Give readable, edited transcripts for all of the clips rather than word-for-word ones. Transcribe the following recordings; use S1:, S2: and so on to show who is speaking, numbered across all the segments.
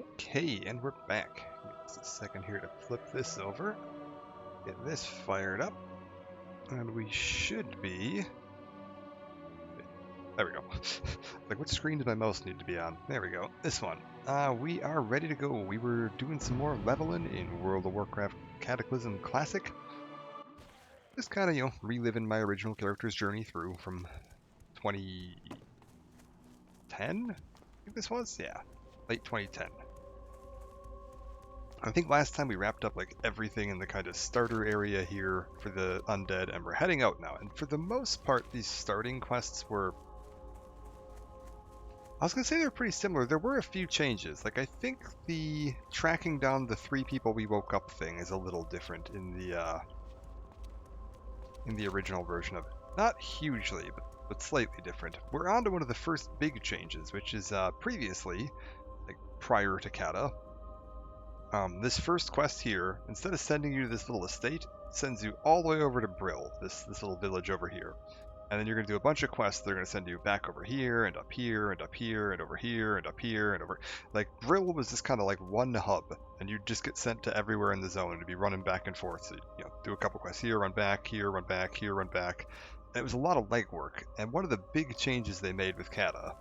S1: Okay, and we're back. Give me just a second here to flip this over. Get this fired up. And we should be... There we go. Like, what screen did my mouse need to be on? There we go. This one. We are ready to go. We were doing some more leveling in World of Warcraft Cataclysm Classic. Just kind of, reliving my original character's journey through from 2010? I think this was? Yeah. Late 2010. I think last time we wrapped up like everything in the kind of starter area here for the undead, and we're heading out now. And for the most part, these starting quests were... I was going to say they're pretty similar. There were a few changes. Like, I think the tracking down the 3 people we woke up thing is a little different in the original version of it. Not hugely, but slightly different. We're on to one of the first big changes, which is previously, like prior to Cata, this first quest here, instead of sending you to this little estate, sends you all the way over to Brill, this little village over here. And then you're going to do a bunch of quests that are going to send you back over here, and up here, and up here, and over here, and up here, and over... Like, Brill was just kind of like one hub, and you'd just get sent to everywhere in the zone and be running back and forth. So, do a couple quests here, run back, here, run back, here, run back. And it was a lot of legwork, and one of the big changes they made with Cata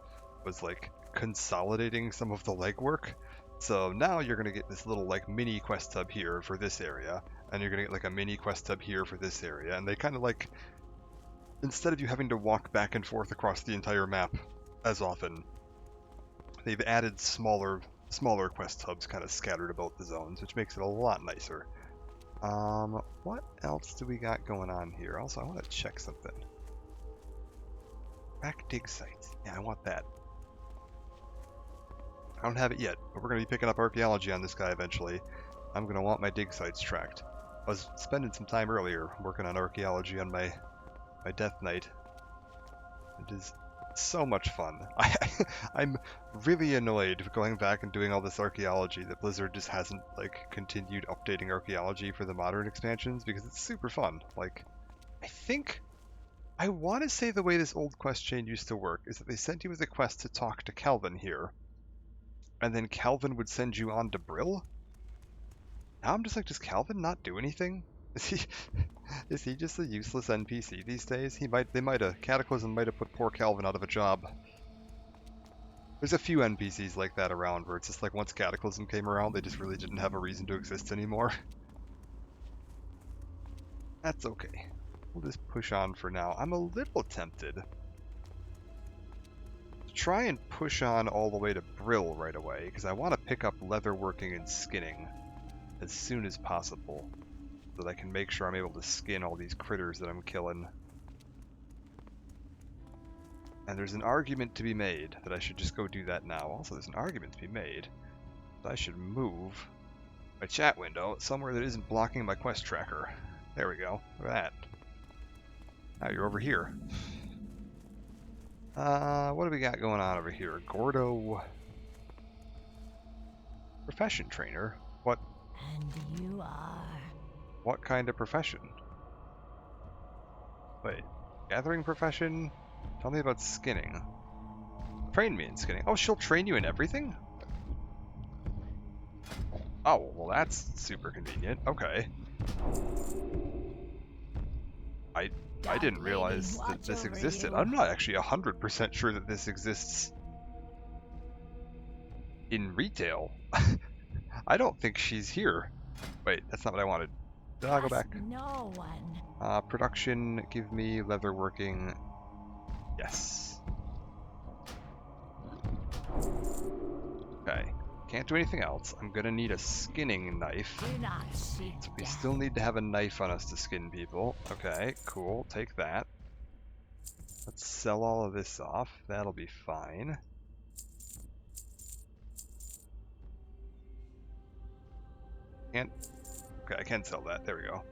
S1: was, like, consolidating some of the legwork. So now you're going to get this little, like, mini quest hub here for this area, and you're going to get, like, a mini quest hub here for this area, and they kind of, like... Instead of you having to walk back and forth across the entire map as often, they've added smaller quest hubs kind of scattered about the zones, which makes it a lot nicer. What else do we got going on here? Also, I want to check something. Back dig sites. Yeah, I want that. I don't have it yet, but we're going to be picking up archaeology on this guy eventually. I'm going to want my dig sites tracked. I was spending some time earlier working on archaeology on my Death Knight. It is so much fun. I'm really annoyed going back and doing all this archaeology that Blizzard just hasn't like continued updating archaeology for the modern expansions, because it's super fun. Like, I want to say the way this old quest chain used to work is that they sent you with a quest to talk to Calvin here, and then Calvin would send you on to Brill. Now I'm just like, does Calvin not do anything? Is he just a useless NPC these days? Cataclysm might have put poor Calvin out of a job. There's a few NPCs like that around where it's just like once Cataclysm came around, they just really didn't have a reason to exist anymore. That's okay. We'll just push on for now. I'm a little tempted to try and push on all the way to Brill right away, because I want to pick up leatherworking and skinning as soon as possible, so that I can make sure I'm able to skin all these critters that I'm killing. And there's an argument to be made that I should just go do that now. Also, there's an argument to be made that I should move my chat window somewhere that isn't blocking my quest tracker. There we go. Look at that. Now you're over here. What do we got going on over here? Gordo... Profession trainer? What?
S2: And you are...
S1: What kind of profession? Wait, gathering profession? Tell me about skinning. Train me in skinning. Oh, she'll train you in everything? Oh, well that's super convenient. Okay. I didn't realize that this existed. I'm not actually 100% sure that this exists in retail. I don't think she's here. Wait, that's not what I wanted. I'll go back.
S2: No one.
S1: Production, give me leatherworking. Yes. Okay. Can't do anything else. I'm gonna need a skinning knife.
S2: Do not seek
S1: So we
S2: death.
S1: still need to have a knife on us to skin people. Okay, cool. Take that. Let's sell all of this off. That'll be fine. Can't... Okay, I can sell that. There we go.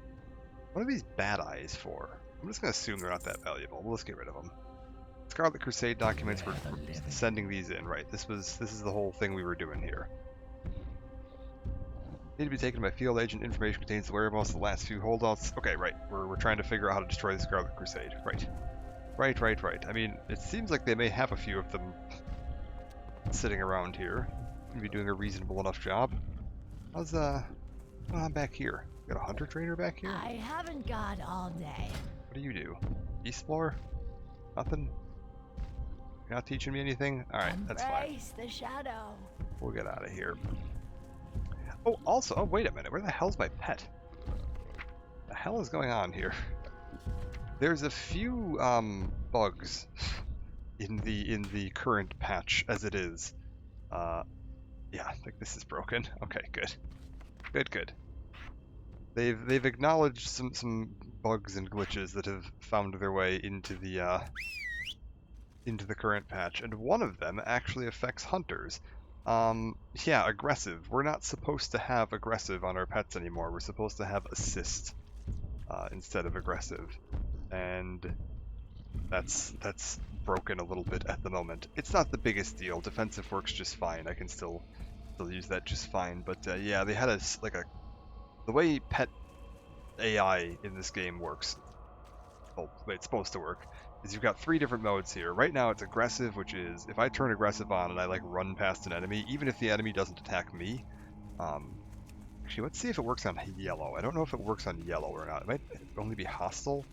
S1: What are these bad eyes for? I'm just going to assume they're not that valuable. Well, let's get rid of them. Scarlet Crusade documents, we're sending these in, right? This is the whole thing we were doing here. Need to be taken by field agent. Information contains the whereabouts of the last few holdouts. Okay, right. We're trying to figure out how to destroy the Scarlet Crusade. Right. Right. I mean, it seems like they may have a few of them sitting around here. seem to be doing a reasonable enough job. How's what's going on back here? Got a hunter trainer back here?
S2: I haven't got all day.
S1: What do you do? Explore? Nothing? You're not teaching me anything? Alright, that's fine.
S2: Embrace the shadow.
S1: We'll get out of here. Oh, also, oh, wait a minute. Where the hell's my pet? The hell is going on here? There's a few bugs in the current patch as it is. Yeah, I think this is broken. Okay, good. Good. They've acknowledged some bugs and glitches that have found their way into the current patch, and one of them actually affects hunters. Yeah, aggressive. We're not supposed to have aggressive on our pets anymore. We're supposed to have assist instead of aggressive, and that's broken a little bit at the moment. It's not the biggest deal. Defensive works just fine. I can still use that just fine. But yeah, they had the way pet AI in this game works. Well, the way it's supposed to work is you've got 3 different modes here. Right now it's aggressive, which is if I turn aggressive on and I like run past an enemy, even if the enemy doesn't attack me. Actually, let's see if it works on yellow. I don't know if it works on yellow or not. It might only be hostile.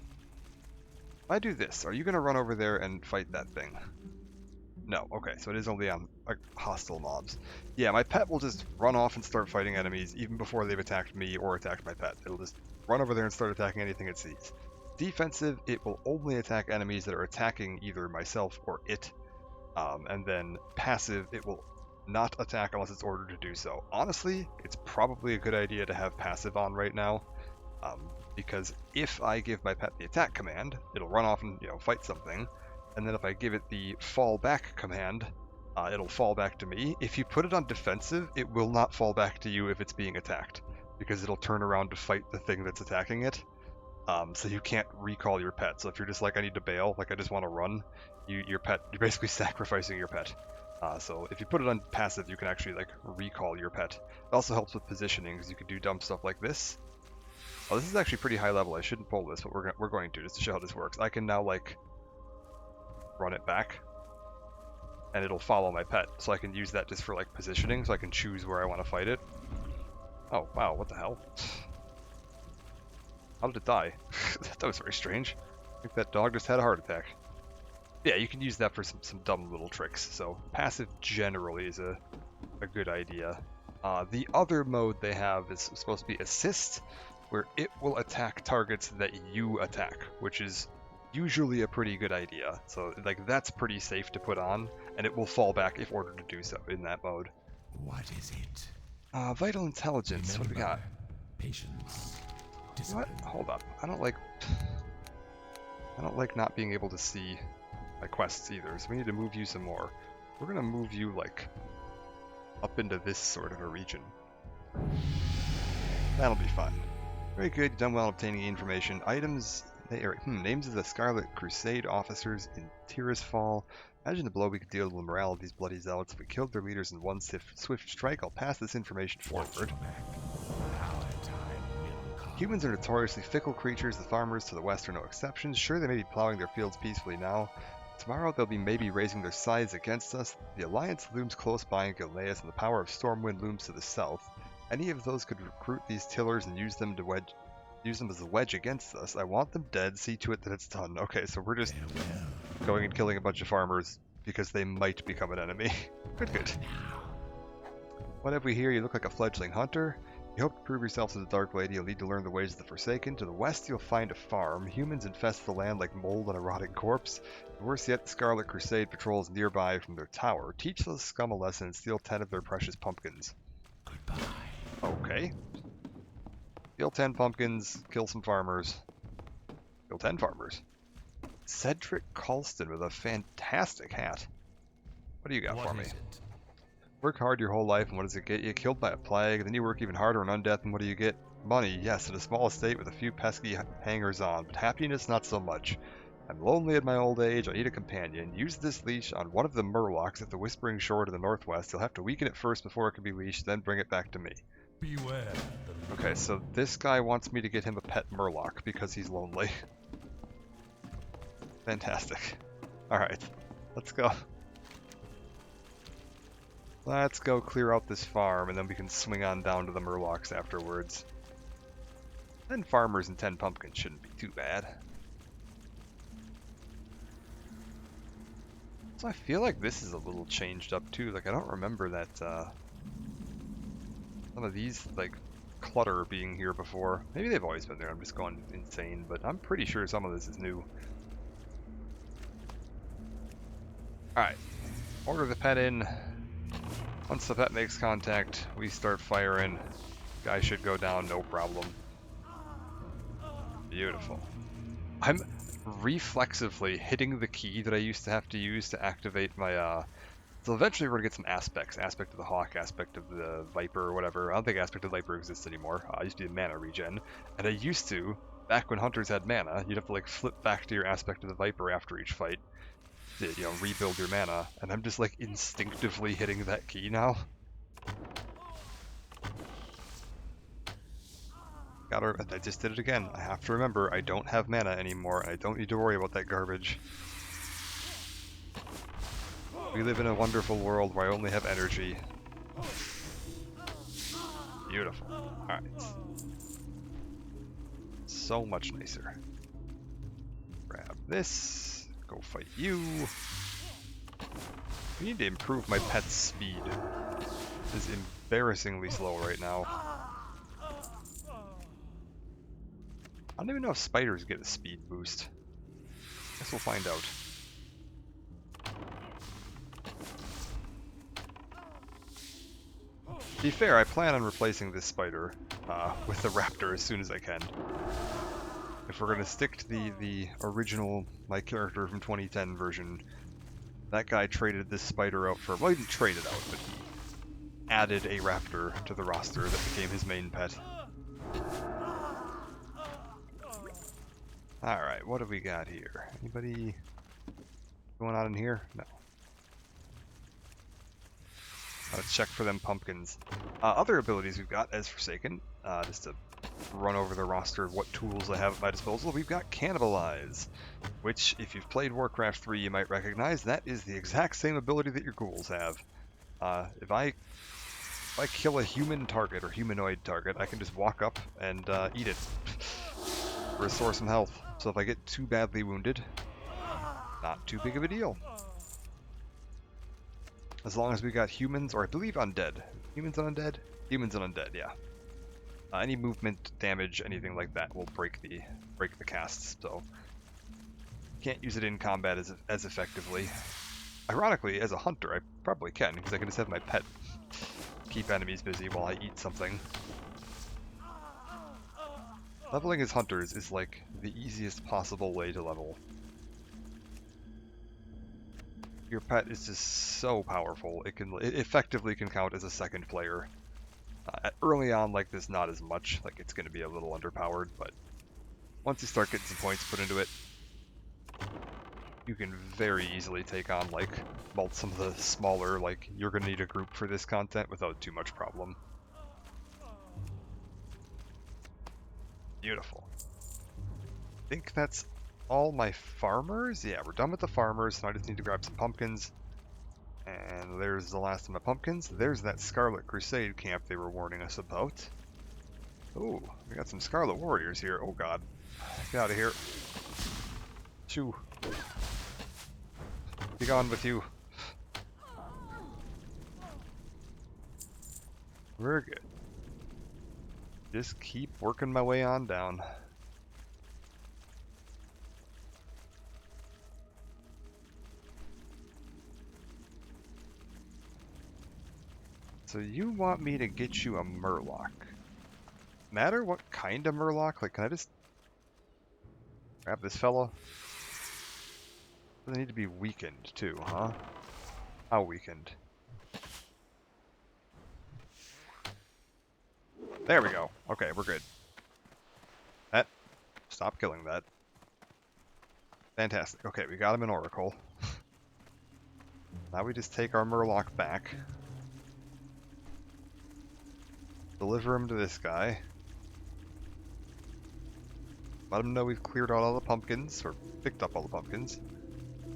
S1: If I do this, are you going to run over there and fight that thing? No. Okay, so it is only on hostile mobs. Yeah, my pet will just run off and start fighting enemies even before they've attacked me or attacked my pet. It'll just run over there and start attacking anything it sees. Defensive, it will only attack enemies that are attacking either myself or it. And then passive, it will not attack unless it's ordered to do so. Honestly, it's probably a good idea to have passive on right now. Because if I give my pet the attack command, it'll run off and fight something, and then if I give it the fall back command, it'll fall back to me. If you put it on defensive, it will not fall back to you if it's being attacked, because it'll turn around to fight the thing that's attacking it. So you can't recall your pet. So if you're just like, I need to bail, like I just want to run, you're basically sacrificing your pet. So if you put it on passive, you can actually like recall your pet. It also helps with positioning, because you can do dumb stuff like this. Oh, this is actually pretty high level. I shouldn't pull this, but we're going to, just to show how this works. I can now, like, run it back, and it'll follow my pet. So I can use that just for, like, positioning, so I can choose where I want to fight it. Oh, wow, what the hell? How did it die? That was very strange. I think that dog just had a heart attack. Yeah, you can use that for some dumb little tricks. So passive generally is a good idea. The other mode they have is supposed to be assist, where it will attack targets that you attack, which is usually a pretty good idea. So like that's pretty safe to put on, and it will fall back if ordered to do so in that mode.
S3: What is it?
S1: Vital intelligence. What do we got?
S3: Patience.
S1: What? Hold up. I don't like not being able to see my quests either. So we need to move you some more. We're gonna move you like up into this sort of a region. That'll be fun. Very good, you've done well obtaining information. Items, names of the Scarlet Crusade officers in Tirisfal. Imagine the blow we could deal to the morale of these bloody zealots. If we killed their leaders in one swift strike, I'll pass this information forward. Humans are notoriously fickle creatures. The farmers to the west are no exceptions. Sure, they may be plowing their fields peacefully now. Tomorrow they'll be maybe raising their scythes against us. The Alliance looms close by in Gilneas, and the power of Stormwind looms to the south. Any of those could recruit these tillers and use them as a wedge against us. I want them dead. See to it that it's done. Okay, so we're just going and killing a bunch of farmers because they might become an enemy. Good. What have we here? You look like a fledgling hunter. You hope to prove yourself as a Dark Lady. You'll need to learn the ways of the Forsaken. To the west, you'll find a farm. Humans infest the land like mold on a rotting corpse. Worse yet, the Scarlet Crusade patrols nearby from their tower. Teach those scum a lesson and steal 10 of their precious pumpkins.
S3: Goodbye.
S1: Okay. Kill 10 pumpkins, kill some farmers. Kill 10 farmers. Cedric Colston with a fantastic hat. What do you got for me? Work hard your whole life, and what does it get you? Killed by a plague, then you work even harder on undeath, and what do you get? Money, yes, and a small estate with a few pesky hangers-on, but happiness not so much. I'm lonely at my old age, I need a companion. Use this leash on one of the murlocs at the Whispering Shore to the northwest. You'll have to weaken it first before it can be leashed, then bring it back to me.
S3: Beware.
S1: Okay, so this guy wants me to get him a pet murloc because he's lonely. Fantastic. Alright, let's go. Let's go clear out this farm, and then we can swing on down to the Murlocs afterwards. 10 farmers and 10 pumpkins shouldn't be too bad. So I feel like this is a little changed up too. Like I don't remember that some of these like clutter being here before. Maybe they've always been there. I'm just going insane, but I'm pretty sure some of this is new. Alright. Order the pet in. Once the pet makes contact, we start firing. Guy should go down, no problem. Beautiful. I'm reflexively hitting the key that I used to have to use to activate my, so eventually we're gonna get some aspects. Aspect of the Hawk, aspect of the Viper, or whatever. I don't think aspect of the Viper exists anymore. I used to be a mana regen. And I used to, back when hunters had mana, you'd have to like flip back to your aspect of the Viper after each fight to, you know, rebuild your mana. And I'm just like instinctively hitting that key now. I just did it again. I have to remember I don't have mana anymore, and I don't need to worry about that garbage. We live in a wonderful world where I only have energy. Beautiful. Alright. So much nicer. Grab this. Go fight you. I need to improve my pet's speed. It's embarrassingly slow right now. I don't even know if spiders get a speed boost. Guess we'll find out. To be fair, I plan on replacing this spider with the raptor as soon as I can. If we're gonna stick to the original, my character from 2010 version, that guy traded this spider out for, well, he didn't trade it out, but he added a raptor to the roster that became his main pet. Alright, what have we got here? Anybody going on in here? No. Let's check for them pumpkins. Other abilities we've got as Forsaken, just to run over the roster of what tools I have at my disposal. We've got Cannibalize, which if you've played Warcraft 3 you might recognize. That is the exact same ability that your ghouls have. If I kill a human target or humanoid target, I can just walk up and eat it. Restore some health. So if I get too badly wounded, not too big of a deal. As long as we got humans, or I believe undead. Humans and undead? Humans and undead, yeah. Any movement, damage, anything like that will break the casts, so can't use it in combat as effectively. Ironically, as a hunter, I probably can, because I can just have my pet keep enemies busy while I eat something. Leveling as hunters is like the easiest possible way to level. Your pet is just so powerful. It effectively can count as a second player. Early on like this, not as much. Like it's going to be a little underpowered, but once you start getting some points put into it, you can very easily take on like some of the smaller, like you're going to need a group for this content without too much problem. Beautiful. I think that's all my farmers. Yeah, we're done with the farmers, so I just need to grab some pumpkins. And there's the last of my pumpkins. There's that Scarlet Crusade camp they were warning us about. Oh, we got some Scarlet Warriors here. Oh god. Get out of here. Shoo. Be gone with you. We're good. Just keep working my way on down. So you want me to get you a Murloc? Matter what kind of Murloc? Like, can I just grab this fella? They need to be weakened too, huh? How weakened? There we go. Okay, we're good. Stop killing that. Fantastic. Okay, we got him in Oracle. Now we just take our Murloc back. Deliver him to this guy. Let him know we've cleared out all the pumpkins, or picked up all the pumpkins.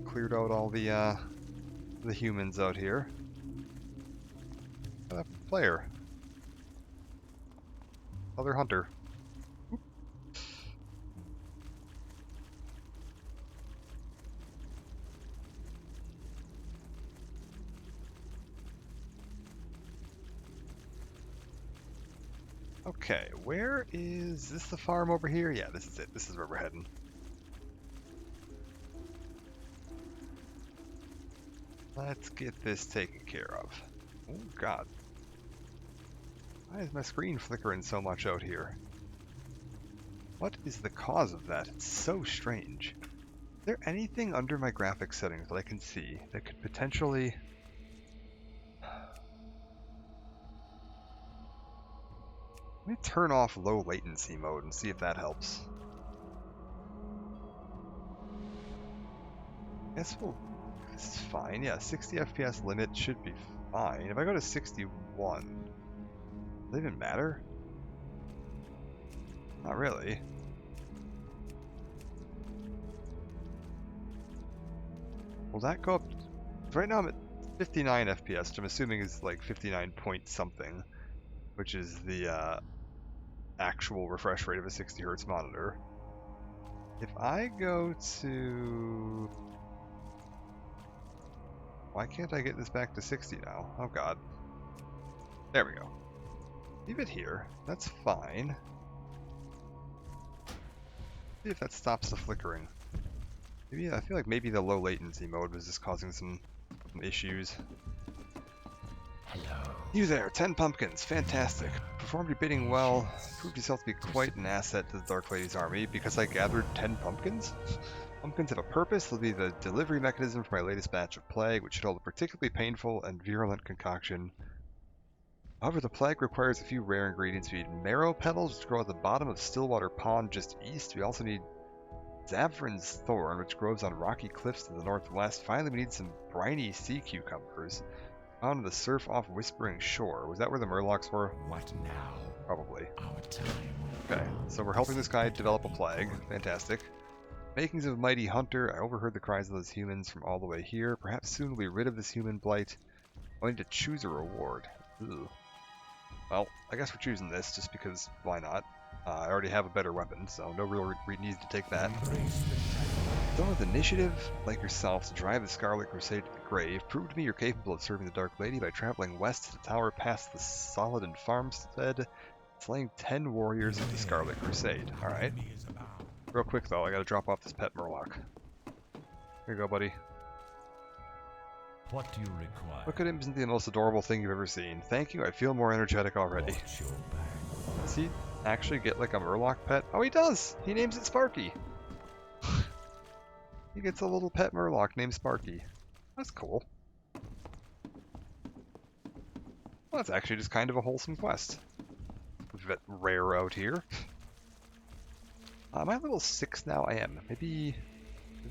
S1: Cleared out all the humans out here. player. Other hunter. Okay, where is this, the farm over here? Yeah, this is it. This is where we're heading. Let's get this taken care of. Oh god. Why is my screen flickering so much out here? What is the cause of that? It's so strange. Is there anything under my graphics settings that I can see that could potentially... Let me turn off low latency mode and see if that helps. Guess we'll... This is fine. Yeah, 60 FPS limit should be fine. If I go to 61, does it even matter? Not really. Will that go up? Right now I'm at 59 FPS, which I'm assuming is like 59 point something, which is the actual refresh rate of a 60 Hz monitor. If I go to... Why can't I get this back to 60 now? Oh god. There we go. Leave it here. That's fine. See if that stops the flickering. Maybe I feel like maybe the low latency mode was just causing some issues.
S3: Hello.
S1: You there, 10 pumpkins, fantastic. Performed your bidding well, proved yourself to be quite an asset to the Dark Lady's army because I gathered 10 pumpkins? Pumpkins have a purpose, they'll be the delivery mechanism for my latest batch of plague, which should hold a particularly painful and virulent concoction. However, the plague requires a few rare ingredients. We need marrow petals, which grow at the bottom of Stillwater Pond just east. We also need Zavrin's thorn, which grows on rocky cliffs to the northwest. Finally, we need some briny sea cucumbers found on the surf off Whispering Shore. Was that where the murlocs were?
S3: What now?
S1: Probably.
S3: Our time.
S1: Okay, so we're helping this guy develop a plague. Fantastic. Makings of a mighty hunter. I overheard the cries of those humans from all the way here. Perhaps soon we'll be rid of this human blight. I need to choose a reward. Ooh. Well, I guess we're choosing this just because why not? I already have a better weapon, so no real need to take that. Done with initiative, like yourself, to drive the Scarlet Crusade to the grave. Prove to me you're capable of serving the Dark Lady by traveling west to the tower past the Solid Farmstead, slaying 10 warriors of the Scarlet Crusade. Alright. Real quick though, I gotta drop off this pet Murloc. Here you go, buddy.
S3: What do you require?
S1: Look at him, isn't he the most adorable thing you've ever seen? Thank you, I feel more energetic already.
S3: Watch your back.
S1: Does he actually get like a Murloc pet? Oh, he does! He names it Sparky! He gets a little pet Murloc named Sparky. That's cool. Well, that's actually just kind of a wholesome quest. A bit rare out here. Am I level 6 now? I am. Maybe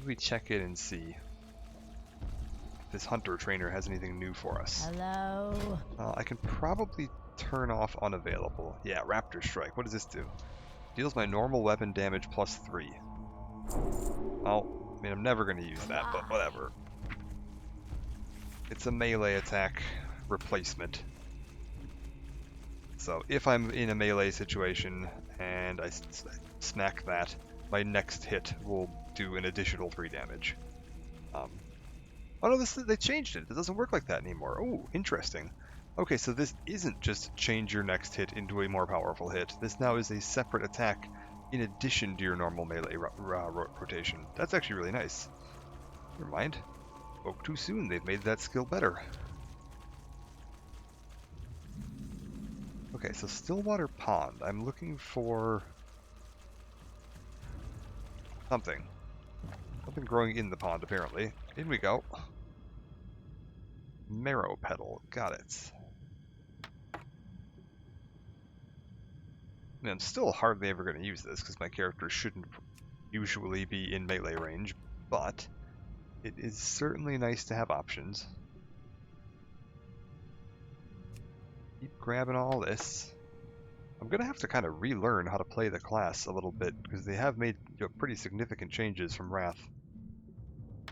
S1: we check in and see if this hunter trainer has anything new for us.
S2: Hello.
S1: I can probably turn off unavailable. Yeah, Raptor Strike. What does this do? Deals my normal weapon damage plus 3. Well, I mean, I'm never going to use that, but whatever. It's a melee attack replacement. So if I'm in a melee situation and I smack that, my next hit will do an additional 3 damage. Oh no, they changed it. It doesn't work like that anymore. Oh, interesting. Okay, so this isn't just change your next hit into a more powerful hit. This now is a separate attack in addition to your normal melee rotation. That's actually really nice. Never mind. Spoke too soon. They've made that skill better. Okay, so Stillwater Pond. I'm looking for something. Something growing in the pond, apparently. In we go. Marrow petal. Got it. I mean, I'm still hardly ever going to use this because my character shouldn't usually be in melee range, but it is certainly nice to have options. Keep grabbing all this. I'm going to have to kind of relearn how to play the class a little bit because they have made pretty significant changes from Wrath.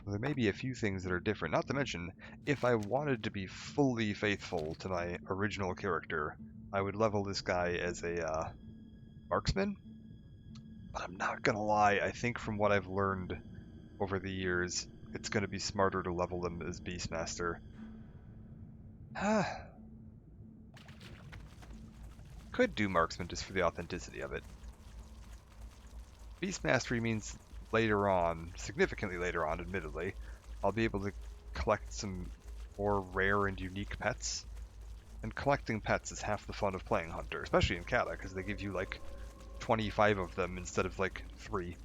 S1: There may be a few things that are different. Not to mention, if I wanted to be fully faithful to my original character, I would level this guy as a marksman. But I'm not gonna lie, I think from what I've learned over the years, it's gonna be smarter to level him as Beastmaster. Could do marksman just for the authenticity of it. Beast Mastery means later on, significantly later on, admittedly, I'll be able to collect some more rare and unique pets. And collecting pets is half the fun of playing Hunter, especially in Cata, because they give you like 25 of them instead of like 3.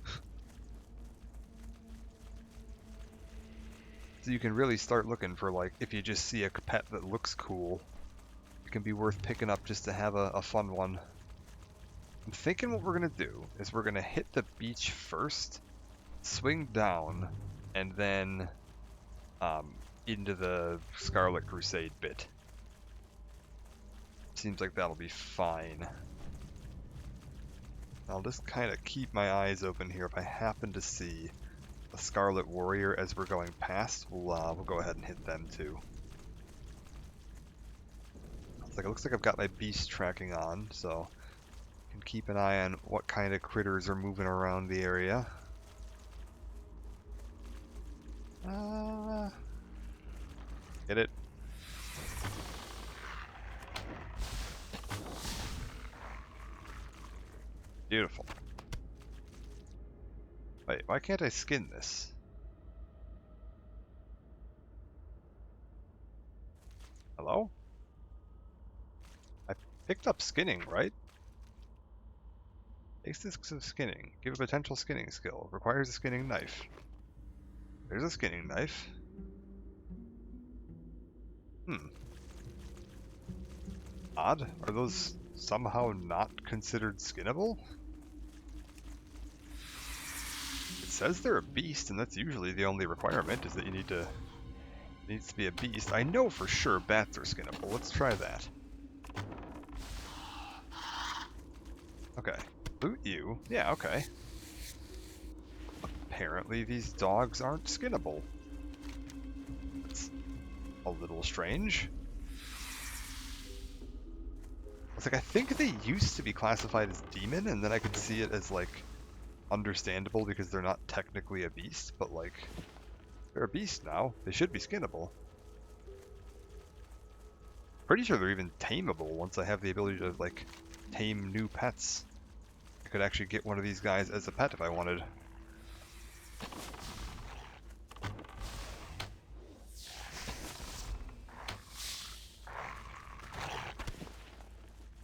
S1: So you can really start looking for, like, if you just see a pet that looks cool, it can be worth picking up just to have a fun one. I'm thinking what we're going to do is we're going to hit the beach first, swing down, and then into the Scarlet Crusade bit. Seems like that'll be fine. I'll just kind of keep my eyes open here. If I happen to see a Scarlet Warrior as we're going past, we'll go ahead and hit them too. It looks like I've got my beast tracking on, so I can keep an eye on what kind of critters are moving around the area. Get it? Beautiful. Wait, why can't I skin this? Hello? I picked up skinning, right? Basics of skinning. Give a potential skinning skill. Requires a skinning knife. There's a skinning knife. Odd. Are those somehow not considered skinnable? It says they're a beast, and that's usually the only requirement, is that you it needs to be a beast. I know for sure bats are skinnable. Let's try that. Okay. Loot you. Yeah, okay. Apparently these dogs aren't skinnable. That's a little strange. It's like, I think they used to be classified as demon, and then I could see it as, like, understandable because they're not technically a beast, but, like, they're a beast now. They should be skinnable. Pretty sure they're even tameable once I have the ability to, like, tame new pets. I could actually get one of these guys as a pet if I wanted.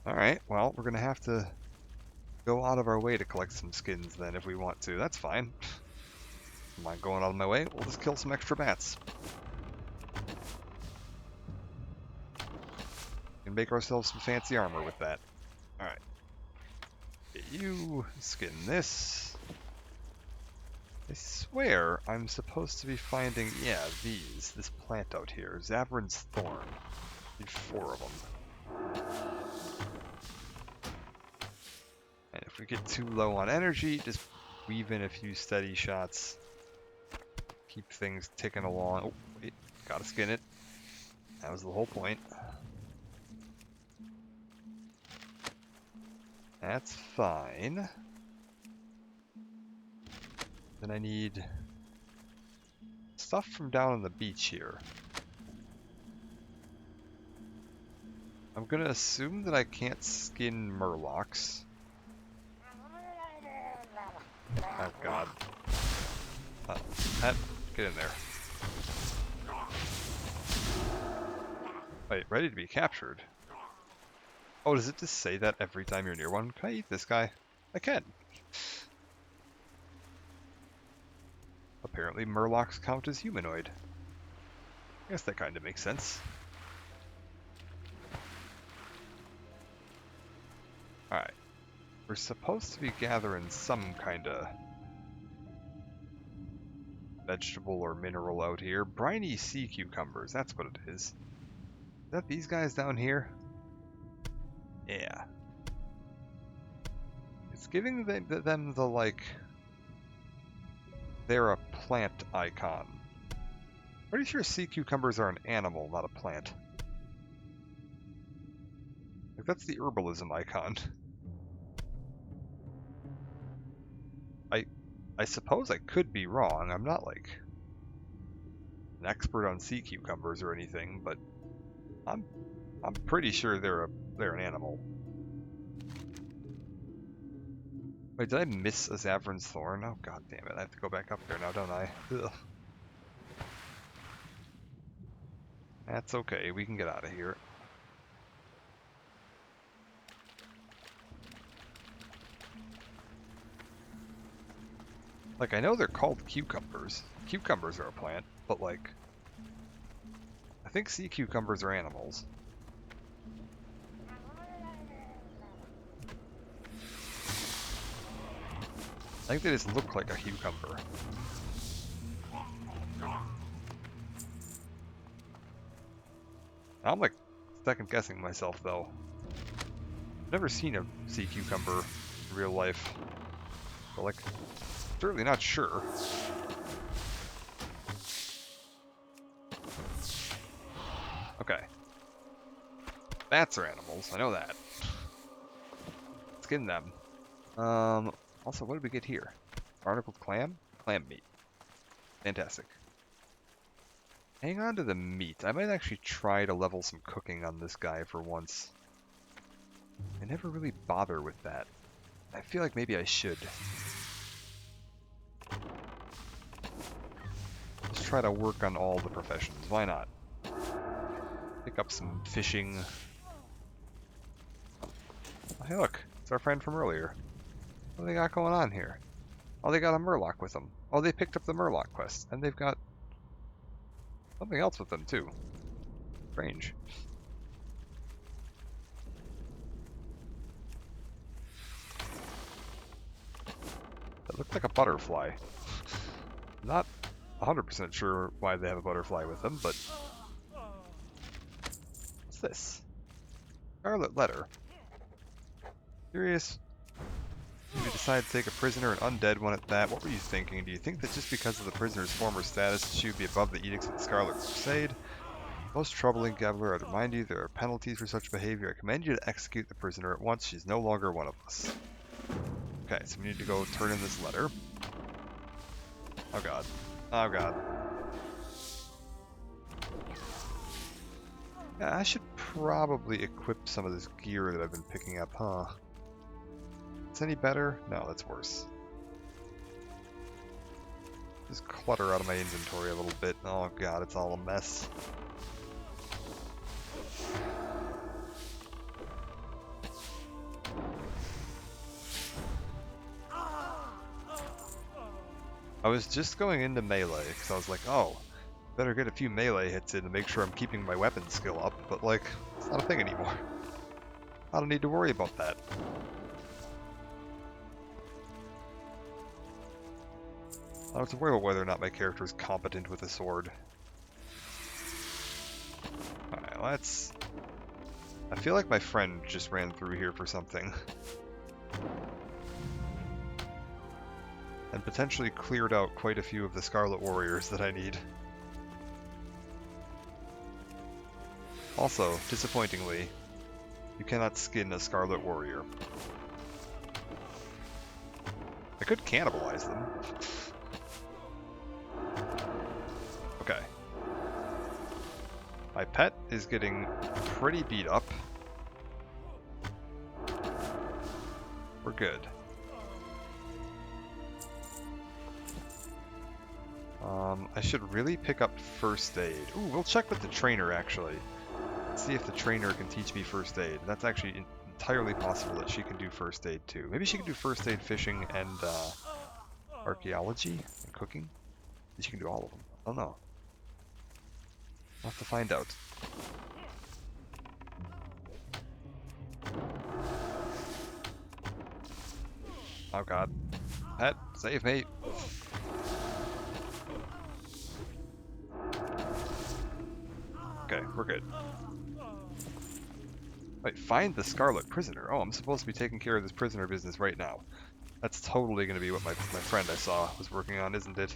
S1: Alright, well, we're gonna have to go out of our way to collect some skins then if we want to. That's fine. I'm not going out of my way. We'll just kill some extra bats. And make ourselves some fancy armor with that. Alright. Get you. Skin this. I swear I'm supposed to be finding, yeah, this plant out here. Zavrin's Thorn. Need 4 of them. And if we get too low on energy, just weave in a few steady shots. Keep things ticking along. Oh, wait, gotta skin it. That was the whole point. That's fine. Then I need stuff from down on the beach here. I'm gonna assume that I can't skin murlocs. Oh god. Get in there. Wait, ready to be captured? Oh, does it just say that every time you're near one? Can I eat this guy? I can. Apparently murlocs count as humanoid. I guess that kind of makes sense. Alright. We're supposed to be gathering some kind of vegetable or mineral out here. Briny sea cucumbers, that's what it is. Is that these guys down here? Yeah. It's giving them the, like... They're a plant icon Pretty sure sea cucumbers are an animal, not a plant. Like, that's the herbalism icon. I suppose I could be wrong. I'm not like an expert on sea cucumbers or anything, but I'm pretty sure they're an animal. Wait, did I miss a Zavrin's Thorn? Oh god damn it, I have to go back up there now, don't I? Ugh. That's okay, we can get out of here. Like, I know they're called cucumbers. Cucumbers are a plant, but like, I think sea cucumbers are animals. I think they just look like a cucumber. I'm like second guessing myself though. I've never seen a sea cucumber in real life. But like, certainly not sure. Okay. Bats are animals, I know that. Skin them. Also, what did we get here? Barnacled clam? Clam meat. Fantastic. Hang on to the meat. I might actually try to level some cooking on this guy for once. I never really bother with that. I feel like maybe I should. Let's try to work on all the professions. Why not? Pick up some fishing. Oh, hey look, it's our friend from earlier. What do they got going on here? Oh, they got a Murloc with them. Oh, they picked up the Murloc quest, and they've got something else with them too. Strange. That looked like a butterfly. Not 100% sure why they have a butterfly with them, but what's this? Scarlet letter. Curious. You decided to take a prisoner, an undead one at that. What were you thinking? Do you think that just because of the prisoner's former status, she would be above the edicts of the Scarlet Crusade? Most troubling, Gabbler, I'd remind you there are penalties for such behavior. I command you to execute the prisoner at once. She's no longer one of us. Okay, so we need to go turn in this letter. Oh god. Oh god. Yeah, I should probably equip some of this gear that I've been picking up, huh? It's any better? No, that's worse. Just clutter out of my inventory a little bit. Oh god, it's all a mess. I was just going into melee, because I was like, oh, better get a few melee hits in to make sure I'm keeping my weapon skill up, but like, it's not a thing anymore. I don't need to worry about that. I don't have to worry about whether or not my character is competent with a sword. Alright, let's... I feel like my friend just ran through here for something. And potentially cleared out quite a few of the Scarlet Warriors that I need. Also, disappointingly, you cannot skin a Scarlet Warrior. I could cannibalize them. Okay. My pet is getting pretty beat up. We're good. I should really pick up first aid. Ooh, we'll check with the trainer actually. See if the trainer can teach me first aid. That's actually entirely possible that she can do first aid too. Maybe she can do first aid, fishing, and archaeology and cooking. Maybe she can do all of them. I don't know. I'll have to find out. Oh god. Pet, save me. Okay, we're good. Wait, find the Scarlet Prisoner. Oh, I'm supposed to be taking care of this prisoner business right now. That's totally going to be what my friend I saw was working on, isn't it?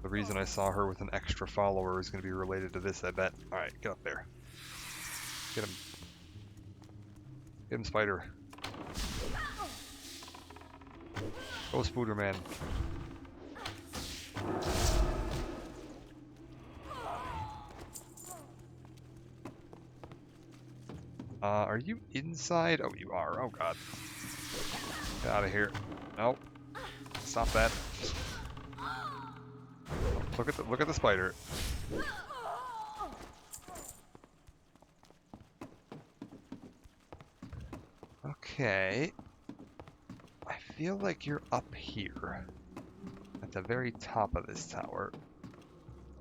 S1: The reason I saw her with an extra follower is going to be related to this, I bet. Alright, get up there. Get him. Get him, Spider. Go, Spooderman. Are you inside? Oh, you are. Oh, God. Get out of here. Nope. Stop that. Look at the spider. Okay. I feel like you're up here. At the very top of this tower.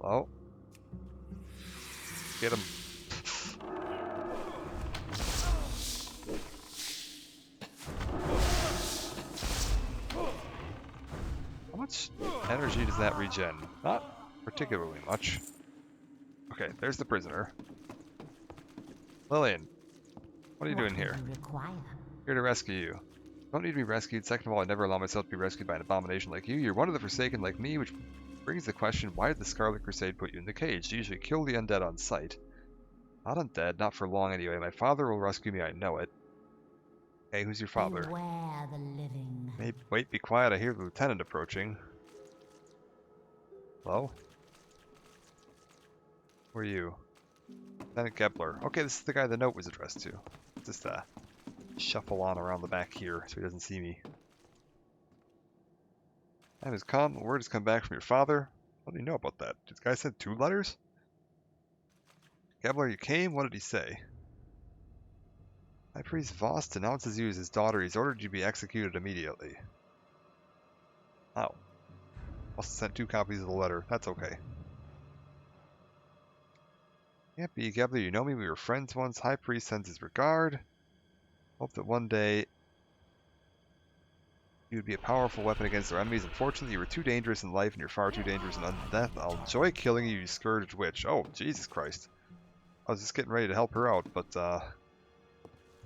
S1: Hello? Get him. How much energy does that regen? Not particularly much. Okay, there's the prisoner. Lillian, what are you doing here? Here to rescue you. Don't need to be rescued. Second of all, I never allow myself to be rescued by an abomination like you. You're one of the Forsaken like me, which brings the question, why did the Scarlet Crusade put you in the cage? You usually kill the undead on sight. Not undead, not for long anyway. My father will rescue me, I know it. Hey, who's your father?
S2: Beware the living.
S1: Maybe, wait, be quiet, I hear the lieutenant approaching. Hello? Who are you? Lieutenant Kepler. Okay, this is the guy the note was addressed to. Just shuffle on around the back here so he doesn't see me. Time has come. Word has come back from your father. What do you know about that? Did this guy send 2 letters? Kepler, you came? What did he say? High Priest Voss denounces you as his daughter. He's ordered you to be executed immediately. Oh. Must have sent 2 copies of the letter. That's okay. Can't be, Kepler. You know me. We were friends once. High Priest sends his regard. Hope that one day you would be a powerful weapon against our enemies. Unfortunately, you were too dangerous in life and you're far too dangerous in death. I'll enjoy killing you, you scourged witch. Oh, Jesus Christ. I was just getting ready to help her out, but,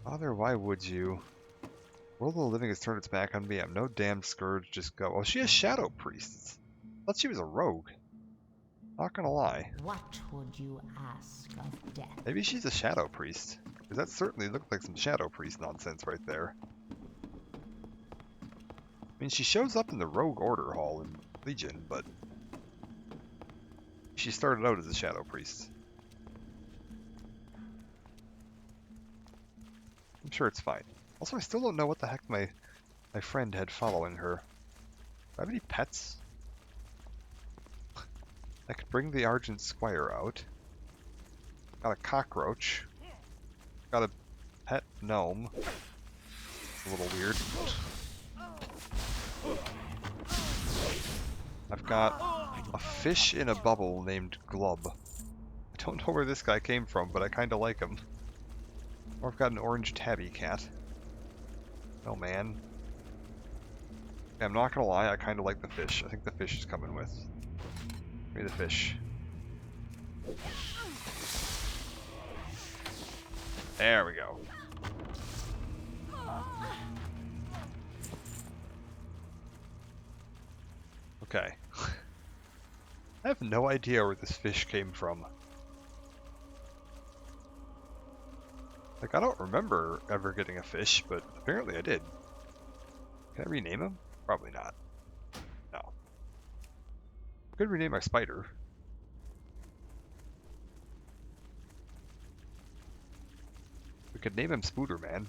S1: Father, why would you? World of the Living has turned its back on me. I'm no damn scourge, just go. Oh, she has Shadow Priests. I thought she was a rogue. Not gonna lie.
S2: What would you ask of death?
S1: Maybe she's a Shadow Priest. Because that certainly looked like some Shadow Priest nonsense right there. I mean, she shows up in the Rogue Order Hall in Legion, but she started out as a Shadow Priest. I'm sure it's fine. Also, I still don't know what the heck my friend had following her. Do I have any pets? I could bring the Argent Squire out. Got a cockroach. Got a pet gnome. A little weird. I've got a fish in a bubble named Glub. I don't know where this guy came from, but I kind of like him. Or I've got an orange tabby cat. Oh man. Yeah, I'm not gonna lie, I kind of like the fish. I think the fish is coming with. Give me the fish. There we go. Okay. I have no idea where this fish came from. Like, I don't remember ever getting a fish, but apparently I did. Can I rename him? Probably not. No. Could rename my spider. We could name him Spooderman.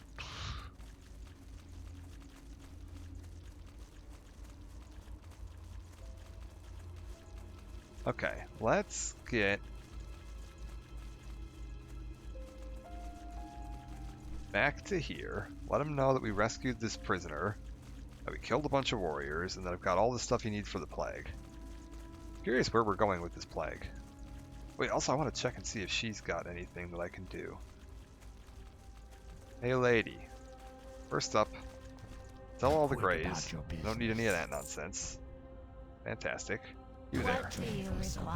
S1: Okay, let's get back to here. Let him know that we rescued this prisoner, that we killed a bunch of warriors, and that I've got all the stuff you need for the plague. Curious where we're going with this plague. Wait, also I want to check and see if she's got anything that I can do. Hey lady. First up, sell all the greys. Don't need any of that nonsense. Fantastic. You there.
S2: What do you require?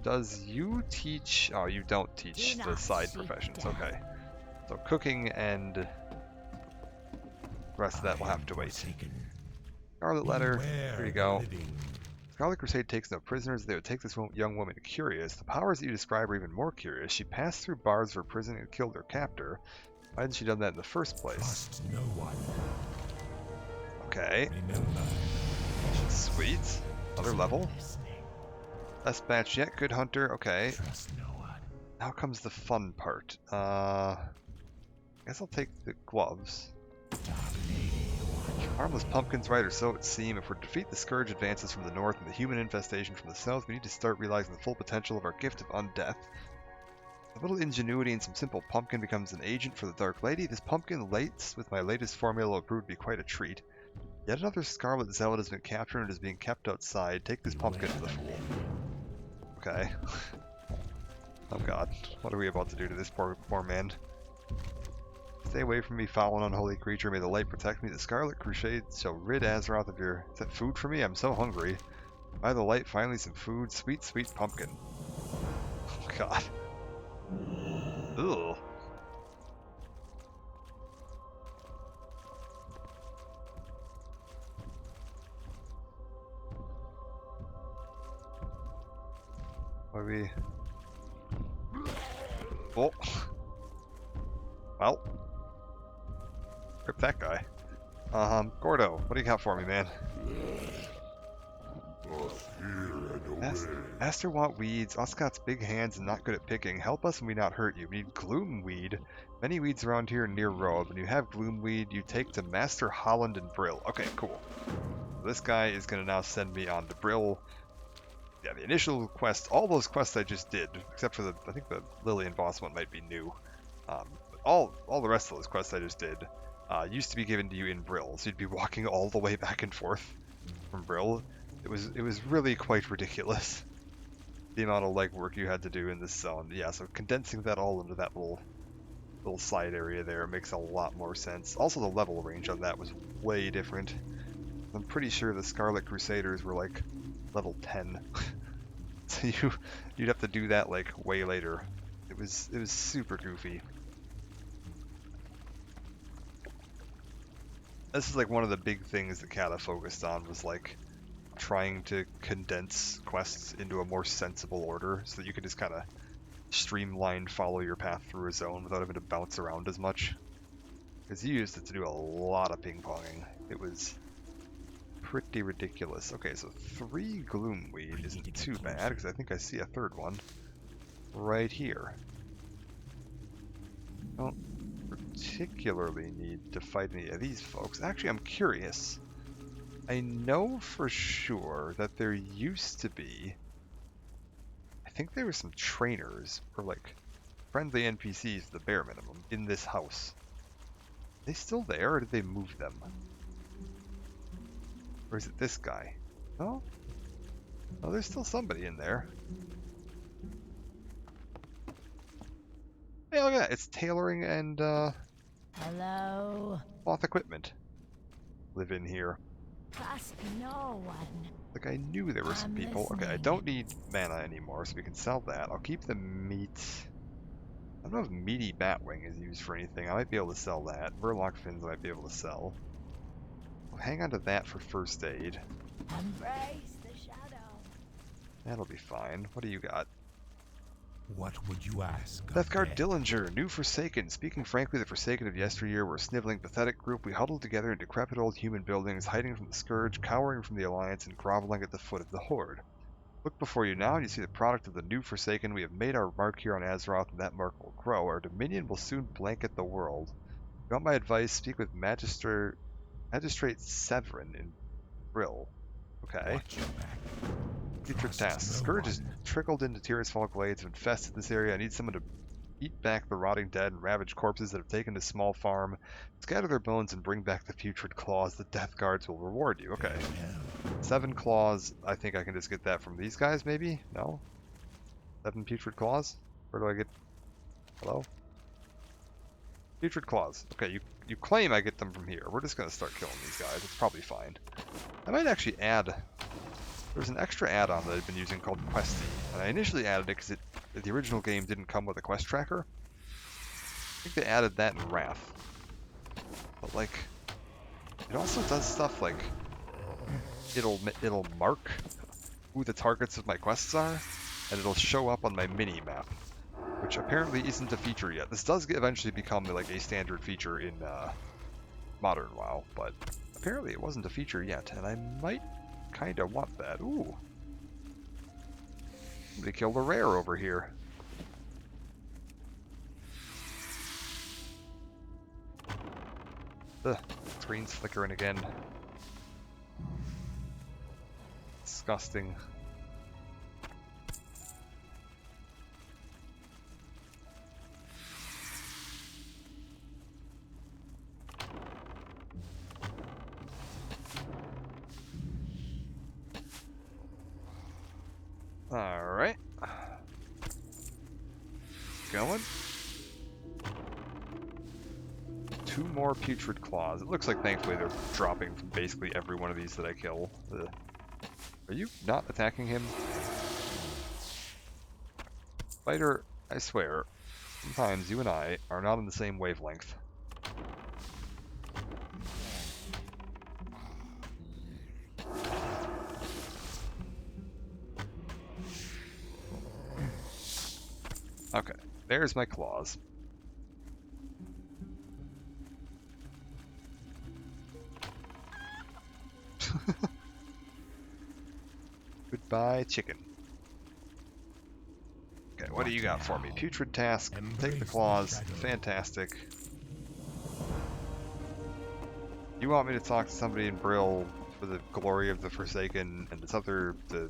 S1: Does you teach... Oh, you don't teach
S2: Do
S1: the
S2: not
S1: side
S2: seek
S1: professions.
S2: death.
S1: Okay. So cooking and The rest of that will
S3: I
S1: have
S3: am
S1: to wait.
S3: forsaken.
S1: Scarlet Letter.
S3: Beware
S1: Here you
S3: the
S1: go.
S3: living.
S1: Scarlet Crusade takes no prisoners. They would take this young woman curious. The powers that you describe are even more curious. She passed through bars of her prison and killed her captor. Why hadn't she done that in the first place?
S3: Trust no one.
S1: Okay,
S3: Remember.
S1: sweet. Another level.
S3: Listening.
S1: Best batch yet. Good hunter. Okay,
S3: Trust no one.
S1: now comes the fun part. I guess I'll take the gloves.
S3: Dark lady, watch.
S1: Harmless pumpkins, right, or so it would seem. If we're to defeat the Scourge advances from the north and the human infestation from the south, we need to start realizing the full potential of our gift of undeath. A little ingenuity and some simple pumpkin becomes an agent for the Dark Lady. This pumpkin laced with my latest formula will prove to be quite a treat. Yet another Scarlet Zealot has been captured and is being kept outside. Take this pumpkin to the fool. Okay. Oh god, what are we about to do to this poor man? Stay away from me, foul and unholy creature. May the light protect me. The Scarlet Crusade shall rid Azeroth of your... Is that food for me? I'm so hungry. By the light, finally some food. Sweet, sweet pumpkin. Oh god. Ugh. What are we... Oh. Well. Rip that guy. Gordo, what do you got for me, man? Master want weeds. Oscot's big hands and not good at picking. Help us and we not hurt you. We need gloomweed. Many weeds around here near road. When you have gloomweed, you take to Master Holland and Brill. Okay, cool. This guy is going to now send me on to Brill. Yeah, the initial quest, all those quests I just did, except for the, I think the Lillian boss one might be new. But all the rest of those quests I just did used to be given to you in Brill, so you'd be walking all the way back and forth from Brill. It was really quite ridiculous, the amount of legwork you had to do in this zone. Yeah, so condensing that all into that little side area there makes a lot more sense. Also, the level range on that was way different. I'm pretty sure the Scarlet Crusaders were like level 10, so you'd have to do that like way later. It was super goofy. This is like one of the big things that Kata focused on, was like trying to condense quests into a more sensible order so that you could just kind of streamline follow your path through a zone without having to bounce around as much. Because you used it to do a lot of ping-ponging. It was pretty ridiculous. Okay, so 3 gloomweed isn't too bad, because I think I see a third one right here. Don't particularly need to fight any of these folks. Actually, I'm curious. I know for sure that there used to be, I think there were some trainers, or like friendly NPCs at the bare minimum, in this house. Are they still there, or did they move them? Or is it this guy? No? Oh, there's still somebody in there. Hey, look at that. It's tailoring and
S2: Hello?
S1: cloth equipment. Live in here.
S2: Trust no one.
S1: Like, I knew there were some
S2: I'm
S1: people. Okay, I
S2: listening.
S1: don't need mana anymore, so we can sell that. I'll keep the meat. I don't know if meaty batwing is used for anything. I might be able to sell that. Burlock fins I might be able to sell. I'll hang on to that for first aid.
S2: Embrace the shadow.
S1: That'll be fine. What do you got?
S3: What would you ask? of
S1: Deathguard
S3: death?
S1: Dillinger, new Forsaken. Speaking frankly, the Forsaken of yesteryear were a sniveling, pathetic group. We huddled together in decrepit old human buildings, hiding from the Scourge, cowering from the Alliance, and groveling at the foot of the Horde. Look before you now, and you see the product of the new Forsaken. We have made our mark here on Azeroth, and that mark will grow. Our dominion will soon blanket the world. If you want my advice, speak with Magistrate Severin in Brill. Okay.
S3: Watch your back.
S1: Future
S3: Trust
S1: tasks.
S3: no
S1: Scourge has
S3: one.
S1: trickled into Tirisfal Glades and infested this area. I need someone to eat back the rotting dead and ravaged corpses that have taken this small farm. Scatter their bones and bring back the putrid claws. The Death Guards will reward you. Okay.
S3: Farewell.
S1: 7 claws. I think I can just get that from these guys, maybe? No? 7 putrid claws? Where do I get... Hello? Putrid claws. Okay, you claim I get them from here. We're just going to start killing these guys. It's probably fine. I might actually add... There's an extra add-on that I've been using called Questy, and I initially added it because the original game didn't come with a quest tracker. I think they added that in Wrath. But like, It also does stuff like it'll mark who the targets of my quests are, and it'll show up on my mini map, which apparently isn't a feature yet. This does eventually become like a standard feature in modern WoW, but apparently it wasn't a feature yet, and I might kind of want that. Ooh. Somebody killed a rare over here. Ugh, screen's flickering again. Disgusting. Alright. Going. 2 more putrid claws. It looks like thankfully they're dropping from basically every one of these that I kill. Are you not attacking him? Spider, I swear, sometimes you and I are not on the same wavelength. Okay, there's my claws. Goodbye, chicken. Okay, what do you got for me? Putrid task, take the claws, fantastic. You want me to talk to somebody in Brill for the glory of the Forsaken, and this other, the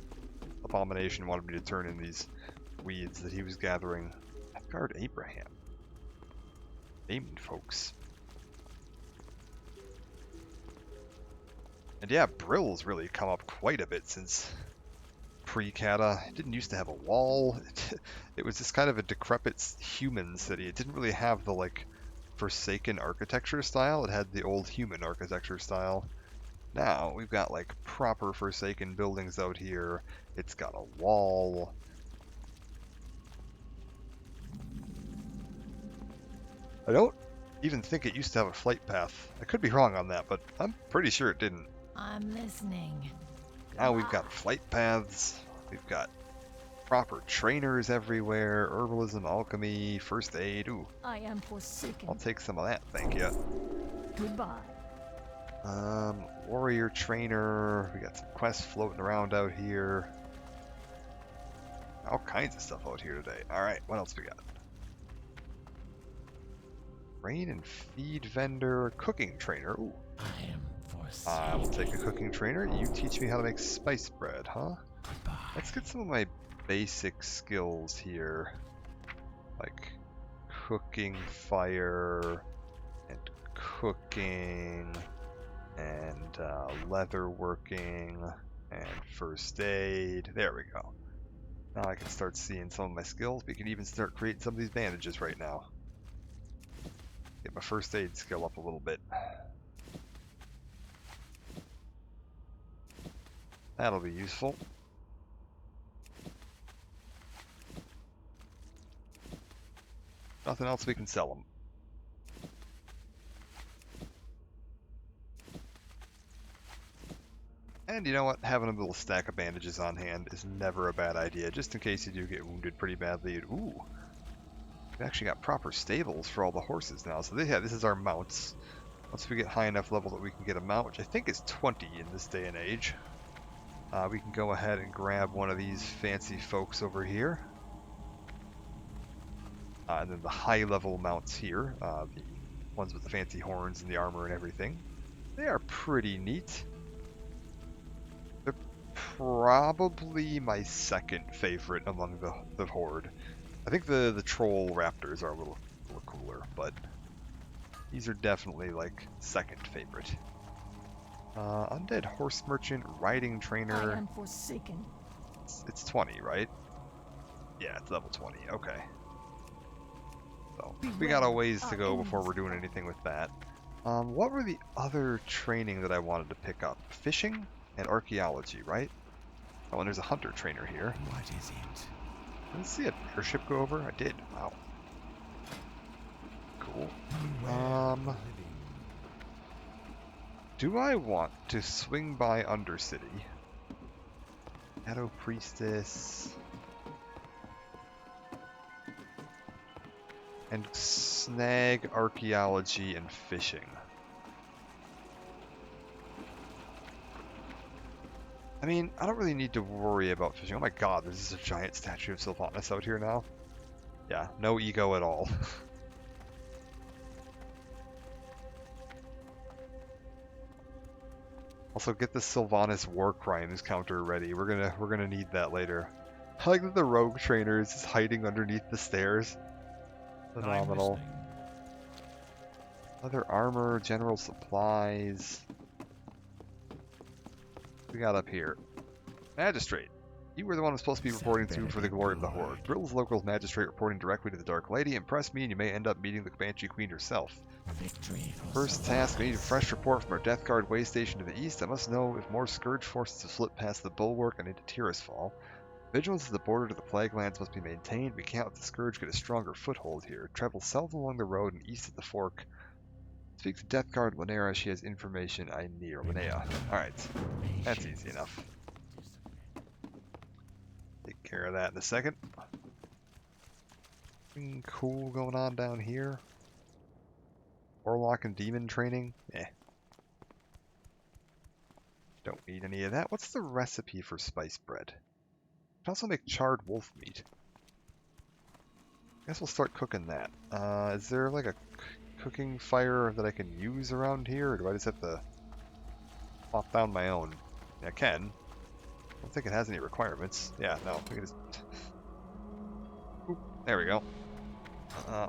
S1: abomination wanted me to turn in these weeds that he was gathering. Guard Abraham. Named folks. And yeah, Brill's really come up quite a bit since pre-Cata. It didn't used to have a wall. It was just kind of a decrepit human city. It didn't really have the, like, Forsaken architecture style. It had the old human architecture style. Now, we've got, like, proper Forsaken buildings out here. It's got a wall. I don't even think it used to have a flight path. I could be wrong on that, but I'm pretty sure it didn't.
S2: I'm listening.
S1: Now we've got flight paths, we've got proper trainers everywhere, herbalism, alchemy, first aid. Ooh,
S2: I am forsaken.
S1: I'll take some of that, thank you.
S2: Goodbye.
S1: Warrior trainer, we got some quests floating around out here. All kinds of stuff out here today. Alright, what else we got? Rain and feed vendor, cooking trainer. Ooh.
S3: I am
S1: I will
S3: forsaken.
S1: take a cooking trainer. You teach me how to make spice bread, huh?
S3: Goodbye.
S1: Let's get some of my basic skills here. Like cooking fire and cooking and leather working and first aid. There we go. Now I can start seeing some of my skills. We can even start creating some of these bandages right now. Get my first aid skill up a little bit. That'll be useful. Nothing else we can sell them. And you know what? Having a little stack of bandages on hand is never a bad idea, just in case you do get wounded pretty badly. Ooh. We've actually got proper stables for all the horses now. So this is our mounts. Once we get high enough level that we can get a mount, which I think is 20 in this day and age, we can go ahead and grab one of these fancy folks over here. And then the high level mounts here, the ones with the fancy horns and the armor and everything. They are pretty neat. They're probably my second favorite among the horde. I think the troll raptors are a little cooler, but these are definitely like second favorite. Undead horse merchant, riding trainer.
S2: I am forsaken.
S1: It's 20, right? Yeah, it's level 20. Okay. So we got a ways to go before we're doing anything with that. What were the other training that I wanted to pick up? Fishing and archaeology, right? Oh, and there's a hunter trainer here.
S3: What is it?
S1: Did I see an airship go over? I did. Wow. Cool. Do I want to swing by Undercity? Shadow Priestess. And snag archaeology and fishing. I mean, I don't really need to worry about fishing. Oh my god, there's a giant statue of Sylvanas out here now. Yeah, no ego at all. Also, get the Sylvanas war crimes counter ready. We're gonna need that later. I like that the rogue trainer is just hiding underneath the stairs. Phenomenal. Leather armor, general supplies. What we got up here? Magistrate. You were the one who's supposed to be reporting to for the glory of the Horde. Brill's local magistrate reporting directly to the Dark Lady. Impress me and you may end up meeting the Banshee Queen herself. First task, we need a fresh report from our Death Guard way station to the east. I must know if more Scourge forces have slipped past the Bulwark and into Tirisfal. Vigilance at the border to the Plague Lands must be maintained. We can't let the Scourge get a stronger foothold here. Travel south along the road and east of the Fork. Speak to Death Guard Linnea. She has information I need. Or Linnea. Alright. That's easy enough. Take care of that in a second. Anything cool going on down here? Warlock and demon training? Eh. Don't need any of that. What's the recipe for spice bread? Can also make charred wolf meat. Guess we'll start cooking that. Is there like a cooking fire that I can use around here, or do I just have to pop down my own? I can. I don't think it has any requirements. Yeah, no. We can just... Oop, there we go.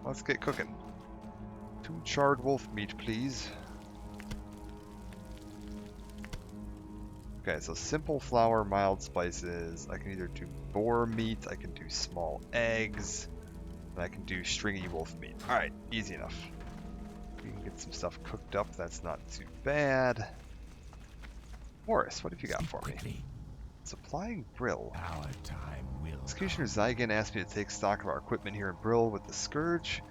S1: Let's get cooking. 2 charred wolf meat, please. Okay, so simple flour, mild spices. I can either do boar meat, I can do small eggs, and I can do stringy wolf meat. Alright, easy enough. We can get some stuff cooked up, that's not too bad. Morris, what have you got for me? Supplying Brill.
S3: Our time will
S1: Executioner Zygan asked me to take stock of our equipment here in Brill with the Scourge.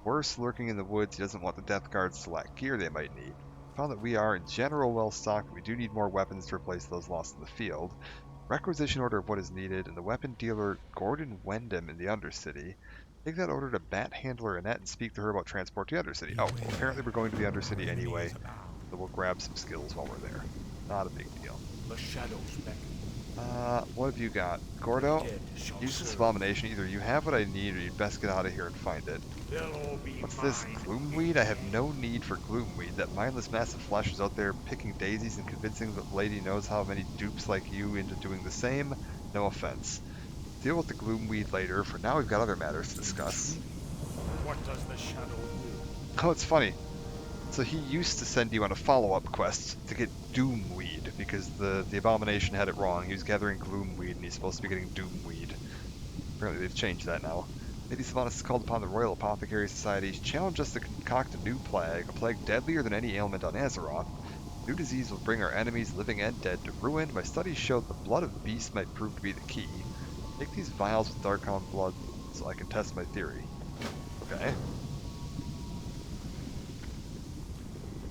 S1: Worse, lurking in the woods, he doesn't want the Death Guards to lack gear they might need. Found that we are in general well stocked, but we do need more weapons to replace those lost in the field. Requisition order of what is needed, and the weapon dealer Gordon Wendham in the Undercity. Take that order to Bat Handler Annette and speak to her about transport to the Undercity. Oh, well, apparently we're going to the Undercity anyway, so we'll grab some skills while we're there. Not a big deal.
S3: The shadows beckon.
S1: What have you got? Gordo? Use this abomination. Either you have what I need, or you'd best get out of here and find it. What's this? Gloomweed? I have no need for Gloomweed. That mindless mass of flesh is out there picking daisies and convincing the lady knows how many dupes like you into doing the same. No offense. Deal with the Gloomweed later. For now, we've got other matters to discuss.
S3: What does the shadow do?
S1: Oh, it's funny. So he used to send you on a follow-up quest to get Doomweed, because the abomination had it wrong. He was gathering Gloomweed, and he's supposed to be getting Doomweed. Apparently they've changed that now. Lady Sylvanas has called upon the Royal Apothecary Society to challenge us to concoct a new plague, a plague deadlier than any ailment on Azeroth. New disease will bring our enemies, living and dead, to ruin. My studies show the blood of beasts might prove to be the key. Take these vials with Darkhound blood so I can test my theory. Okay.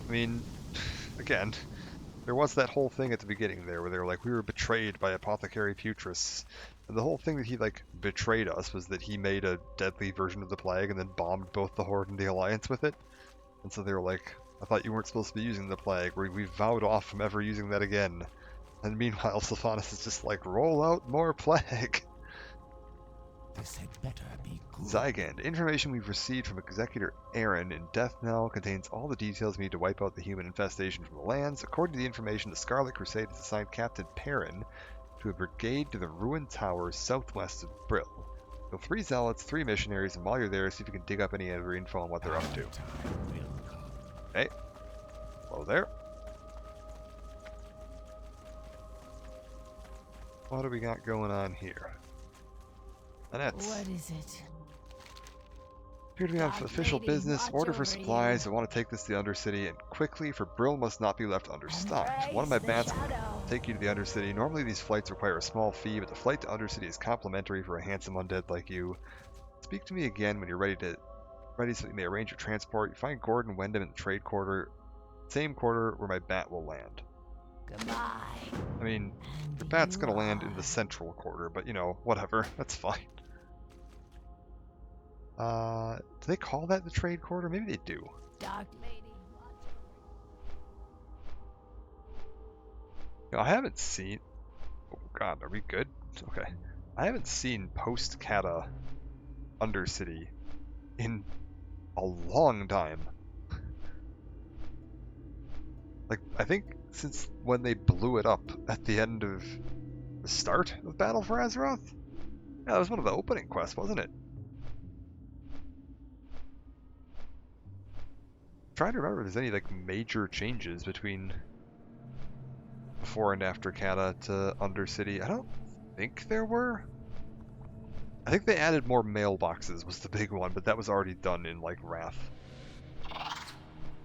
S1: I mean, again, there was that whole thing at the beginning there where they were like, we were betrayed by Apothecary Putris. And the whole thing that he, like, betrayed us was that he made a deadly version of the plague and then bombed both the Horde and the Alliance with it. And so they were like, I thought you weren't supposed to be using the plague. We vowed off from ever using that again. And meanwhile, Sylvanas is just like, roll out more plague.
S3: This had better be good.
S1: Zygan. Information we've received from Executor Aaron in Death Knell contains all the details we need to wipe out the human infestation from the lands. According to the information, the Scarlet Crusade has assigned Captain Perrin to a brigade to the ruined towers southwest of Brill. Kill 3 zealots, 3 missionaries, and while you're there, see if you can dig up any other info on what they're up to. Okay. Hello there. What do we got going on here? Annette.
S2: What is it?
S1: Appear to be on
S2: Dark
S1: official
S2: Lady,
S1: business.
S2: watch
S1: Order for
S2: over
S1: supplies.
S2: you.
S1: I want to take this to the Undercity, and quickly, for Brill must not be left understocked. One of my
S2: Embrace the
S1: bats will
S2: shadow.
S1: take you to the Undercity. Normally these flights require a small fee, but the flight to Undercity is complimentary for a handsome undead like you. Speak to me again when you're ready so that you may arrange your transport. You find Gordon Wendham in the trade quarter same quarter where my bat will land.
S2: Goodbye.
S1: I mean,
S2: And
S1: your bat's
S2: you
S1: gonna land in
S2: are
S1: the central quarter, but you know, whatever, that's fine. Do they call that the trade quarter? Maybe they do.
S2: Dark Lady.
S1: You know, I haven't seen... Oh god, are we good? Okay. I haven't seen post-Cata Undercity in a long time. Like, I think since when they blew it up at the end of the start of Battle for Azeroth? Yeah, that was one of the opening quests, wasn't it? I'm trying to remember if there's any like major changes between before and after Cata to Undercity. I don't think there were. I think they added more mailboxes was the big one, but that was already done in like Wrath.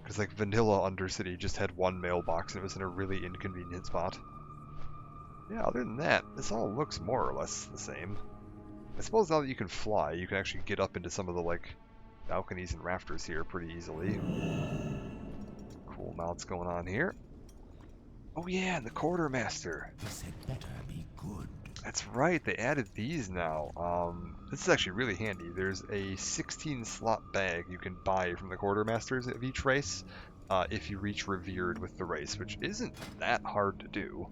S1: Because like vanilla Undercity just had one mailbox and it was in a really inconvenient spot. Yeah, other than that, this all looks more or less the same. I suppose now that you can fly, you can actually get up into some of the like balconies and rafters here pretty easily. Cool mounts going on here. Oh yeah, and the quartermaster.
S3: This had better be good.
S1: That's right, they added these now. This is actually really handy. There's a 16 slot bag you can buy from the quartermasters of each race if you reach Revered with the race, which isn't that hard to do.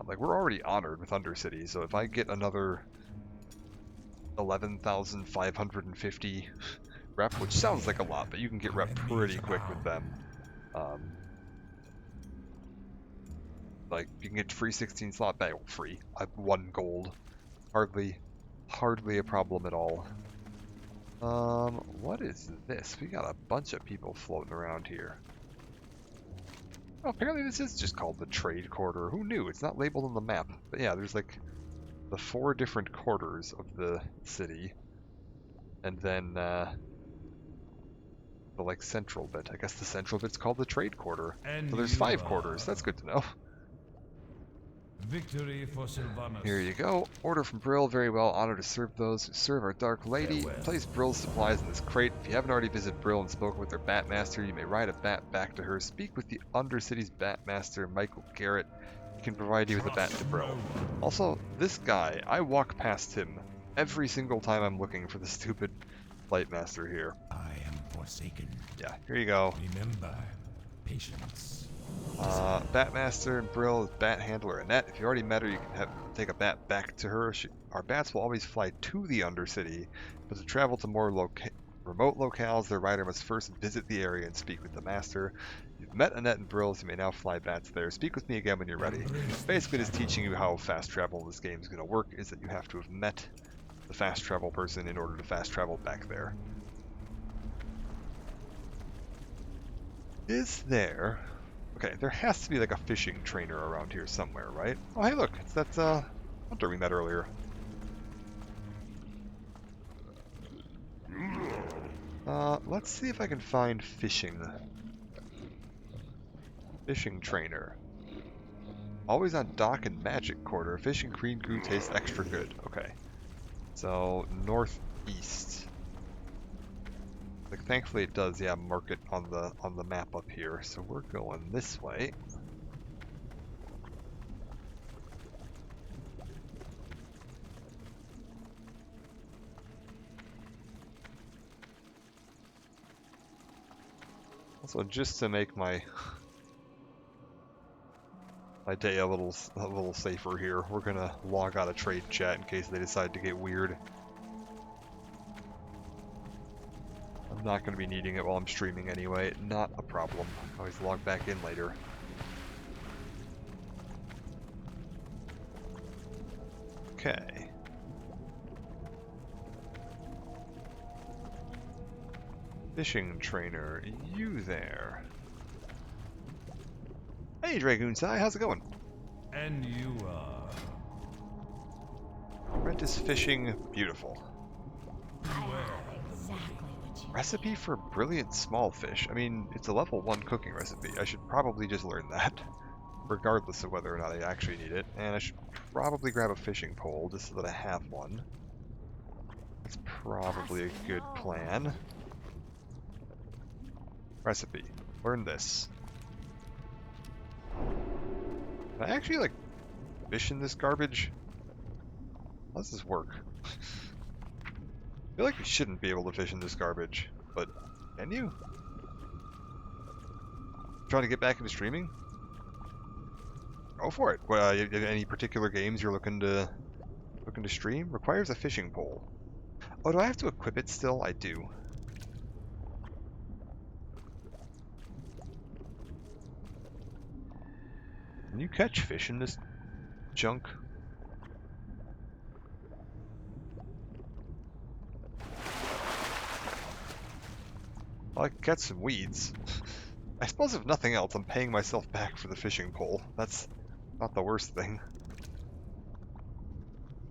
S1: Like, we're already honored with Undercity, so if I get another 11,550 rep, which sounds like a lot, but you can get rep pretty quick with them. Like, you can get free 16 slot bag, well, free, 1 gold. Hardly a problem at all. What is this? We got a bunch of people floating around here. Oh, apparently this is just called the trade quarter. Who knew? It's not labeled on the map. But yeah, there's like the 4 different quarters of the city. And then the like central bit. I guess the central bit's called the trade quarter.
S3: And
S1: So there's 5 quarters. That's good to know.
S3: Victory for Sylvanas.
S1: Here you go. Order from Brill. Very well. Honored to serve those who serve our Dark Lady.
S3: Farewell.
S1: Place Brill's supplies in this crate. If you haven't already visited Brill and spoken with their Batmaster, you may ride a bat back to her. Speak with the Undercity's Batmaster, Michael Garrett. He can provide you with a bat to Brill. Also, this guy, I walk past him every single time I'm looking for the stupid Lightmaster here.
S3: I am forsaken.
S1: Yeah, here you go.
S3: Remember, patience.
S1: Batmaster and Brill is Bat Handler Annette. If you already met her, you can take a bat back to her. Our bats will always fly to the Undercity, but to travel to more remote locales, their rider must first visit the area and speak with the Master. You've met Annette and Brill, so you may now fly bats there. Speak with me again when you're ready. Basically, just teaching you how fast travel in this game is going to work is that you have to have met the fast travel person in order to fast travel back there. Is there... Okay, there has to be like a fishing trainer around here somewhere, right? Oh, hey, look, it's that hunter we met earlier. Let's see if I can find fishing trainer. Always on dock and magic quarter. Fishing green goo tastes extra good. Okay, so northeast. Like, thankfully it does, yeah, mark it on the map up here. So we're going this way. Also, just to make my day a little safer here, we're gonna log out of trade chat in case they decide to get weird. I'm not going to be needing it while I'm streaming anyway. Not a problem. Always log back in later. Okay. Fishing trainer, you there. Hey Dragoon Sai, how's it going?
S3: And you are...
S1: Apprentice fishing, beautiful.
S2: I have exactly what you
S1: Recipe for brilliant small fish. I mean, it's a level 1 cooking recipe. I should probably just learn that, regardless of whether or not I actually need it. And I should probably grab a fishing pole just so that I have one. That's probably a good plan. Recipe. Learn this. Can I actually, like, fish in this garbage? How does this work? I feel like you shouldn't be able to fish in this garbage, but can you? Trying to get back into streaming? Go for it. Well, any particular games you're looking to stream? Requires a fishing pole. Oh, do I have to equip it still? I do. Can you catch fish in this junk? Well, I can catch some weeds. I suppose if nothing else, I'm paying myself back for the fishing pole. That's not the worst thing.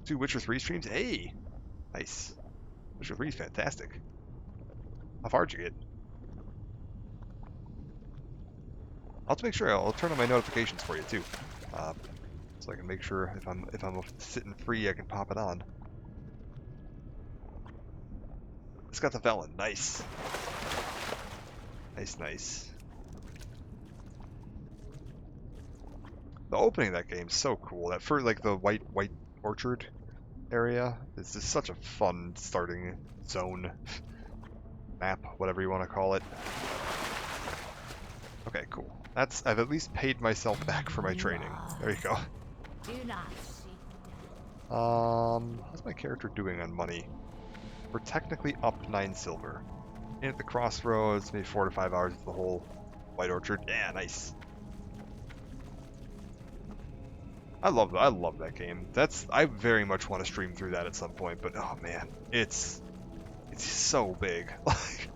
S1: 2 Witcher 3 streams? Hey! Nice. Witcher 3 is fantastic. How far'd you get? I'll have to make sure I'll turn on my notifications for you too, so I can make sure if I'm sitting free, I can pop it on. It's got the Velen. Nice. Nice, nice. The opening of that game is so cool. That for like the white orchard area is just such a fun starting zone, map, whatever you want to call it. Okay, cool. I've at least paid myself back for my training. There you go.
S2: Do not seek death.
S1: How's my character doing on money? We're technically up 9 silver. In at the crossroads, maybe 4 to 5 hours of the whole white orchard. Yeah, nice. I love that game. I very much want to stream through that at some point, but oh man, it's so big. Like,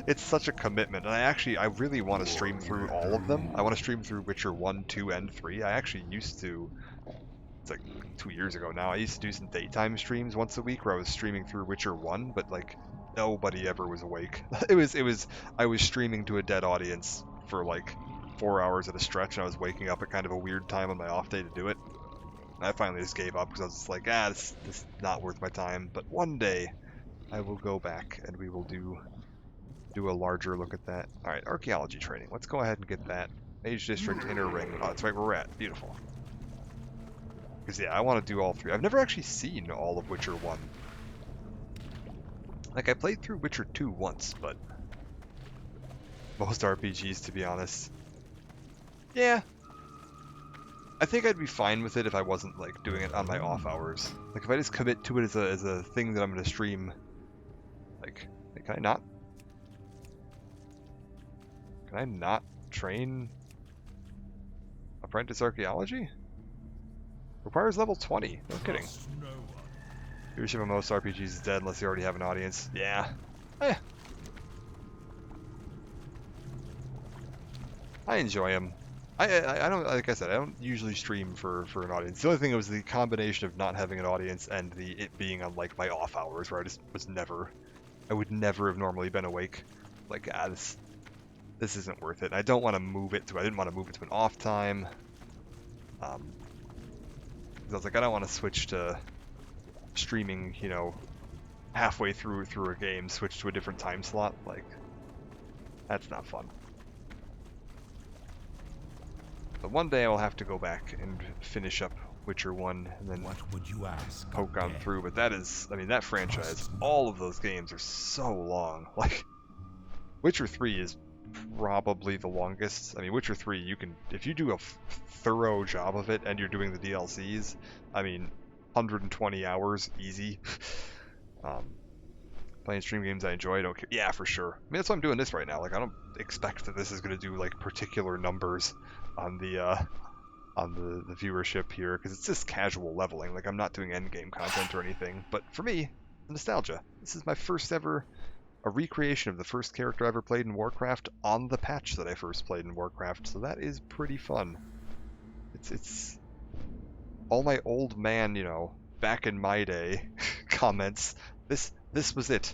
S1: it's such a commitment, and I really want to stream through all of them. I want to stream through Witcher 1, 2, and 3. I actually used to, it's like 2 years ago now, I used to do some daytime streams once a week where I was streaming through Witcher 1, but like nobody ever was awake. I was streaming to a dead audience for like 4 hours at a stretch, and I was waking up at kind of a weird time on my off day to do it. And I finally just gave up because I was just like, this is not worth my time. But one day I will go back and we will do a larger look at that. All right, archaeology training. Let's go ahead and get that. Mage District, Inner Ring. Oh, that's right where we're at. Beautiful. Because yeah, I want to do all 3. I've never actually seen all of Witcher 1. Like, I played through Witcher 2 once, but most RPGs, to be honest. Yeah. I think I'd be fine with it if I wasn't, like, doing it on my off hours. Like, if I just commit to it as a thing that I'm going to stream, like, can I not train Apprentice Archaeology? Requires level 20. No kidding. Viewership of most RPGs is dead unless you already have an audience. Yeah. I enjoy them. I don't, like I said, I don't usually stream for an audience. The only thing was the combination of not having an audience and it being on like my off hours where I would never have normally been awake. Like, this isn't worth it. I didn't want to move it to an off time. I was like, I don't want to switch to streaming, halfway through a game, switch to a different time slot. Like, that's not fun. But one day I will have to go back and finish up Witcher 1 and then
S3: What would you ask?
S1: poke on through. But that franchise, all of those games are so long. Like, Witcher 3 is probably the longest. I mean, Witcher 3, if you do a thorough job of it and you're doing the DLCs, 120 hours, easy. Playing stream games I enjoy, I don't care. Yeah, for sure. That's why I'm doing this right now. Like, I don't expect that this is going to do, like, particular numbers on the viewership here, because it's just casual leveling. Like, I'm not doing endgame content or anything. But for me, nostalgia. This is my first ever, a recreation of the first character I ever played in Warcraft on the patch that I first played in Warcraft. So that is pretty fun. It's all my old man, back in my day comments. This was it.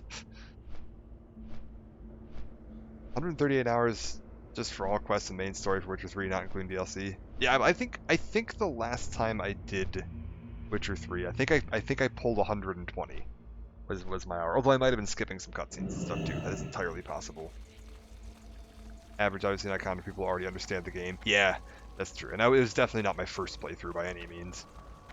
S1: 138 hours just for all quests and main story for Witcher 3, not including DLC. Yeah, I think the last time I did Witcher 3, I think I pulled 120 was my hour. Although I might have been skipping some cutscenes and stuff too. That is entirely possible. Average, obviously not counting people who already understand the game. Yeah, That's true. And it was definitely not my first playthrough by any means.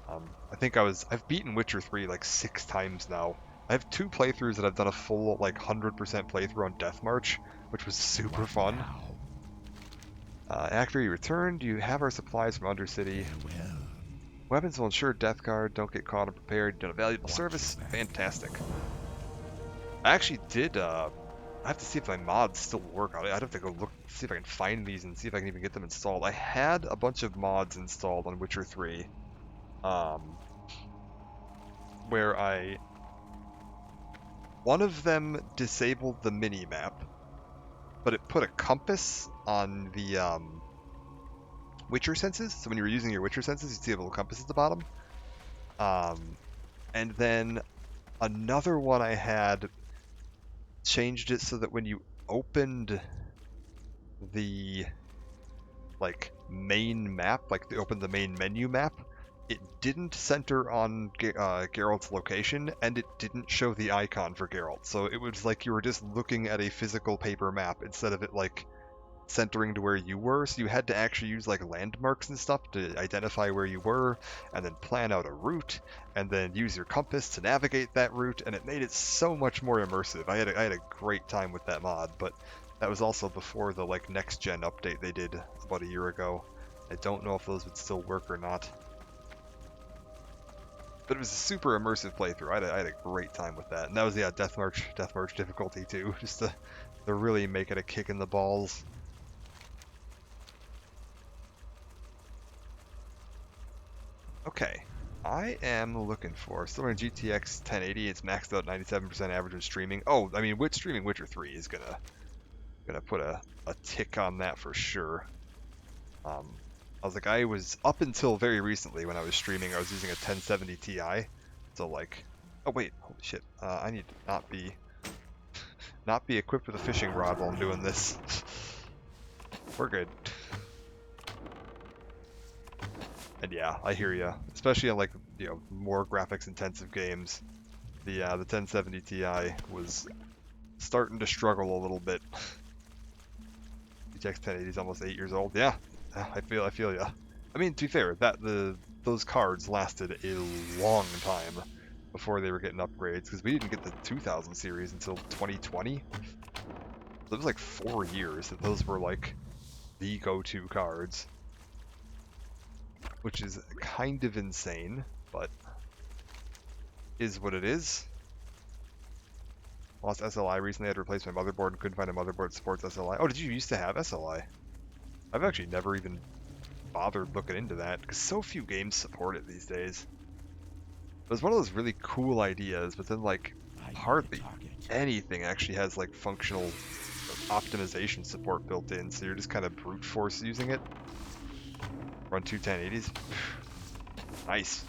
S1: I think I've beaten Witcher 3 like 6 times now. I have 2 playthroughs that I've done a full like 100% playthrough on Death March, which was super fun. After you return, do you have our supplies from Undercity?
S3: Farewell.
S1: Weapons will ensure death guard, don't get caught unprepared, you've done a valuable service. Fantastic. I actually did, I have to see if my mods still work on it. I'd have to go look, see if I can find these and see if I can even get them installed. I had a bunch of mods installed on Witcher 3. Where one of them disabled the mini-map, but it put a compass on the, Witcher senses. So when you were using your Witcher senses, you'd see a little compass at the bottom. And then another one I had changed it so that when you opened the like main map, like they opened the main menu map, it didn't center on Geralt's location, and it didn't show the icon for Geralt. So it was like you were just looking at a physical paper map instead of it like centering to where you were. So you had to actually use like landmarks and stuff to identify where you were, and then plan out a route, and then use your compass to navigate that route, and it made it so much more immersive. I had a great time with that mod, but that was also before the like next gen update they did about a year ago. I don't know if those would still work or not. But it was a super immersive playthrough. I had a great time with that. And that was the Death March difficulty too, just to really make it a kick in the balls. Okay, I am looking for, still running GTX 1080, it's maxed out 97% average when streaming. Oh, I mean, with streaming Witcher 3 is gonna put a tick on that for sure. I was like, I was, up until very recently when I was streaming, I was using a 1070 Ti. So like, oh wait, holy shit, I need to not be equipped with a fishing rod while I'm doing this. We're good. And yeah, I hear ya. Especially on like, you know, more graphics intensive games. The 1070 Ti was starting to struggle a little bit. GTX 1080 is almost 8 years old. Yeah, I feel ya. I mean, to be fair, those cards lasted a long time before they were getting upgrades, because we didn't get the 2000 series until 2020. So it was like 4 years that those were like the go-to cards. Which is kind of insane, but is what it is. Lost SLI recently, I had to replace my motherboard and couldn't find a motherboard that supports SLI. Oh, did you used to have SLI? I've actually never even bothered looking into that, because so few games support it these days. It was one of those really cool ideas, but then like hardly anything actually has like functional optimization support built in, so you're just kind of brute force using it. Run 2 1080s. Nice.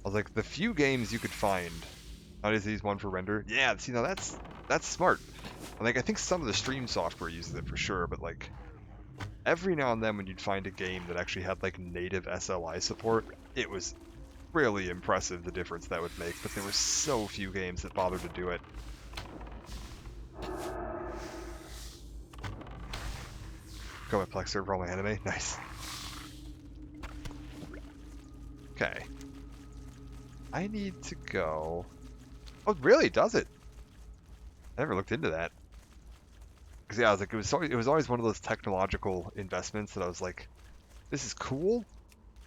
S1: I was like, the few games you could find. How does these one for render? Yeah, see, now that's smart. Like, I think some of the stream software uses it for sure, but like every now and then when you'd find a game that actually had like native SLI support, it was really impressive the difference that would make, but there were so few games that bothered to do it. Go with Plex server all my anime. Nice. Okay. I need to go. Oh, really? Does it? I never looked into that. Because yeah, I was like, it was always one of those technological investments that I was like, this is cool,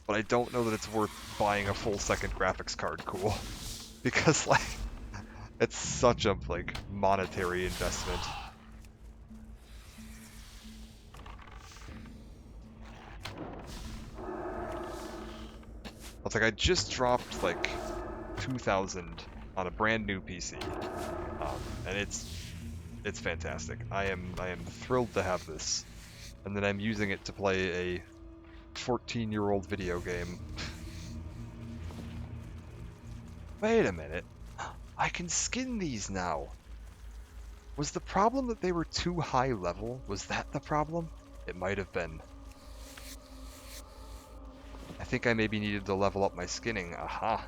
S1: but I don't know that it's worth buying a full second graphics card cool. Because like, it's such a like monetary investment. I was like, I just dropped like 2,000 on a brand new PC, and it's fantastic. I am thrilled to have this, and then I'm using it to play a 14-year-old video game. Wait a minute, I can skin these now. Was the problem that they were too high level? Was that the problem? It might have been. I think I maybe needed to level up my skinning. Aha.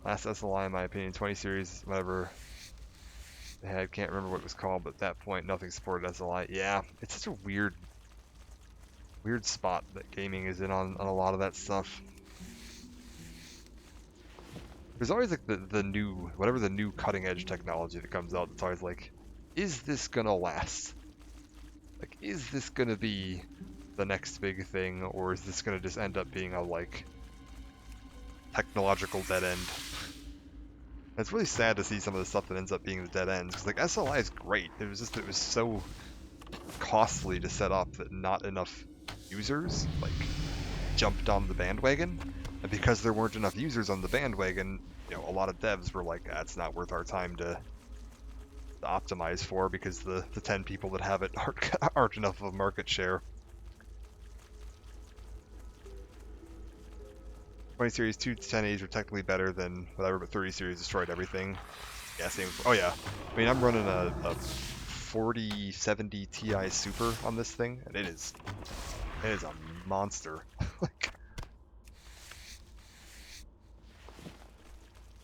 S1: Last SLI, in my opinion, 20 series, whatever they had, can't remember what it was called, but at that point, nothing supported SLI. Yeah, it's such a weird spot that gaming is in on a lot of that stuff. There's always like the new, whatever the new cutting edge technology that comes out, it's always like, is this gonna last? Like, is this gonna be the next big thing, or is this gonna just end up being a, like, technological dead end? It's really sad to see some of the stuff that ends up being the dead ends, because, like, SLI is great. It was just, it was so costly to set up that not enough users, like, jumped on the bandwagon. And because there weren't enough users on the bandwagon, you know, a lot of devs were like, that's not worth our time to optimize for, because the 10 people that have it aren't enough of a market share. 20 series 2 to 1080s were technically better than whatever, but 30 series destroyed everything. Yeah, same. Oh yeah, I mean, I'm running a 4070 Ti Super on this thing, and it is a monster. Like,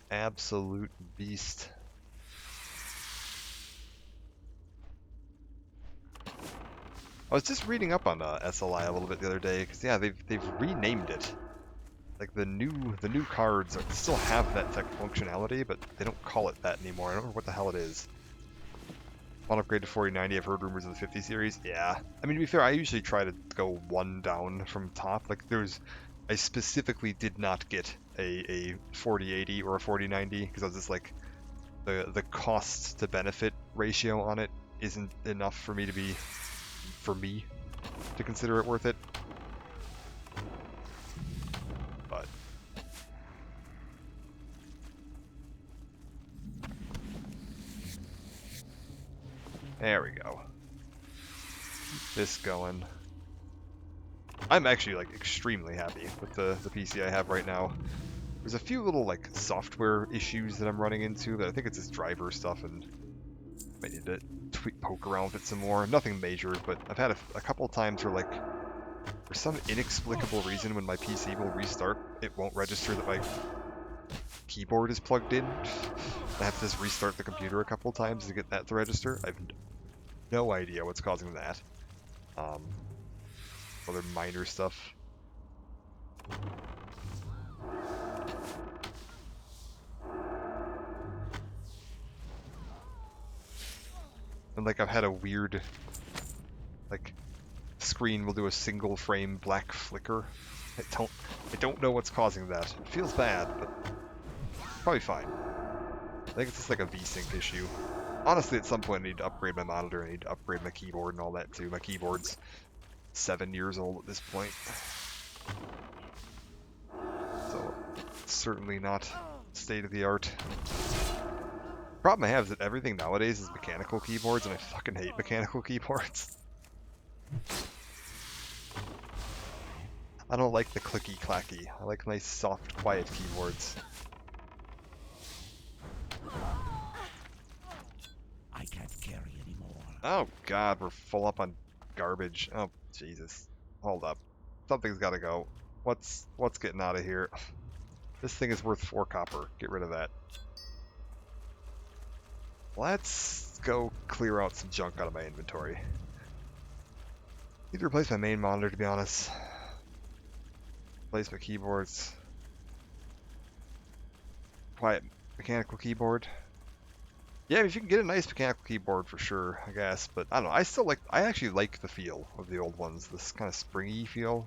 S1: absolute beast. I was just reading up on SLI a little bit the other day, because yeah, they've renamed it. Like the new cards still have that tech functionality, but they don't call it that anymore. I don't know what the hell it is. Want to upgrade to 4090? I've heard rumors of the 50 series. Yeah, I mean, to be fair, I usually try to go one down from top. Like I specifically did not get a 4080 or a 4090 because I was just like, the cost to benefit ratio on it isn't enough for me to consider it worth it. But there we go. Keep this going. I'm actually like extremely happy with the PC I have right now. There's a few little like software issues that I'm running into that I think it's just driver stuff, and I need to poke around with it some more. Nothing major, but I've had a couple times where, like, for some inexplicable reason, when my PC will restart, it won't register that my keyboard is plugged in. I have to just restart the computer a couple times to get that to register. I have no idea what's causing that. Other minor stuff. And like I've had a weird, like, screen will do a single frame black flicker. I don't know what's causing that. It feels bad, but probably fine. I think it's just like a VSync issue. Honestly, at some point I need to upgrade my monitor, I need to upgrade my keyboard and all that too. My keyboard's 7 years old at this point. So, certainly not state of the art. Problem I have is that everything nowadays is mechanical keyboards, and I fucking hate mechanical keyboards. I don't like the clicky clacky. I like nice, soft, quiet keyboards.
S3: I can't carry anymore.
S1: Oh god, we're full up on garbage. Oh Jesus. Hold up. Something's gotta go. What's getting out of here? This thing is worth 4 copper. Get rid of that. Let's go clear out some junk out of my inventory. Need to replace my main monitor, to be honest. Replace my keyboards. Quiet mechanical keyboard. Yeah, if you can get a nice mechanical keyboard for sure, I guess. But I don't know. I actually like the feel of the old ones. This kind of springy feel,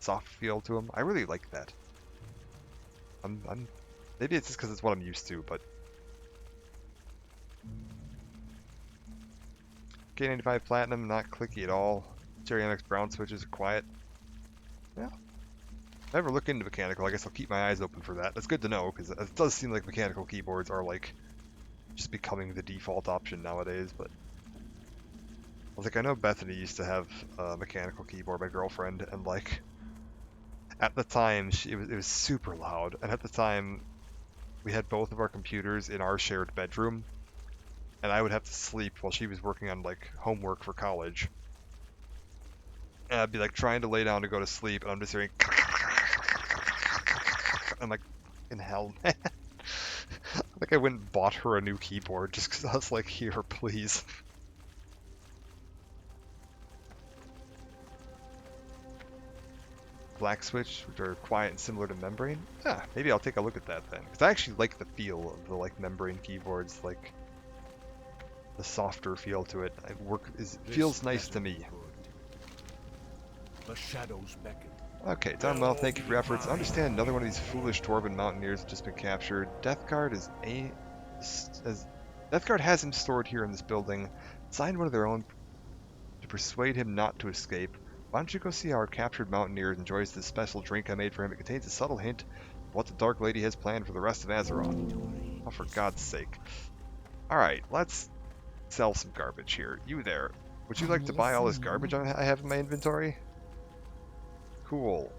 S1: soft feel to them. I really like that. Maybe it's just because it's what I'm used to, but. K95 Platinum, not clicky at all. Cherry MX Brown switches are quiet. Yeah. If I ever look into mechanical, I guess I'll keep my eyes open for that. That's good to know, because it does seem like mechanical keyboards are like just becoming the default option nowadays, but I was like, I know Bethany used to have a mechanical keyboard, my girlfriend, and like at the time it was super loud, and at the time we had both of our computers in our shared bedroom, and I would have to sleep while she was working on like homework for college. And I'd be like trying to lay down to go to sleep, and I'm just hearing I'm like, in hell, man. Like I went and bought her a new keyboard just because I was like, here, please. Black switch, which are quiet and similar to membrane. Yeah, maybe I'll take a look at that then. Because I actually like the feel of the like membrane keyboards, like the softer feel to it. It feels nice to me.
S3: The shadows beckon.
S1: Okay, done well. Thank you for your efforts. Understand another one of these foolish dwarven mountaineers has just been captured. Deathguard Deathguard has him stored here in this building. Signed one of their own to persuade him not to escape. Why don't you go see how our captured mountaineer enjoys this special drink I made for him? It contains a subtle hint of what the Dark Lady has planned for the rest of Azeroth. Oh, for God's sake. Alright, let's sell some garbage here. You there. Would you like to buy all this garbage I have in my inventory? Cool.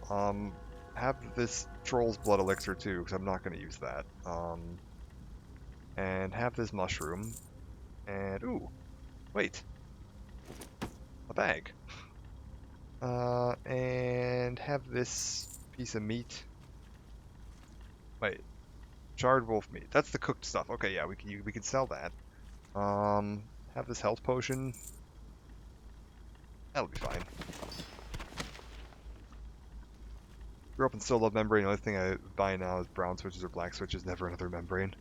S1: Have this Troll's Blood Elixir too, because I'm not going to use that. And have this mushroom. And, ooh, wait. A bag. And have this piece of meat. Wait, charred wolf meat. That's the cooked stuff. Okay, yeah, we can sell that. Have this health potion. That'll be fine. Grew up and still love membrane. The only thing I buy now is brown switches or black switches. Never another membrane.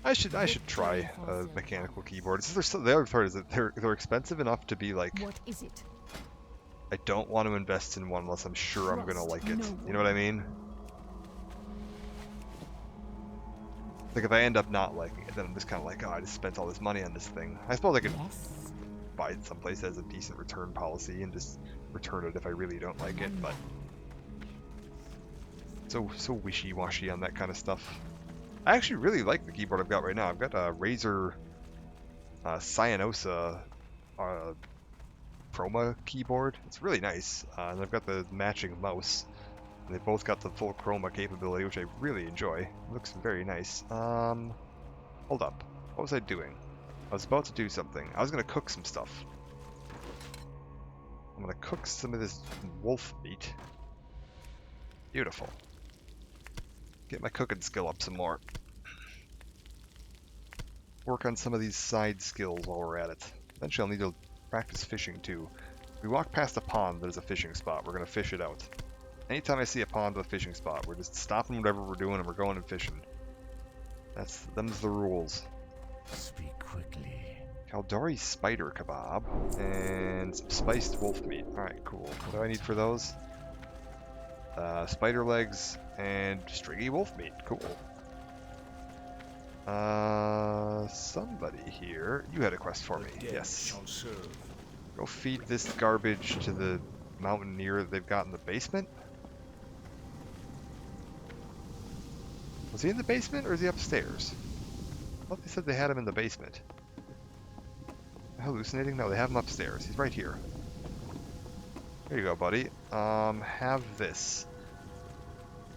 S1: I should try a mechanical keyboard. The other part is that they're expensive enough to be like.
S2: What is it?
S1: I don't want to invest in one unless I'm sure I'm gonna like it. You know what I mean? Like if I end up not liking it, then I'm just kind of like, oh, I just spent all this money on this thing. I suppose I could buy it someplace that has a decent return policy and just return it if I really don't like it. But so wishy-washy on that kind of stuff. I actually really like the keyboard I've got right now. I've got a Razer Cyanosa Chroma keyboard. It's really nice. And I've got the matching mouse. And they both got the full Chroma capability, which I really enjoy. It looks very nice. Hold up. What was I doing? I was about to do something. I was going to cook some stuff. I'm going to cook some of this wolf meat. Beautiful. Get my cooking skill up some more. Work on some of these side skills while we're at it. Eventually I'll need to practice fishing too. We walk past a pond that is a fishing spot. We're going to fish it out. Anytime I see a pond with a fishing spot, we're just stopping whatever we're doing and we're going and fishing. Them's the rules.
S3: Speak quickly.
S1: Kaldori spider kebab and some spiced wolf meat. Alright, cool. What do I need for those? Spider legs and stringy wolf meat. Cool. Somebody here. You had a quest for me. Yes. Go feed this garbage to the mountaineer they've got in the basement. Was he in the basement or is he upstairs? I thought they said they had him in the basement. Hallucinating? No, they have him upstairs. He's right here. There you go, buddy. Have this.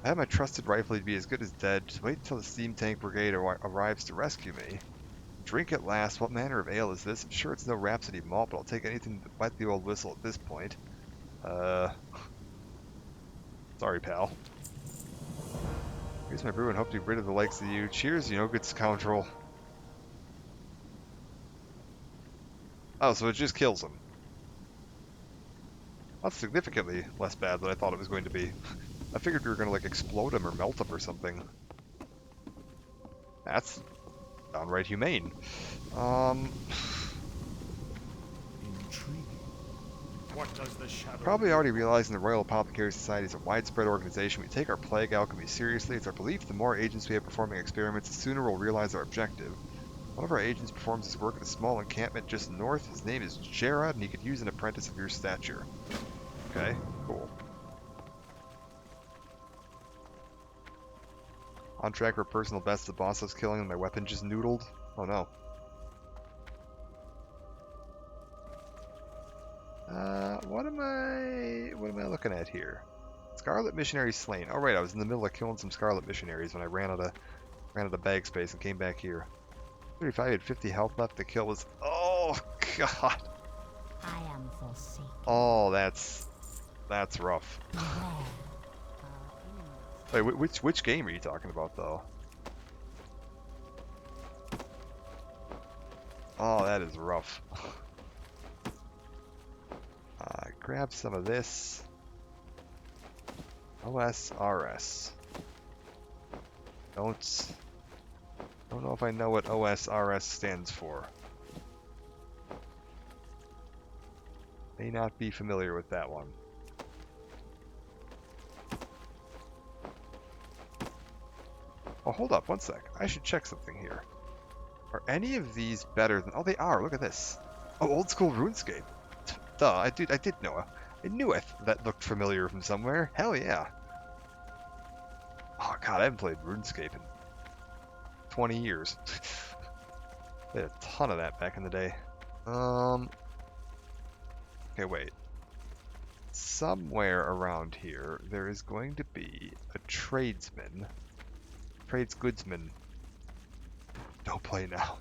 S1: I have my trusted rifle to be as good as dead. Just wait until the steam tank brigade arrives to rescue me. Drink at last. What manner of ale is this? I'm sure it's no Rhapsody malt, but I'll take anything to wet the old whistle at this point. Sorry, pal. Here's my brew and hope to be rid of the likes of you. Cheers, you no good scoundrel. Oh, so it just kills him. That's significantly less bad than I thought it was going to be. I figured we were going to like explode him or melt him or something. That's downright humane.
S3: What does the shadow
S1: Probably already realizing the Royal Apothecary Society is a widespread organization. We take our plague alchemy seriously. It's our belief the more agents we have performing experiments, the sooner we'll realize our objective. One of our agents performs his work at a small encampment just north. His name is Gerard, and he could use an apprentice of your stature. Okay, cool. On track for personal best, the boss I was killing and my weapon just noodled. Oh no. What am I looking at here? Scarlet Missionary slain. Oh right, I was in the middle of killing some Scarlet Missionaries when I ran out of bag space and came back here. 35 had 50 health left. The kill was. Oh god.
S2: I am forsaken.
S1: Oh, that's rough. Wait, which game are you talking about though? Oh, that is rough. Grab some of this. OSRS. Don't know if I know what OSRS stands for. May not be familiar with that one. Oh, hold up, one sec. I should check something here. Are any of these better than... Oh, they are. Look at this. Oh, old school RuneScape. Duh, I did know. I knew it. That looked familiar from somewhere. Hell yeah. Oh god, I haven't played RuneScape in 20 years. I had a ton of that back in the day. Okay, wait. Somewhere around here, there is going to be a tradesman. Tradesgoodsman. Don't play now.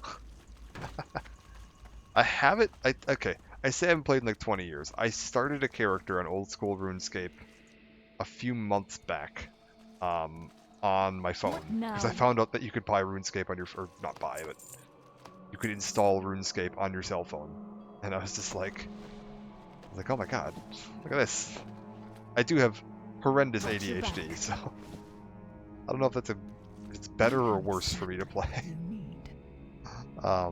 S1: I have it. Okay. I say I haven't played in like 20 years. I started a character on old school RuneScape a few months back on my phone. Because I found out that you could buy RuneScape on your... Or not buy, but you could install RuneScape on your cell phone. And I was just like... oh my god, look at this. I do have horrendous ADHD, so... I don't know if it's better or worse for me to play. Yeah,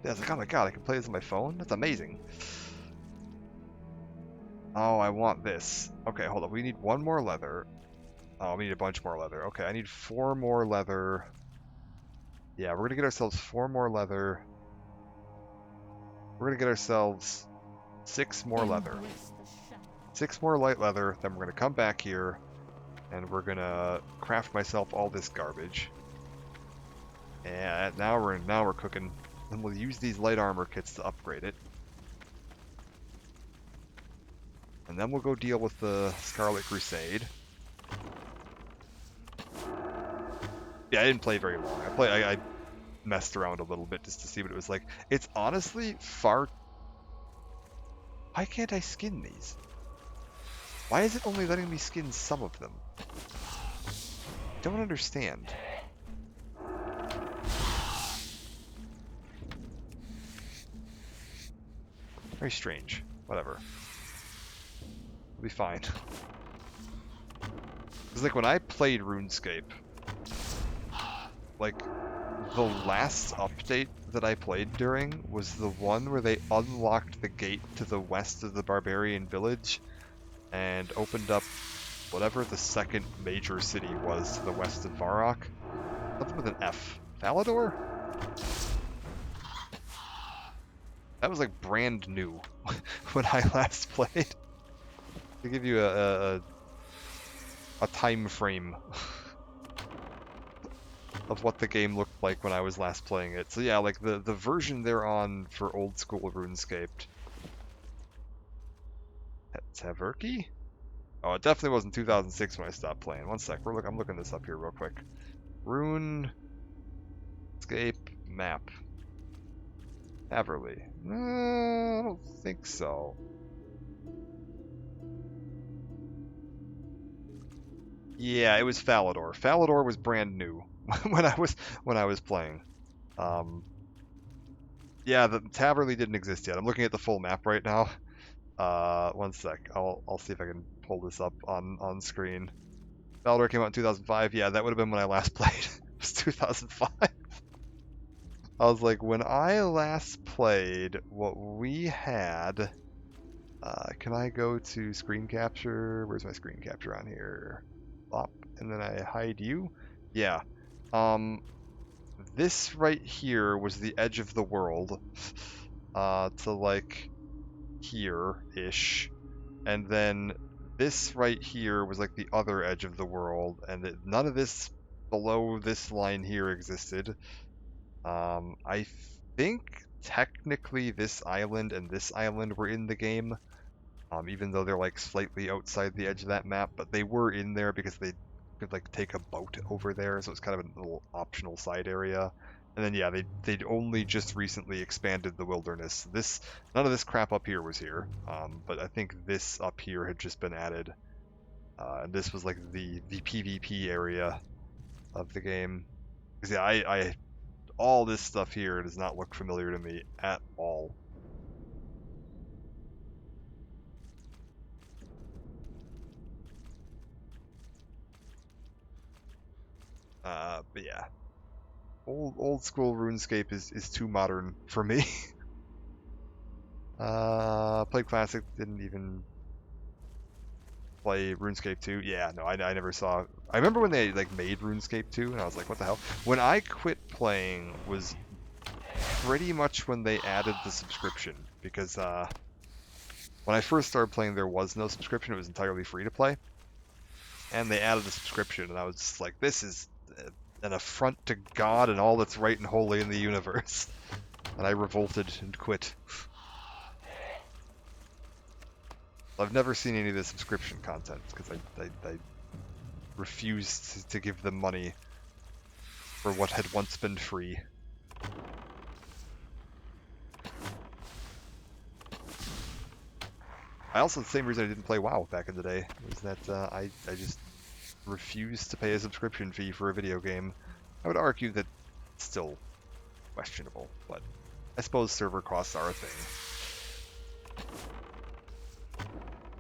S1: I was like, oh my god, I can play this on my phone? That's amazing. Oh, I want this. Okay, hold on. We need one more leather. Oh, we need a bunch more leather. Okay, I need 4 more leather. Yeah, we're gonna get ourselves 4 more leather. We're gonna get ourselves 6 more leather. 6 more light leather, then we're gonna come back here, and we're gonna craft myself all this garbage. And now we're cooking. And we'll use these light armor kits to upgrade it. And then we'll go deal with the Scarlet Crusade. Yeah, I didn't play very long. I messed around a little bit just to see what it was like. It's honestly far... Why can't I skin these? Why is it only letting me skin some of them? Don't understand. Very strange. Whatever. It'll be fine. Because like when I played RuneScape, like the last update that I played during was the one where they unlocked the gate to the west of the barbarian village and opened up whatever the second major city was to the west of Varrock. Something with an F. Falador? That was like brand new when I last played. To give you a time frame of what the game looked like when I was last playing it. So yeah, like the version they're on for old school RuneScape. Taverki? Oh, it definitely wasn't 2006 when I stopped playing. One sec, I'm looking this up here real quick. RuneScape map. Haverly. I don't think so. Yeah, it was Falador. Falador was brand new when I was playing. Yeah, the Taverley didn't exist yet. I'm looking at the full map right now. One sec. I'll see if I can pull this up on screen. Falador came out in 2005. Yeah, that would have been when I last played. It was 2005. I was like, when I last played, what we had... can I go to screen capture? Where's my screen capture on here? Plop, and then I hide you? Yeah. This right here was the edge of the world. To like here-ish. And then this right here was like the other edge of the world, and none of this below this line here existed. I think technically this island and this island were in the game, even though they're like slightly outside the edge of that map, but they were in there because they could like take a boat over there, so it's kind of a little optional side area. And then yeah, they'd only just recently expanded the wilderness. None of this crap up here was here, but I think this up here had just been added, and this was like the PvP area of the game. Because yeah, I all this stuff here does not look familiar to me at all. But yeah, old school RuneScape is too modern for me. Played Classic, didn't even play RuneScape 2. Yeah, no, I never saw. I remember when they like made RuneScape 2, and I was like, what the hell? When I quit playing was pretty much when they added the subscription, because when I first started playing, there was no subscription. It was entirely free to play, and they added the subscription, and I was just like, this is an affront to God and all that's right and holy in the universe. And I revolted and quit. I've never seen any of the subscription content because I refused to give them money for what had once been free. I also, the same reason I didn't play WoW back in the day, was that I just refused to pay a subscription fee for a video game. I would argue that it's still questionable, but I suppose server costs are a thing.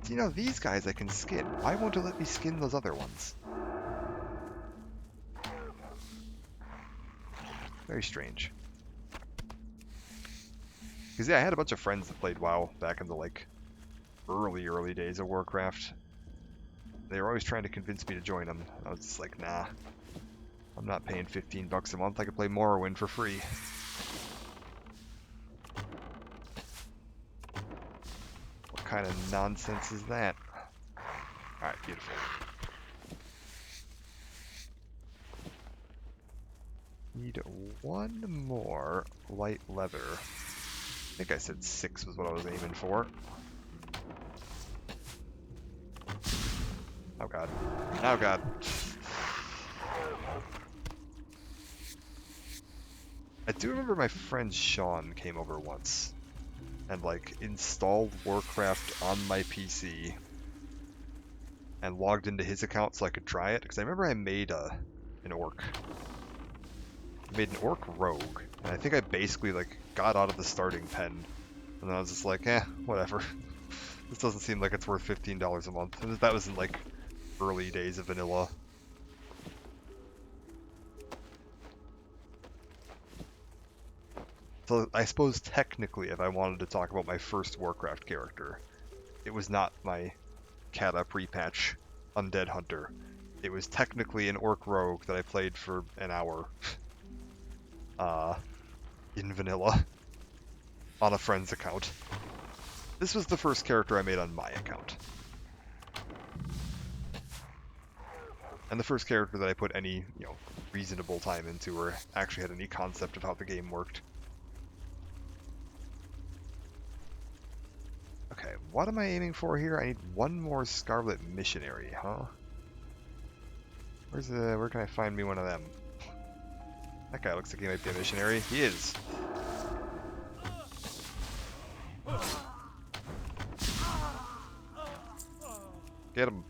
S1: You know, these guys I can skin. Why won't it let me skin those other ones? Very strange. Because yeah, I had a bunch of friends that played WoW back in the like early days of Warcraft. They were always trying to convince me to join them. I was just like, nah. I'm not paying $15 a month. I could play Morrowind for free. What kind of nonsense is that? Alright, beautiful. Need one more light leather. I think I said 6 was what I was aiming for. Oh god. Oh god. I do remember my friend Sean came over once and like installed Warcraft on my PC and logged into his account so I could try it, because I remember I made an orc. I made an orc rogue, and I think I basically like got out of the starting pen, and then I was just like, whatever. This doesn't seem like it's worth $15 a month. And that was in like early days of vanilla. So I suppose technically, if I wanted to talk about my first Warcraft character, it was not my Cata pre-patch undead hunter. It was technically an orc rogue that I played for an hour in vanilla on a friend's account. This was the first character I made on my account. And the first character that I put any, reasonable time into, or actually had any concept of how the game worked. Okay, what am I aiming for here? I need one more Scarlet Missionary, huh? Where can I find me one of them? That guy looks like he might be a missionary. He is. Get him.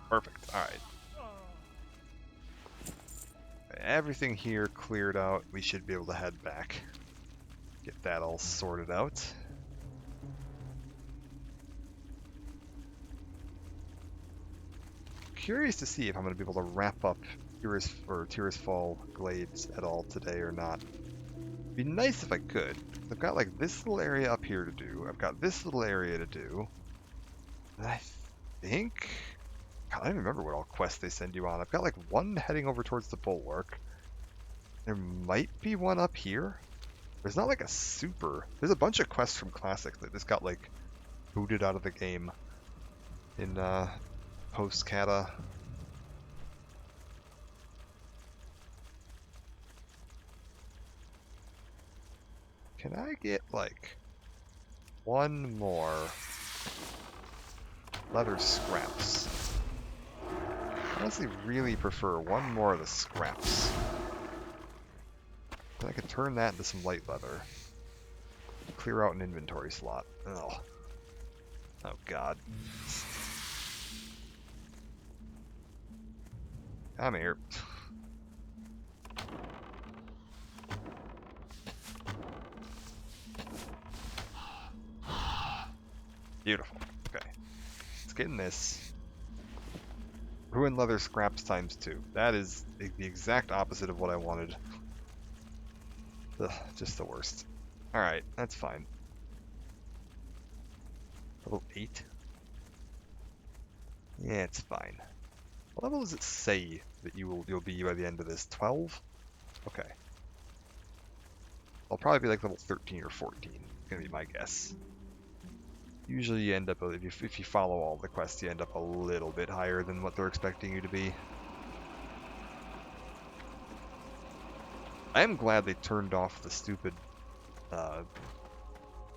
S1: Perfect. Alright. Everything here cleared out. We should be able to head back. Get that all sorted out. Curious to see if I'm going to be able to wrap up Tirisfal Glades at all today or not. It'd be nice if I could. I've got like this little area up here to do. I've got this little area to do. And I think... God, I don't remember what all quests they send you on. I've got like one heading over towards the Bulwark. There might be one up here. There's not like a super... There's a bunch of quests from Classic that just got like booted out of the game in post-Cata. Can I get like one more leather scraps? I honestly really prefer one more of the scraps. Then I could turn that into some light leather. Clear out an inventory slot. Ugh. Oh god. Come here. Beautiful. Okay. Let's get in this. Ruined leather scraps times 2. That is the exact opposite of what I wanted. Ugh, just the worst. Alright, that's fine. Level 8? Yeah, it's fine. What level does it say that you'll be by the end of this? 12? Okay. I'll probably be like level 13 or 14. Gonna be my guess. Usually you end up, if you follow all the quests, you end up a little bit higher than what they're expecting you to be. I am glad they turned off the stupid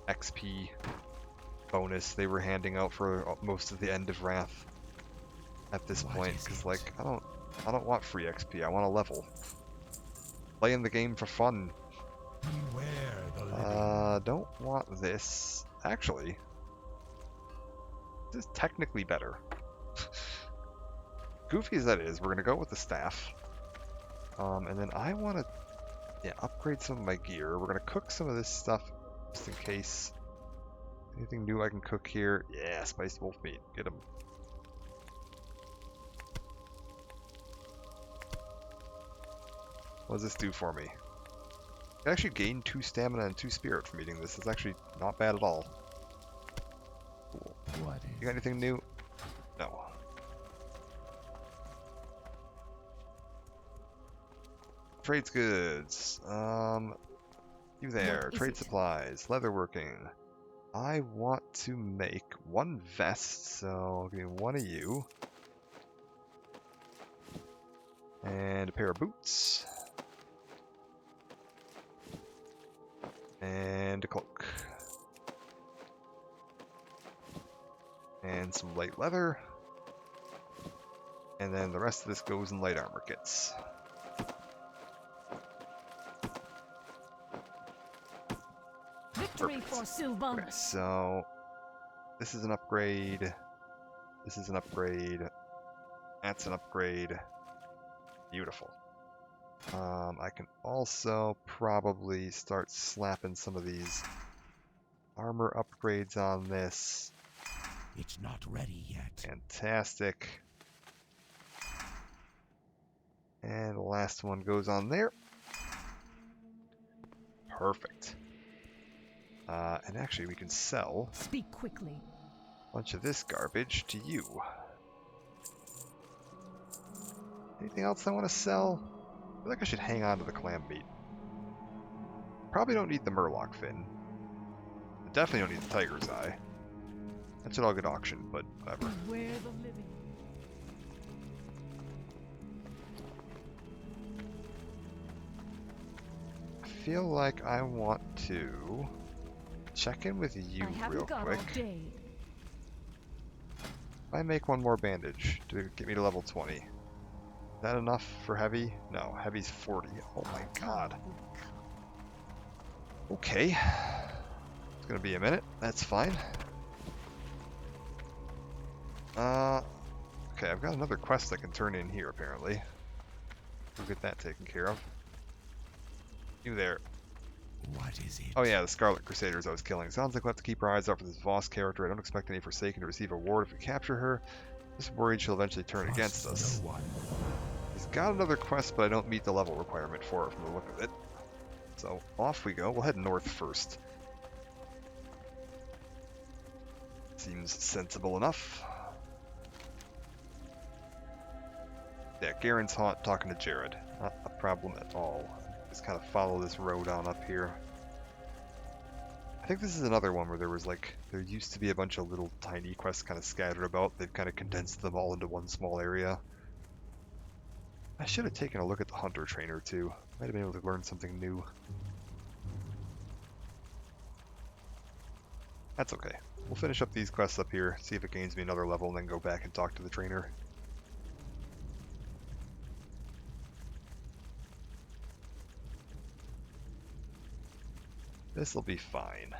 S1: XP bonus they were handing out for most of the end of Wrath at this point, because like I don't want free XP. I want a level. Playing the game for fun. Don't want this. Actually, this is technically better. Goofy as that is, we're gonna go with the staff. And then I want to, upgrade some of my gear. We're gonna cook some of this stuff just in case. Anything new I can cook here? Yeah, spiced wolf meat. Get them. What does this do for me? I actually gained 2 stamina and 2 spirit from eating this. It's actually not bad at all. Cool. You got anything new? No. Trades goods. You there. Trade supplies. Leatherworking. I want to make 1 vest, so I'll give me 1 of you. And a pair of boots. And a cloak. And some light leather. And then the rest of this goes in light armor kits.
S2: Victory for Sylvan.
S1: Okay, so this is an upgrade. This is an upgrade. That's an upgrade. Beautiful. I can also probably start slapping some of these armor upgrades on this.
S3: It's not ready yet.
S1: Fantastic. And the last one goes on there. Perfect. And actually we can sell
S2: Speak quickly.
S1: a bunch of this garbage to you. Anything else I want to sell? I feel like I should hang on to the clam meat. Probably don't need the murloc fin. I definitely don't need the tiger's eye. That should all get auctioned, but whatever.
S2: Beware the living.
S1: I feel like I want to check in with you real quick. If I make 1 more bandage to get me to level 20. Is that enough for heavy? No, heavy's 40. Oh my god. Okay. It's gonna be a minute. That's fine. Okay, I've got another quest I can turn in here apparently. We'll get that taken care of. You there.
S3: What is it?
S1: Oh yeah, the Scarlet Crusaders I was killing. Sounds like we'll have to keep our eyes out for this Voss character. I don't expect any Forsaken to receive a reward if we capture her. Just worried she'll eventually turn against us.
S3: No one.
S1: He's got another quest, but I don't meet the level requirement for it from the look of it. So off we go. We'll head north first. Seems sensible enough. Yeah, Garen's haunt talking to Jared. Not a problem at all. Just kind of follow this road on up here. I think this is another one where there used to be a bunch of little tiny quests kind of scattered about. They've kind of condensed them all into one small area. I should have taken a look at the Hunter Trainer too. Might have been able to learn something new. That's okay. We'll finish up these quests up here, see if it gains me another level, and then go back and talk to the trainer. This'll be fine.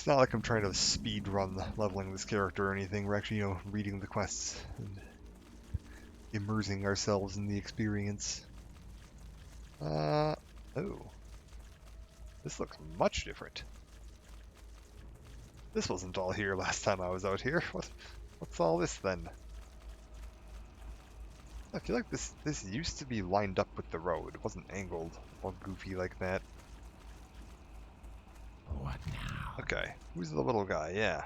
S1: not like I'm trying to speed run leveling this character or anything. We're actually, reading the quests and immersing ourselves in the experience. Oh. This looks much different. This wasn't all here last time I was out here. What's all this then? I feel like this used to be lined up with the road. It wasn't angled or goofy like that.
S3: What now?
S1: Okay, who's the little guy? Yeah.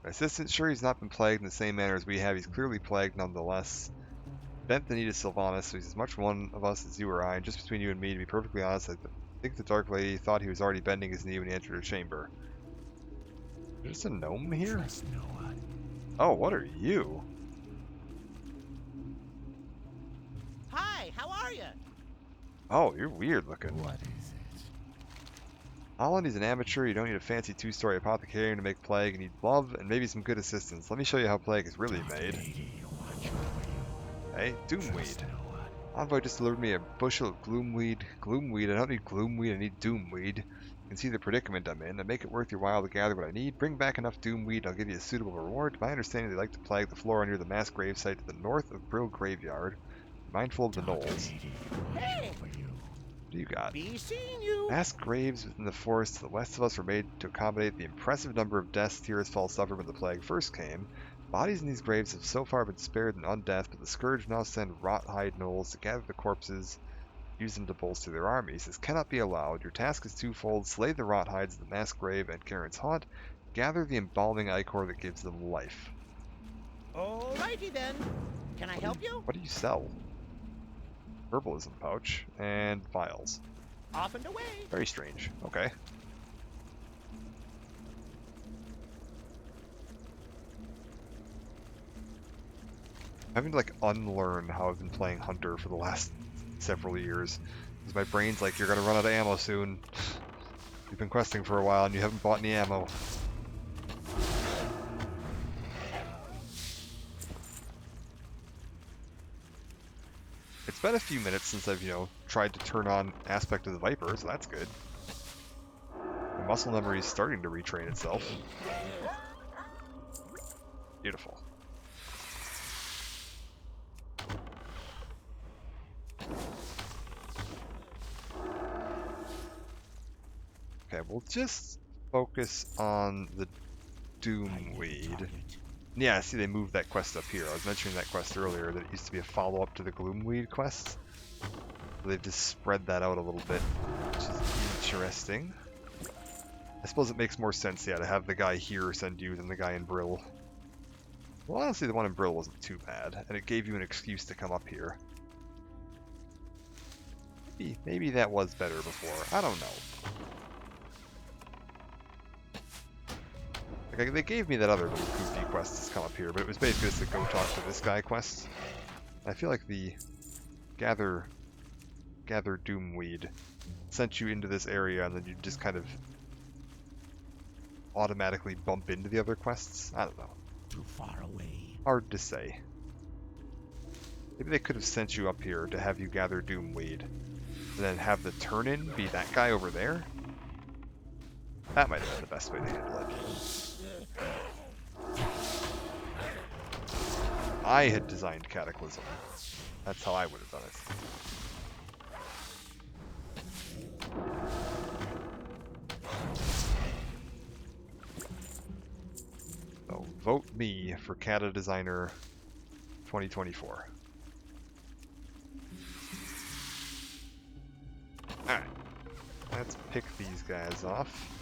S1: My assistant's sure he's not been plagued in the same manner as we have. He's clearly plagued nonetheless. Bent the knee to Sylvanas, so he's as much one of us as you or I. And just between you and me, to be perfectly honest, I think the Dark Lady thought he was already bending his knee when he entered her chamber. There's a gnome here?
S3: Trust no one.
S1: Oh, what are you?
S4: Hi, how are you?
S1: Oh, you're weird looking.
S3: What is it?
S1: Holland, he's an amateur. You don't need a fancy two-story apothecarian to make plague. You need love and maybe some good assistance. Let me show you how plague is really made.
S3: Lady, watch over you.
S1: Hey, Doomweed.
S3: Trust no one.
S1: Envoy just delivered me a bushel of gloomweed. Gloomweed? I don't need gloomweed, I need doomweed. You can see the predicament I'm in. To make it worth your while to gather what I need, bring back enough doomweed, I'll give you a suitable reward. To my understanding, they like to plague the flora near the mass grave site to the north of Brill Graveyard. Mindful of the
S3: Dark
S1: knolls.
S3: Lady,
S4: Hey!
S3: watch over you.
S1: What do you got?
S4: Be seeing you.
S1: Mass graves within the forest to the west of us were made to accommodate the impressive number of deaths Tirisfal suffered when the plague first came. Bodies in these graves have so far been spared an undeath, but the Scourge now send rot-hide gnolls to gather the corpses, use them to bolster their armies. This cannot be allowed. Your task is twofold: slay the rot-hides of the mass grave and Karen's haunt, gather the embalming ichor that gives them life.
S4: Alrighty then. Can I help you?
S1: What do you sell? Herbalism pouch and vials.
S4: Off and away.
S1: Very strange. Okay. Having to like unlearn how I've been playing Hunter for the last several years. Because my brain's like, you're gonna run out of ammo soon. You've been questing for a while and you haven't bought any ammo. It's been a few minutes since I've, tried to turn on Aspect of the Viper, so that's good. My muscle memory is starting to retrain itself. Beautiful. Okay, we'll just focus on the Doomweed. Yeah, see, they moved that quest up here. I was mentioning that quest earlier, that it used to be a follow-up to the Gloomweed quest. So they've just spread that out a little bit, which is interesting. I suppose it makes more sense, yeah, to have the guy here send you than the guy in Brill. Well, honestly, the one in Brill wasn't too bad, and it gave you an excuse to come up here. Maybe that was better before. I don't know. Like, they gave me that other little goofy quest to come up here, but it was basically just to go talk to this guy quest. I feel like the Gather Doomweed sent you into this area, and then you just kind of automatically bump into the other quests. I don't know.
S3: Too far away.
S1: Hard to say. Maybe they could have sent you up here to have you gather Doomweed, and then have the turn-in be that guy over there. That might have been the best way to handle it. I had designed Cataclysm. That's how I would have done it. So vote me for Cata Designer 2024. Alright. Let's pick these guys off.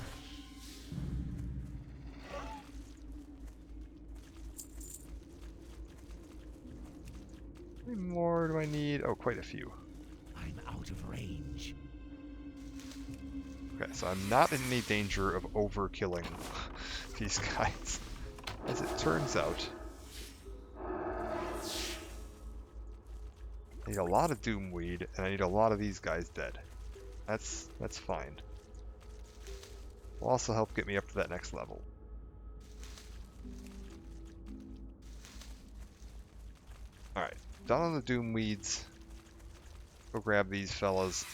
S1: How many more do I need? Oh, quite a few.
S3: I'm out of range.
S1: Okay, so I'm not in any danger of overkilling these guys. As it turns out, I need a lot of Doomweed, and I need a lot of these guys dead. That's fine. Will also help get me up to that next level. Alright, done on the Doomweeds. Go grab these fellas.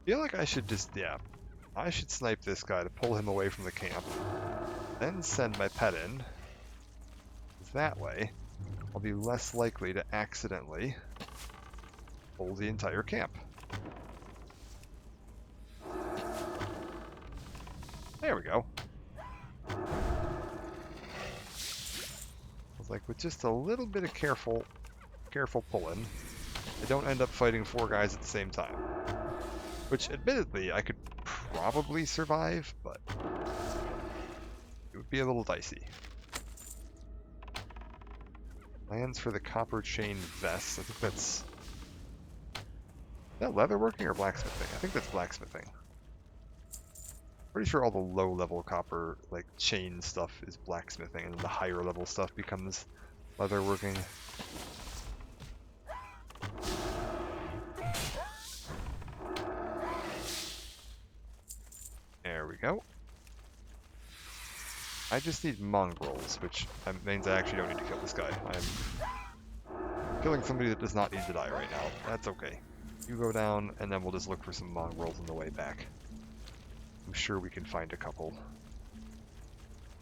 S1: feel like I should just, yeah, I should snipe this guy to pull him away from the camp, then send my pet in. 'Cause that way, I'll be less likely to accidentally pull the entire camp. There we go. I was like, with just a little bit of careful pulling, I don't end up fighting 4 guys at the same time. Which, admittedly, I could probably survive, but it would be a little dicey. Plans for the copper chain vest. I think that's... Is that leatherworking or blacksmithing? I think that's blacksmithing. Pretty sure all the low-level copper, like, chain stuff is blacksmithing, and the higher-level stuff becomes leatherworking. There we go. I just need mongrels, which means I actually don't need to kill this guy. I'm killing somebody that does not need to die right now. That's okay. You go down, and then we'll just look for some mongrels on the way back. I'm sure we can find a couple.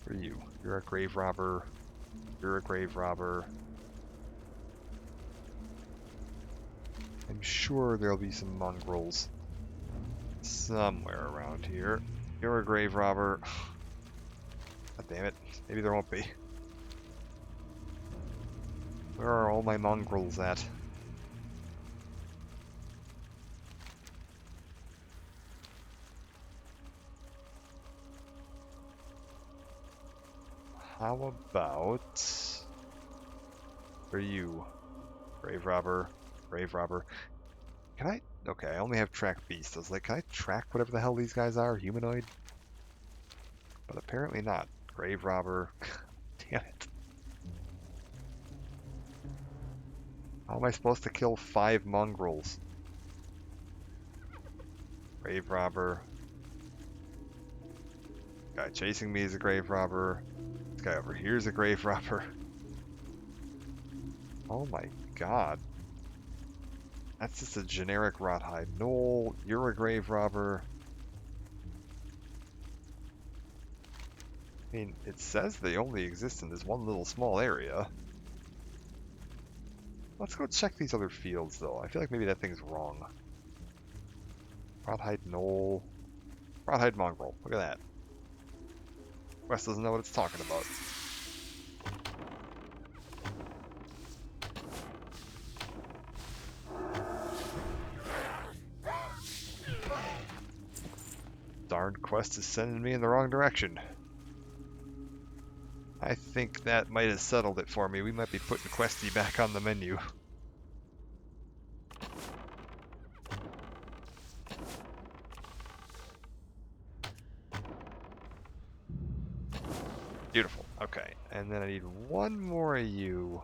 S1: For you. You're a grave robber. You're a grave robber. I'm sure there'll be some mongrels somewhere around here. You're a grave robber. God damn it. Maybe there won't be. Where are all my mongrels at? How about... For you, grave robber, grave robber. Can I... Okay, I only have track beast. I was like, can I track whatever the hell these guys are? Humanoid? But apparently not. Grave robber. Damn it. How am I supposed to kill 5 mongrels? Grave robber. Guy chasing me is a grave robber. This guy over here is a grave robber. Oh my god. That's just a generic Rothhide Knoll. You're a grave robber. I mean, it says they only exist in this one little small area. Let's go check these other fields, though. I feel like maybe that thing's wrong. Rothhide Knoll. Rothhide Mongrel. Look at that. Wes doesn't know what it's talking about. Darn quest is sending me in the wrong direction. I think that might have settled it for me. We might be putting Questy back on the menu. Beautiful. Okay. And then I need one more of you.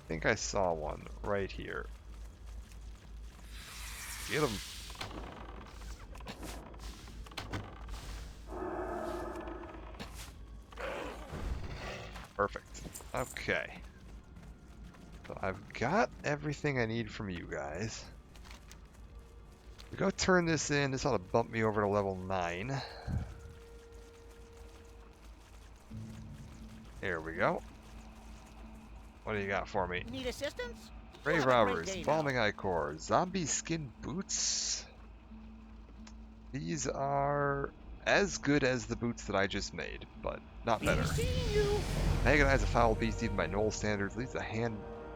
S1: I think I saw one right here. Get him. Perfect. Okay. So I've got everything I need from you guys. We go turn this in. This ought to bump me over to level 9. There we go. What do you got for me?
S4: Need assistance?
S1: Grave
S4: What a great
S1: robbers,
S4: day now.
S1: bombing eye core, zombie skin boots. These are as good as the boots that I just made, but not better.
S4: Seeing you.
S1: Agonize a foul beast even by Knoll standards, leads a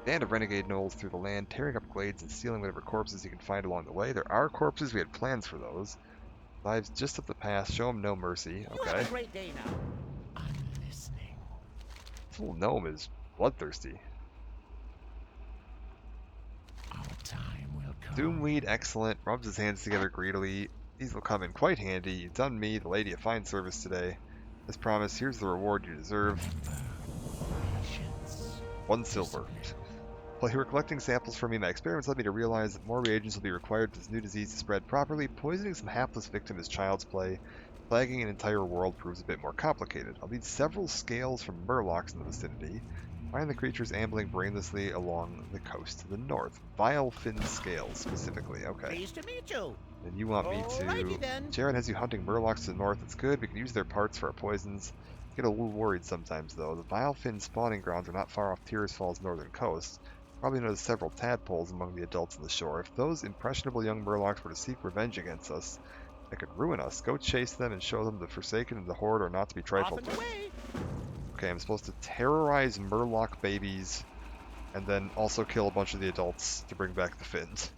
S1: band of renegade Knolls through the land, tearing up glades and stealing whatever corpses you can find along the way. There are corpses, we had plans for those. Lives just up the path, show them no mercy.
S4: You
S1: Okay.
S4: have a great day now.
S3: I'm listening.
S1: This little gnome is bloodthirsty.
S3: Our time will come.
S1: Doomweed, excellent. Rubs his hands together greedily. These will come in quite handy. You've done me, the lady, a fine service today. As promised, here's the reward you deserve.
S3: Patience.
S1: 1 silver. While you were collecting samples for me, my experiments led me to realize that more reagents will be required for this new disease to spread properly. Poisoning some hapless victim is child's play. Plaguing an entire world proves a bit more complicated. I'll need several scales from murlocs in the vicinity. Find the creatures ambling brainlessly along the coast to the north. Vile fin scales, specifically. Okay.
S4: Pleased to meet you.
S1: And you want me
S4: Alrighty
S1: to...
S4: then.
S1: Jared has you hunting murlocs to the north. It's good. We can use their parts for our poisons. Get a little worried sometimes, though. The vile fin spawning grounds are not far off Tears Fall's northern coast. Probably noticed several tadpoles among the adults on the shore. If those impressionable young murlocs were to seek revenge against us, that could ruin us. Go chase them and show them the Forsaken and the Horde are not to be
S4: Off
S1: trifled
S4: and
S1: with.
S4: away.
S1: Okay, I'm supposed to terrorize murloc babies and then also kill a bunch of the adults to bring back the fins.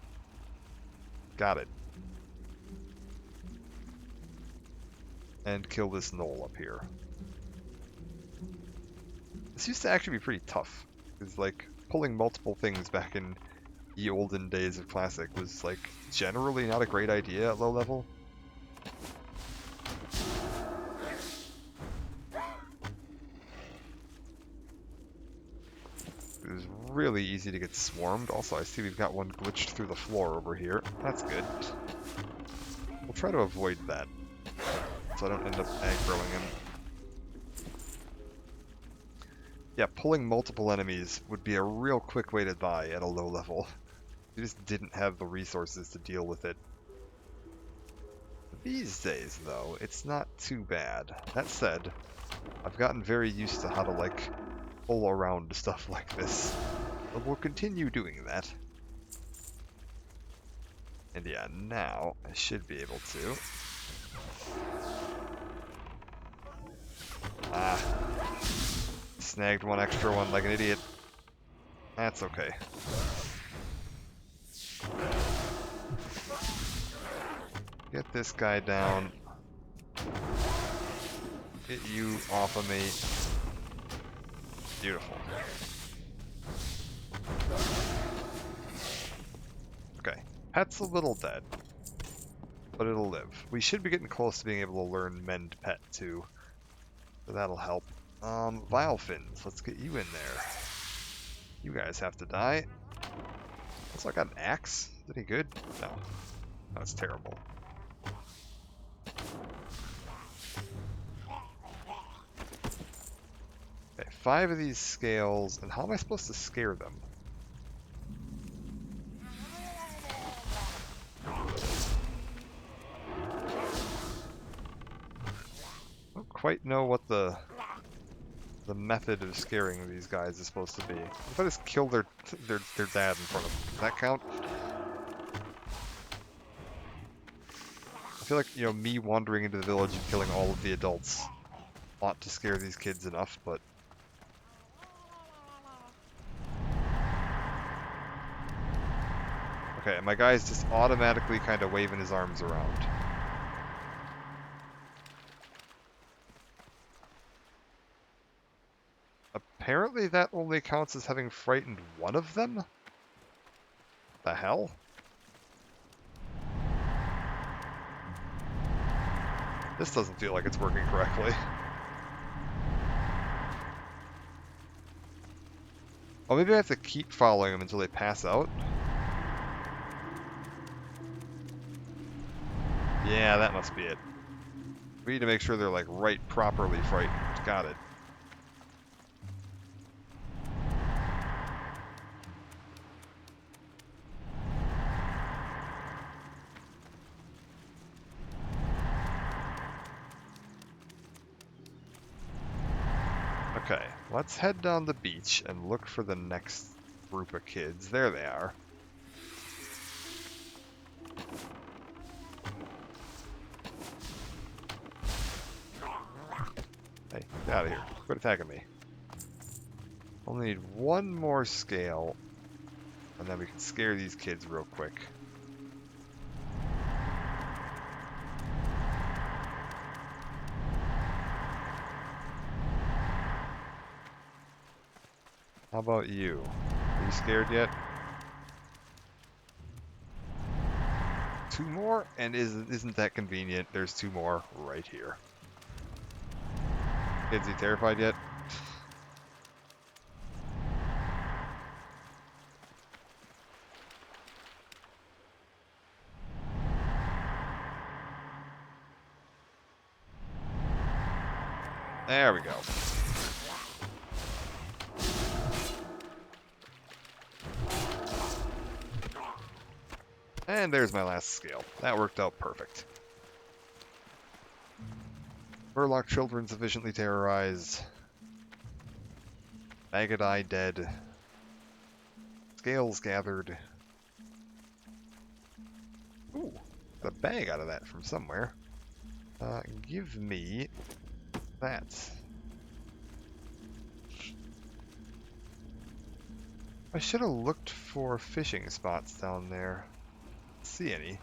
S1: Got it. And kill this knoll up here. This used to actually be pretty tough. Because, like, pulling multiple things back in the olden days of Classic was, like, generally not a great idea at low level. It was really easy to get swarmed. Also, I see we've got one glitched through the floor over here. That's good. We'll try to avoid that, so I don't end up aggroing him. Yeah, pulling multiple enemies would be a real quick way to die at a low level. You just didn't have the resources to deal with it. These days, though, it's not too bad. That said, I've gotten very used to how to, like, pull around stuff like this. But we'll continue doing that. And yeah, now I should be able to. Ah. Snagged one extra one like an idiot. That's okay. Get this guy down. Get you off of me. Beautiful. Okay. Pet's a little dead, but it'll live. We should be getting close to being able to learn Mend Pet too, so that'll help. Vile fins, let's get you in there. You guys have to die. Also, I got an axe. Is any good? No. That's terrible. Okay, 5 of these scales, and how am I supposed to scare them? I don't quite know what the method of scaring these guys is supposed to be. If I just kill their dad in front of them, does that count? I feel like, you know, me wandering into the village and killing all of the adults ought to scare these kids enough, but... Okay, my guy's just automatically kind of waving his arms around. Apparently that only counts as having frightened one of them? The hell? This doesn't feel like it's working correctly. Oh, maybe I have to keep following them until they pass out? Yeah, that must be it. We need to make sure they're, like, right properly frightened. Got it. Okay, let's head down the beach and look for the next group of kids. There they are. Hey, get out of here. Quit attacking me. Only need one more scale, and then we can scare these kids real quick. How about you? Are you scared yet? 2 more? And isn't that convenient? There's 2 more right here. Kids, you terrified yet? There we go. And there's my last scale. That worked out perfect. Murloc children sufficiently terrorized. Magadai dead. Scales gathered. Ooh, got a bag out of that from somewhere. Give me that. I should have looked for fishing spots down there. See any?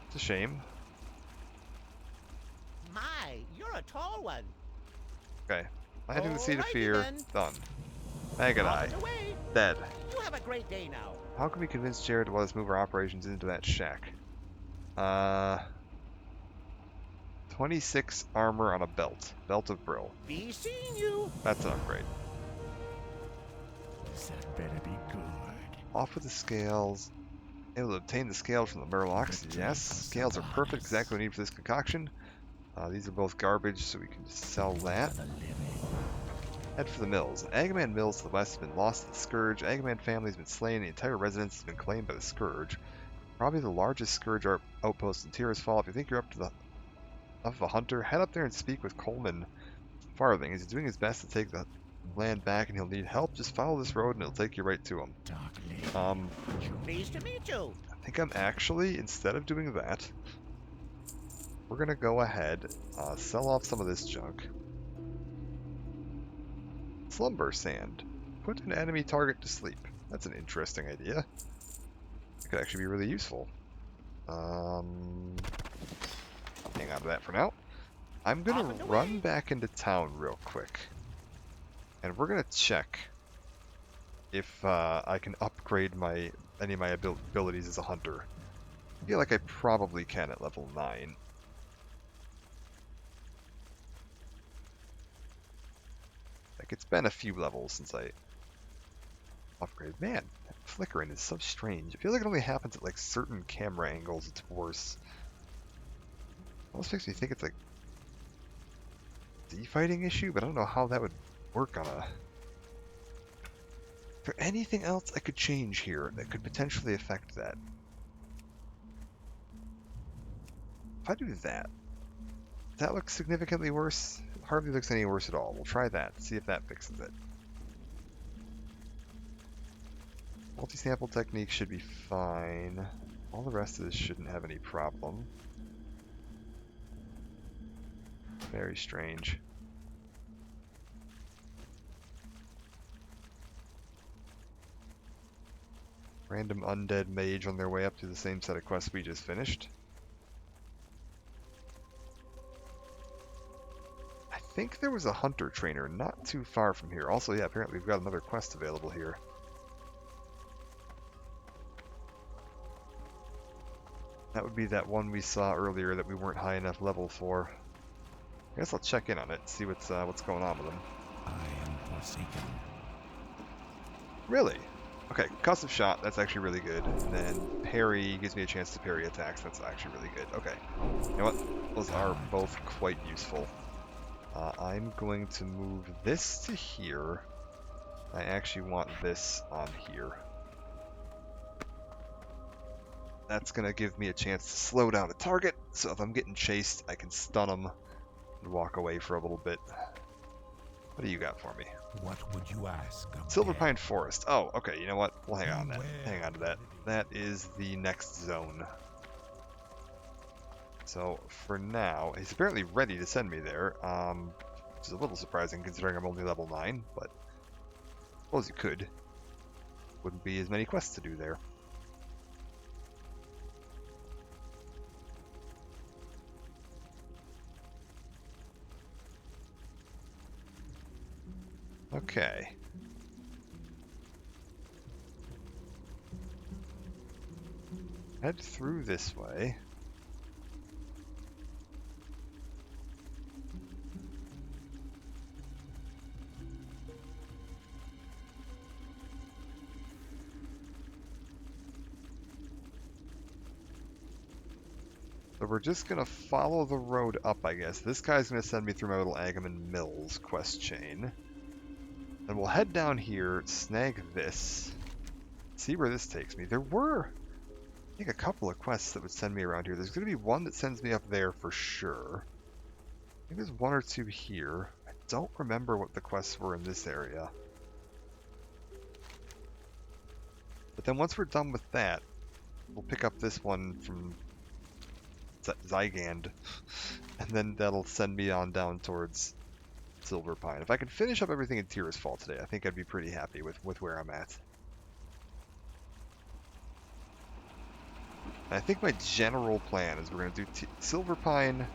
S1: It's a shame.
S4: My, you're a tall one.
S1: Okay. Planting the seed of
S4: Alrighty
S1: fear.
S4: then.
S1: Done.
S4: On
S1: Magadai.
S4: its way.
S1: Dead.
S4: You have a great day now.
S1: How can we convince Jared to let us move our operations into that shack? 26 armor on a belt. Belt of Brill.
S4: Be seeing you.
S1: That's an upgrade.
S3: That better be good.
S1: Off with the scales. Able to obtain the scales from the Murlocs. Yes. Scales are perfect. Exactly what we need for this concoction. These are both garbage, so we can just sell that. Head for the mills. Agaman Mills to the west has been lost to the Scourge. Agaman family has been slain. The entire residence has been claimed by the Scourge. Probably the largest Scourge outpost in Tira's Fall. If you think you're up to the of a hunter, head up there and speak with Coleman Farthing. He's doing his best to take the land back, and he'll need help. Just follow this road, and it'll take you right to him.
S4: Pleased to meet you.
S1: I think I'm actually, instead of doing that, we're gonna go ahead, sell off some of this junk. Slumber sand. Put an enemy target to sleep. That's an interesting idea. It could actually be really useful. Hang on to that for now. I'm gonna run back into town real quick. And we're gonna check if I can upgrade any of my abilities as a hunter. I feel like I probably can at level 9. Like, it's been a few levels since I upgraded. Man, that flickering is so strange. I feel like it only happens at like certain camera angles. It's worse. Almost makes me think it's like a defighting issue, but I don't know how that would work on a... Is there anything else I could change here that could potentially affect that? If I do that, does that look significantly worse? It hardly looks any worse at all. We'll try that, see if that fixes it. Multi-sample technique should be fine. All the rest of this shouldn't have any problem. Very strange. Random undead mage on their way up to the same set of quests we just finished. I think there was a hunter trainer not too far from here. Also, yeah, apparently we've got another quest available here. That would be that one we saw earlier that we weren't high enough level for. I guess I'll check in on it, see what's going on with them.
S3: I am forsaken.
S1: Really? Okay, concussive shot, that's actually really good. And then parry gives me a chance to parry attacks, that's actually really good. Okay, you know what? Those are both quite useful. I'm going to move this to here. I actually want this on here. That's going to give me a chance to slow down a target, so if I'm getting chased, I can stun them and walk away for a little bit. What do you got for me?
S3: What would you ask of
S1: Silver
S3: death?
S1: Pine Forest. Oh, okay, you know what? We'll hang on to that. Hang on to that. That is the next zone. So, for now, he's apparently ready to send me there, which is a little surprising considering I'm only level 9, but I suppose you could. Wouldn't be as many quests to do there. Okay. Head through this way. So we're just gonna follow the road up, I guess. This guy's gonna send me through my little Agaman Mills quest chain. And we'll head down here, snag this. see where this takes me. There were, I think, a couple of quests that would send me around here. There's going to be one that sends me up there for sure. I think there's one or two here. I don't remember what the quests were in this area. But then once we're done with that, we'll pick up this one from Zygand, and then that'll send me on down towards Silver Pine. If I can finish up everything in Tirisfal today, I think I'd be pretty happy with where I'm at. And I think my general plan is we're going to do Silver Pine.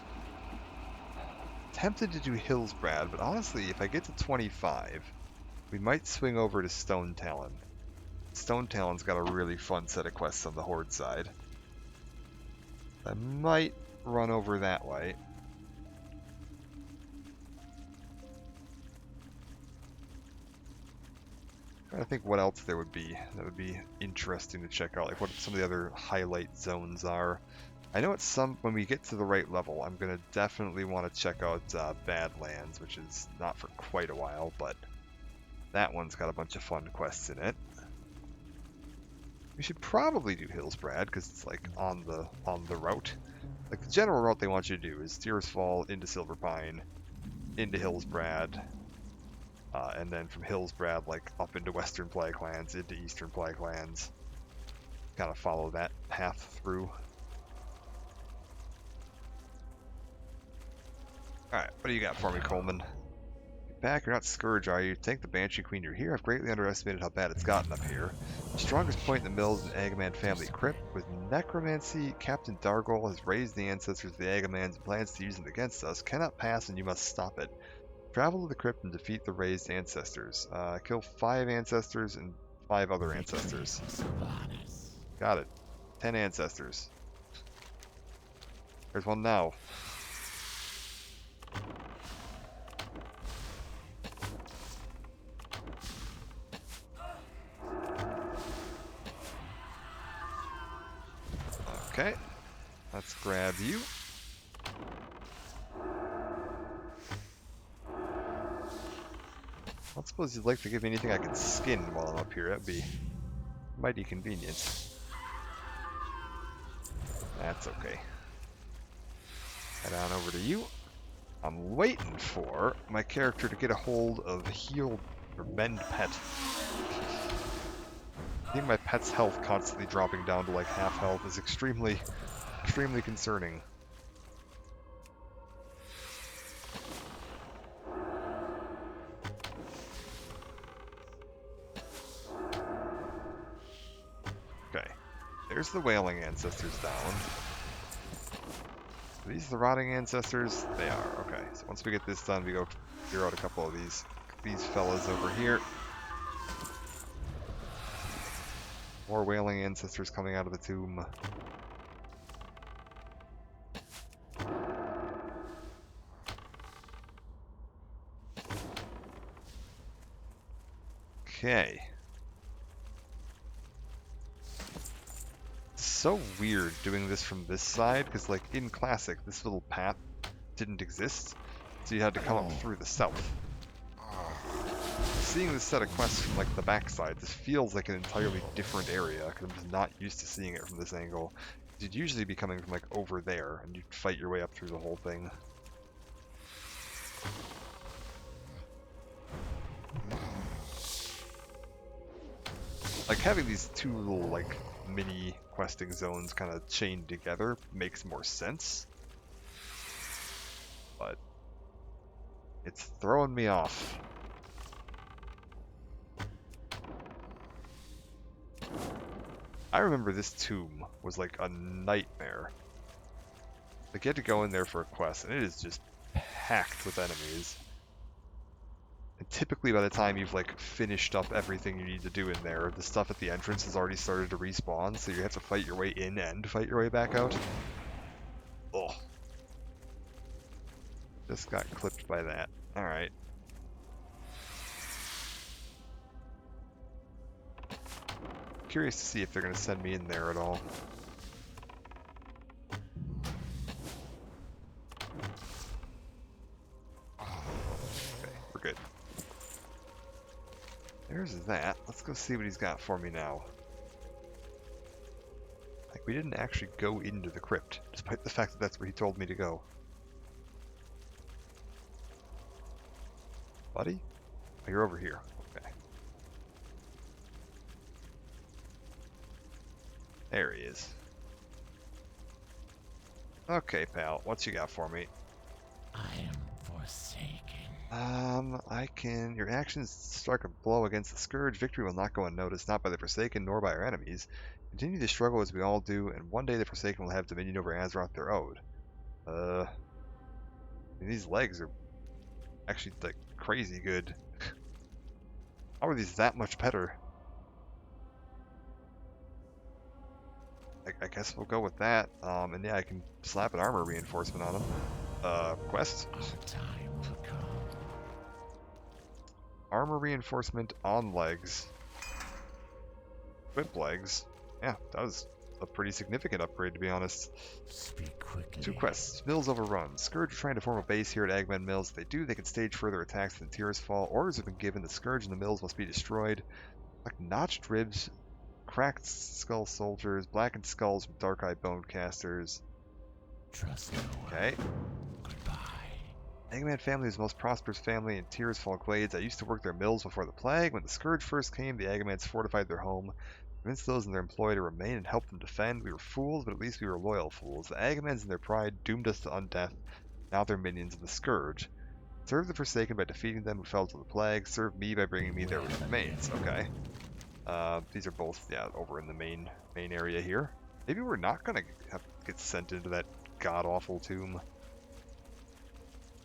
S1: Tempted to do Hillsbrad, but honestly, if I get to 25, we might swing over to Stone Talon. Stone Talon's got a really fun set of quests on the Horde side. I might run over that way. I think what else there would be that would be interesting to check out, like what some of the other highlight zones are. I know it's when we get to the right level, I'm going to definitely want to check out Badlands, which is not for quite a while, but that one's got a bunch of fun quests in it. We should probably do Hillsbrad because it's like on the route. Like the general route they want you to do is Tirisfal into Silver Pine, into Hillsbrad, and then from Hillsbrad like up into Western Plaguelands, into Eastern Plaguelands. Kind of follow that path through. Alright, what do you got for me, Coleman? Get back, you're not Scourge, are you? Take the Banshee Queen, you're here. I've greatly underestimated how bad it's gotten up here. The strongest point in the mill is an Agaman family crypt. With necromancy, Captain Dargol has raised the ancestors of the Agamans and plans to use them against us. Cannot pass and you must stop it. Travel to the crypt and defeat the raised ancestors. Kill 5 ancestors and 5 other ancestors. Got it. 10 ancestors. There's one now. Okay, let's grab you. I don't suppose you'd like to give me anything I can skin while I'm up here. That'd be mighty convenient. That's okay. Head on over to you. I'm waiting for my character to get a hold of Heal or Mend Pet. I think my pet's health constantly dropping down to like half health is extremely concerning. Okay, there's the Wailing Ancestors down. Are these the Rotting Ancestors? They are, okay. So once we get this done, we go clear out a couple of these fellas over here. More Wailing Ancestors coming out of the tomb. Okay. It's so weird doing this from this side, because like in Classic, this little path didn't exist, so you had to come up through the south. Seeing this set of quests from like the backside, this feels like an entirely different area, because I'm just not used to seeing it from this angle. You'd usually be coming from like over there, and you'd fight your way up through the whole thing. Like having these two little like mini questing zones kind of chained together makes more sense. But it's throwing me off. I remember this tomb was like a nightmare. Like you had to go in there for a quest, and it is just packed with enemies. And typically by the time you've like finished up everything you need to do in there, the stuff at the entrance has already started to respawn, so you have to fight your way in and fight your way back out. Ugh. Just got clipped by that. Alright. Curious to see if they're going to send me in there at all. Okay, we're good. There's that. Let's go see what he's got for me now. We didn't actually go into the crypt, despite the fact that that's where he told me to go. Buddy? Oh, you're over here. Okay. There he is. Okay, pal. What's you got for me?
S3: I am forsaken.
S1: I can... Your actions strike a blow against the Scourge. Victory will not go unnoticed, not by the Forsaken, nor by our enemies. Continue to struggle as we all do, and one day the Forsaken will have dominion over Azeroth their own. I mean, these legs are actually, like, crazy good. How are these that much better? I guess we'll go with that. And yeah, I can slap an armor reinforcement on them. Quest?
S3: Our time will come.
S1: Armor reinforcement on legs. Whip legs. Yeah, that was a pretty significant upgrade, to be honest.
S3: Speak quickly.
S1: 2 quests. Mills overrun. Scourge are trying to form a base here at Agman Mills. If they do, they can stage further attacks than Tears Fall. Orders have been given. The Scourge and the mills must be destroyed. Like notched ribs, cracked skull soldiers, blackened skulls from dark eye bone casters.
S3: Trust no one.
S1: Okay.
S3: Goodbye.
S1: Eggman family is the most prosperous family in Tears Fall Glades. I used to work their mills before the plague. When the Scourge first came, the Eggamans fortified their home, convinced those in their employ to remain and help them defend. We were fools, but at least we were loyal fools. The Eggamans in their pride doomed us to undeath. Now they're minions of the Scourge. Serve the Forsaken by defeating them who fell to the plague. Serve me by bringing me their remains. Okay. These are both, yeah, over in the main area here. Maybe we're not gonna get sent into that god-awful tomb.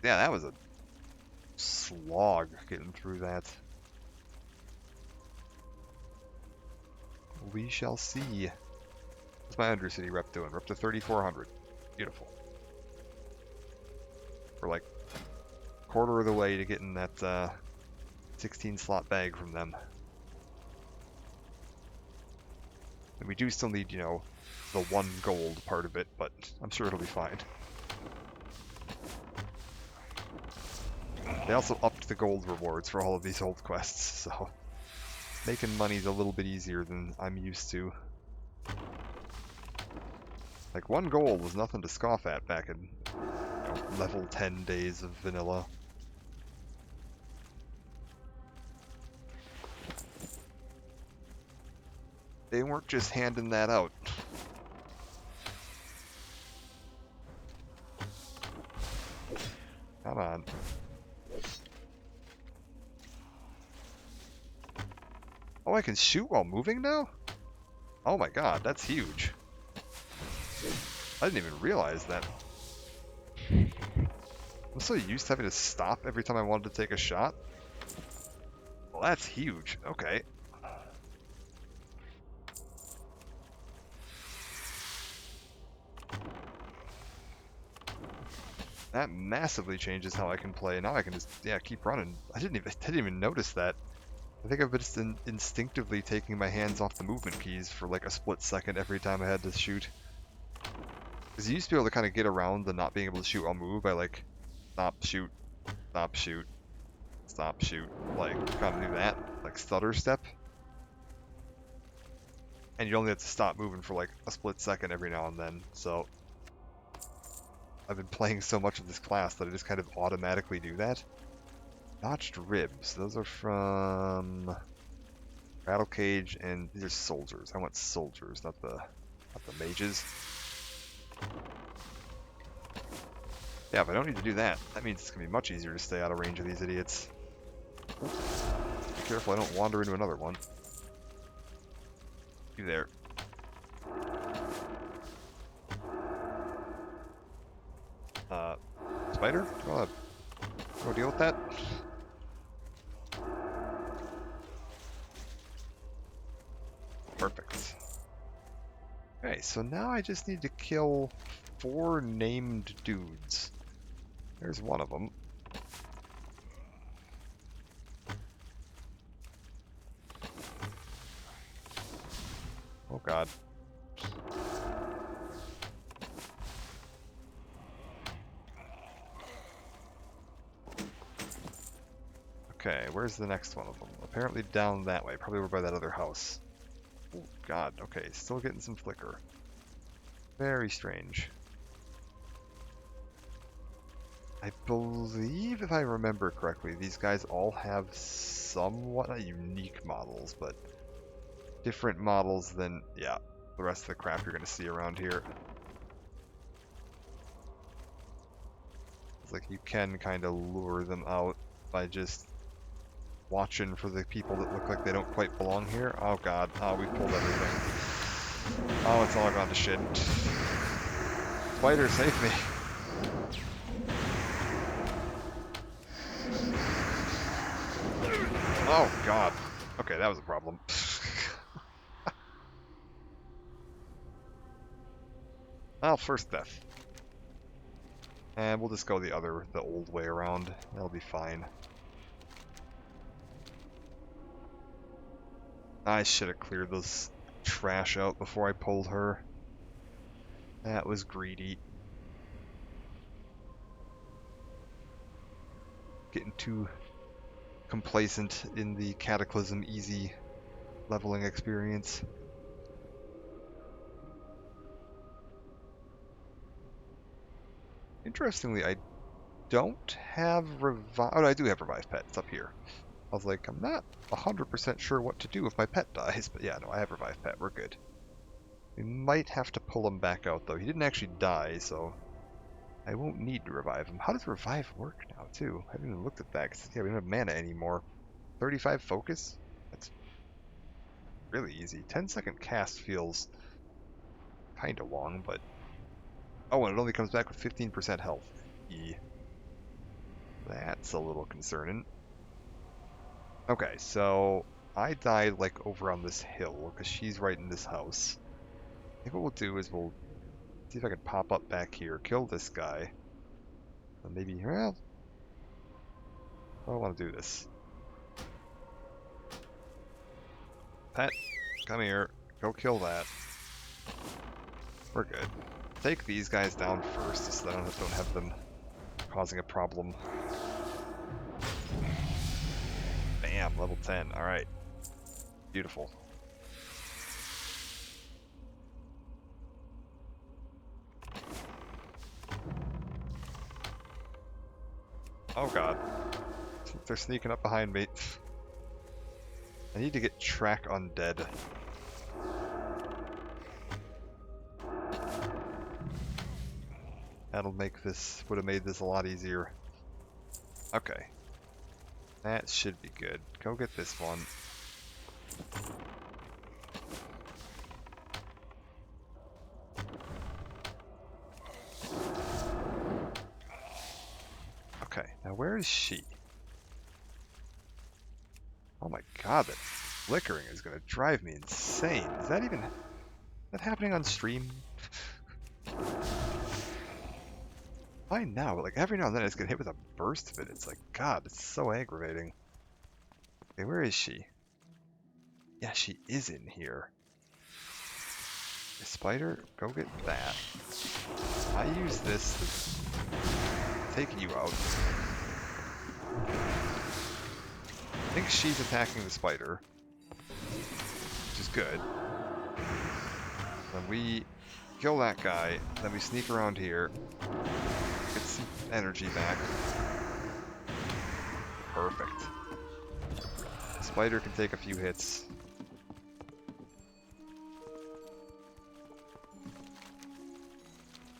S1: Yeah, that was a slog getting through that. We shall see. What's my Undercity rep doing? We're up to 3,400. Beautiful. We're like quarter of the way to getting that 16 slot bag from them. And we do still need, you know, the 1 gold part of it, but I'm sure it'll be fine. They also upped the gold rewards for all of these old quests, so making money's a little bit easier than I'm used to. Like, 1 gold was nothing to scoff at back in, you know, level 10 days of vanilla. They weren't just handing that out. Come on. Oh, I can shoot while moving now? Oh my god, that's huge. I didn't even realize that. I'm so used to having to stop every time I wanted to take a shot. Well, that's huge. Okay. That massively changes how I can play. Now I can just, yeah, keep running. I didn't even notice that. I think I've been just instinctively taking my hands off the movement keys for like a split second every time I had to shoot. Because you used to be able to kind of get around the not being able to shoot while move by like stop, shoot, stop, shoot, stop, shoot. Like, kind of do that. Like stutter step. And you only have to stop moving for like a split second every now and then, so I've been playing so much of this class that I just kind of automatically do that. Notched ribs. Those are from Battle Cage, and these are soldiers. I want soldiers, not the mages. Yeah, if I don't need to do that, that means it's gonna be much easier to stay out of range of these idiots. Be careful I don't wander into another one. You there. Spider? Do you wanna go deal with that? Perfect. Okay, so now I just need to kill 4 named dudes. There's one of them. Oh god. Okay, where's the next one of them? Apparently down that way, probably over by that other house. Oh god, okay, still getting some flicker. Very strange. I believe, if I remember correctly, these guys all have somewhat not unique models, but different models than, yeah, the rest of the crap you're going to see around here. It's like you can kind of lure them out by just watching for the people that look like they don't quite belong here. Oh god, oh, we pulled everything. Oh, it's all gone to shit. Spider, save me. Oh god. Okay, that was a problem. Well, first death. And we'll just go the old way around. That'll be fine. I should have cleared this trash out before I pulled her. That was greedy. Getting too complacent in the Cataclysm easy leveling experience. Interestingly, I don't have revive. Oh, I do have revive pet. It's up here. I was like, I'm not 100% sure what to do if my pet dies, but yeah, no, I have revive pet. We're good. We might have to pull him back out, though. He didn't actually die, so I won't need to revive him. How does revive work now, too? I haven't even looked at that, because yeah, we don't have mana anymore. 35 focus? That's really easy. 10-second cast feels kind of long, but... Oh, and it only comes back with 15% health. That's a little concerning. Okay, so I died like over on this hill because she's right in this house. I think what we'll do is we'll see if I can pop up back here, kill this guy, and maybe, well, I don't want to do this. Pet, come here, go kill that. We're good. Take these guys down first so that I don't have them causing a problem. Bam, level 10. Alright. Beautiful. Oh god. They're sneaking up behind me. I need to get track undead. That'll make this, would have made this a lot easier. Okay. That should be good. Go get this one. Okay, now where is she? Oh my god, that flickering is gonna drive me insane. Is that even... that happening on stream? Fine now, but like every now and then it's gonna hit with a burst of it. It's like, god, it's so aggravating. Okay, where is she? Yeah, she is in here. A spider, go get that. I use this to take you out. I think she's attacking the spider, which is good. Then we kill that guy, then we sneak around here, get some energy back. Perfect. The spider can take a few hits.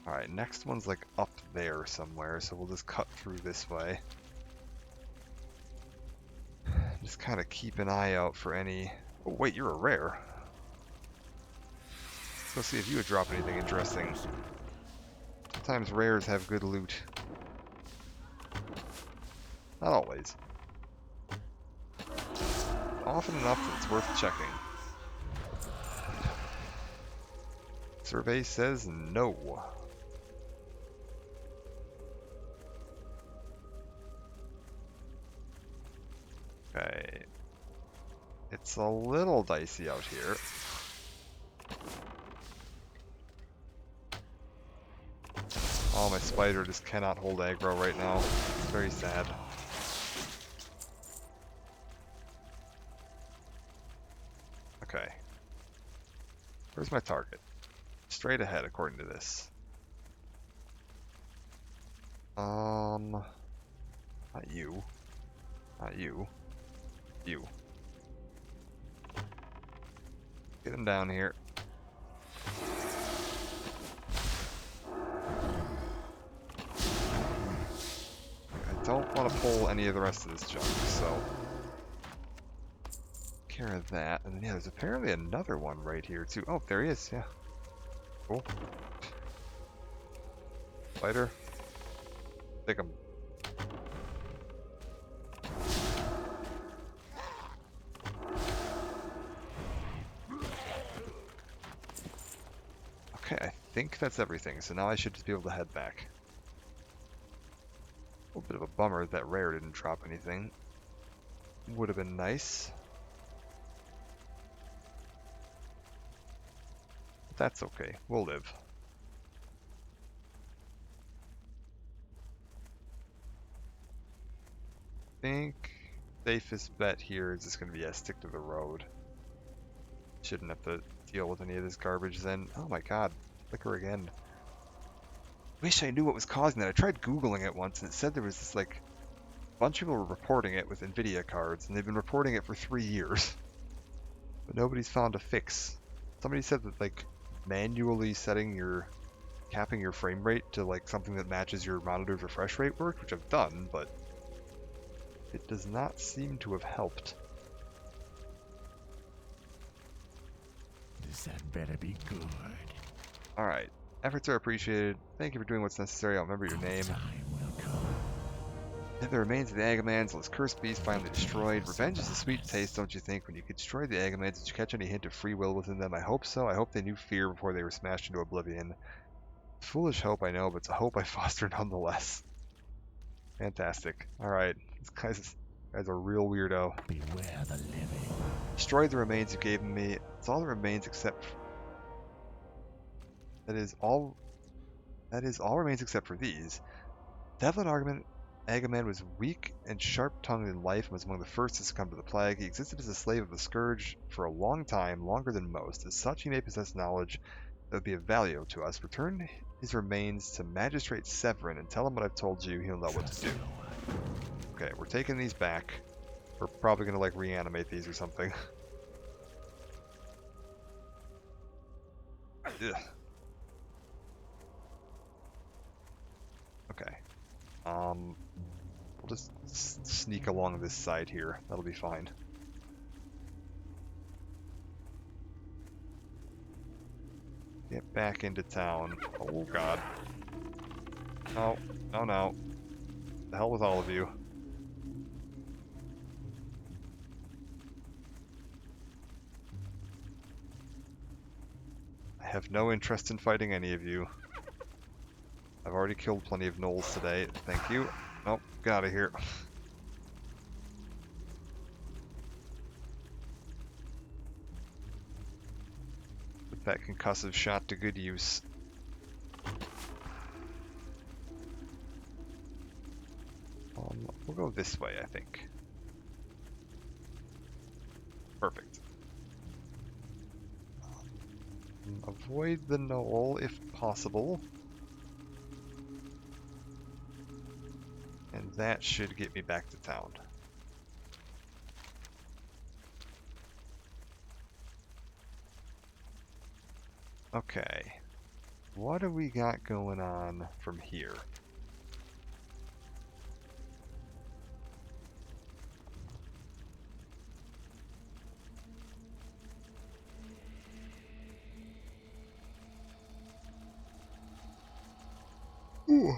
S1: Alright, next one's like up there somewhere, so we'll just cut through this way. Just kind of keep an eye out for any... Oh wait, you're a rare. Let's see if you would drop anything interesting. Sometimes rares have good loot. Not always. Often enough that it's worth checking. Survey says no. Okay. It's a little dicey out here. Oh, my spider just cannot hold aggro right now. It's very sad. Okay. Where's my target? It's straight ahead according to this. Not you. Not you. You. Get him down here. I don't want to pull any of the rest of this junk, so care of that. And then, yeah, there's apparently another one right here too. Oh, there he is. Yeah. Cool. Fighter. Take him. Okay, I think that's everything. So now I should just be able to head back. A little bit of a bummer that Rare didn't drop anything. Would have been nice. But that's okay. We'll live. I think safest bet here is just going to be stick to the road. Shouldn't have to deal with any of this garbage then. Oh my god. Flicker again. Wish I knew what was causing that. I tried Googling it once and it said there was this like bunch of people were reporting it with Nvidia cards and they've been reporting it for 3 years. But nobody's found a fix. Somebody said that like manually capping your frame rate to like something that matches your monitor's refresh rate worked, which I've done, but it does not seem to have helped.
S3: This had better be good.
S1: Alright. Efforts are appreciated. Thank you for doing what's necessary. I'll remember your name.
S3: Time will come.
S1: The remains of the Agamans, those cursed beasts finally destroyed. Revenge is a sweet taste, don't you think? When you could destroy the Agamans, did you catch any hint of free will within them? I hope so. I hope they knew fear before they were smashed into oblivion. Foolish hope, I know, but it's a hope I foster nonetheless. Fantastic. Alright. This guy's a real weirdo.
S3: Beware the living.
S1: Destroy the remains you gave me. It's all that remains except... That is all remains except for these. Devlin Agaman was weak and sharp-tongued in life and was among the first to succumb to the plague. He existed as a slave of the Scourge for a long time, longer than most. As such, he may possess knowledge that would be of value to us. Return his remains to Magistrate Severin and tell him what I've told you. He'll know what to do. Okay, we're taking these back. We're probably going to, like, reanimate these or something. Ugh. Okay. We'll just sneak along this side here. That'll be fine. Get back into town. Oh god. Oh, no, no. The hell with all of you. I have no interest in fighting any of you. I've already killed plenty of gnolls today. Thank you. Nope, get out of here. Put that concussive shot to good use. We'll go this way, I think. Perfect. Avoid the gnoll if possible. And that should get me back to town. Okay. What do we got going on from here? Ooh.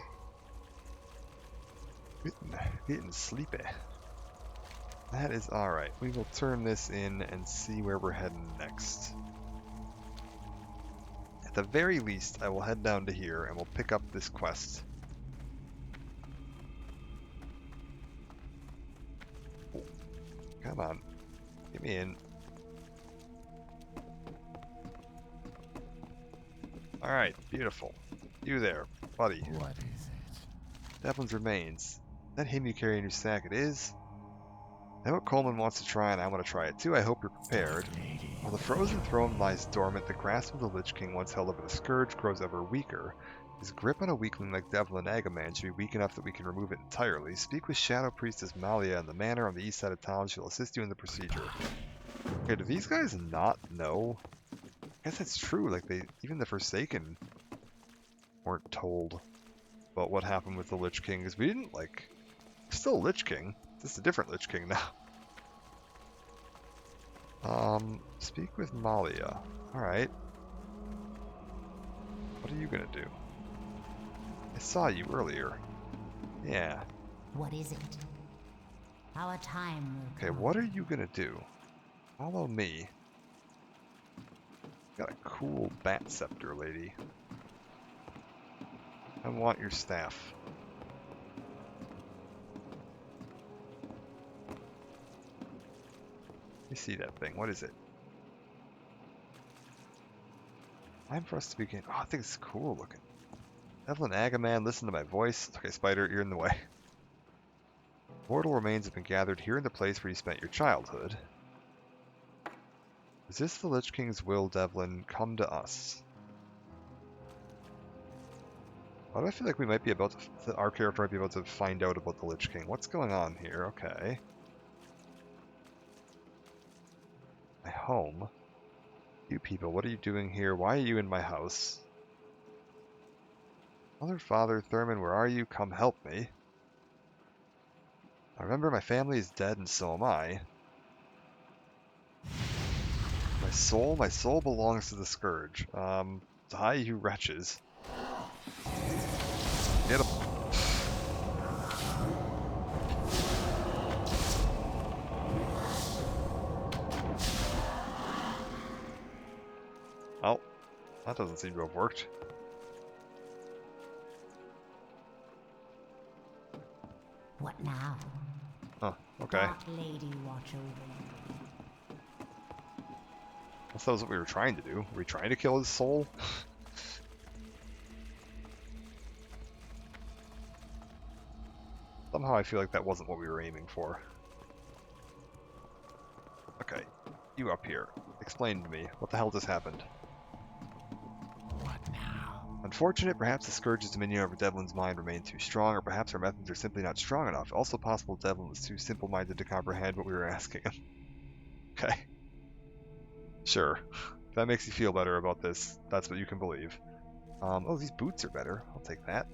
S1: Getting sleepy. That is alright. We will turn this in and see where we're heading next. At the very least, I will head down to here and we'll pick up this quest. Oh, come on. Get me in. Alright, beautiful. You there, buddy.
S3: What is it?
S1: Devlin's remains. Is that him you carry in your sack? It is. I know what Coleman wants to try, and I want to try it too. I hope you're prepared.
S3: Lady.
S1: While the frozen throne lies dormant, the grasp of the Lich King once held over the Scourge grows ever weaker. His grip on a weakling like Devlin Agaman should be weak enough that we can remove it entirely. Speak with Shadow Priestess Malia in the manor on the east side of town. She'll assist you in the procedure. Okay, do these guys not know? I guess that's true. Like, even the Forsaken weren't told about what happened with the Lich King, because we didn't, like... Still a Lich King. Just a different Lich King now. Speak with Malia. Alright. What are you gonna do? I saw you earlier. Yeah.
S2: What is it? Our time will
S1: Okay,
S2: come.
S1: what are you gonna do? Follow me. Got a cool bat scepter, lady. I want your staff. Let me see that thing. What is it? Time for us to begin. Oh, I think it's cool looking. Evelyn Agaman, listen to my voice. Okay, Spider, you're in the way. Mortal remains have been gathered here in the place where you spent your childhood. Is this the Lich King's will, Devlin? Come to us. Why do I feel like we might be about to... Our character might be about to find out about the Lich King. What's going on here? Okay. My home. You people, what are you doing here? Why are you in my house? Mother, Father, Thurman, where are you? Come help me. I remember my family is dead and so am I. My soul belongs to the Scourge. Die, you wretches. Get him. Oh, that doesn't seem to have worked.
S2: What now?
S1: Huh, okay.
S2: Dark Lady watch over you.
S1: That was what we were trying to do. Were we trying to kill his soul? Somehow I feel like that wasn't what we were aiming for. Okay, you up here. Explain to me, what the hell just happened?
S3: What now?
S1: Unfortunate, perhaps the Scourge's dominion over Devlin's mind remained too strong, or perhaps our methods are simply not strong enough. Also possible Devlin was too simple-minded to comprehend what we were asking him. Okay. Sure. If that makes you feel better about this, that's what you can believe. Oh, these boots are better. I'll take that.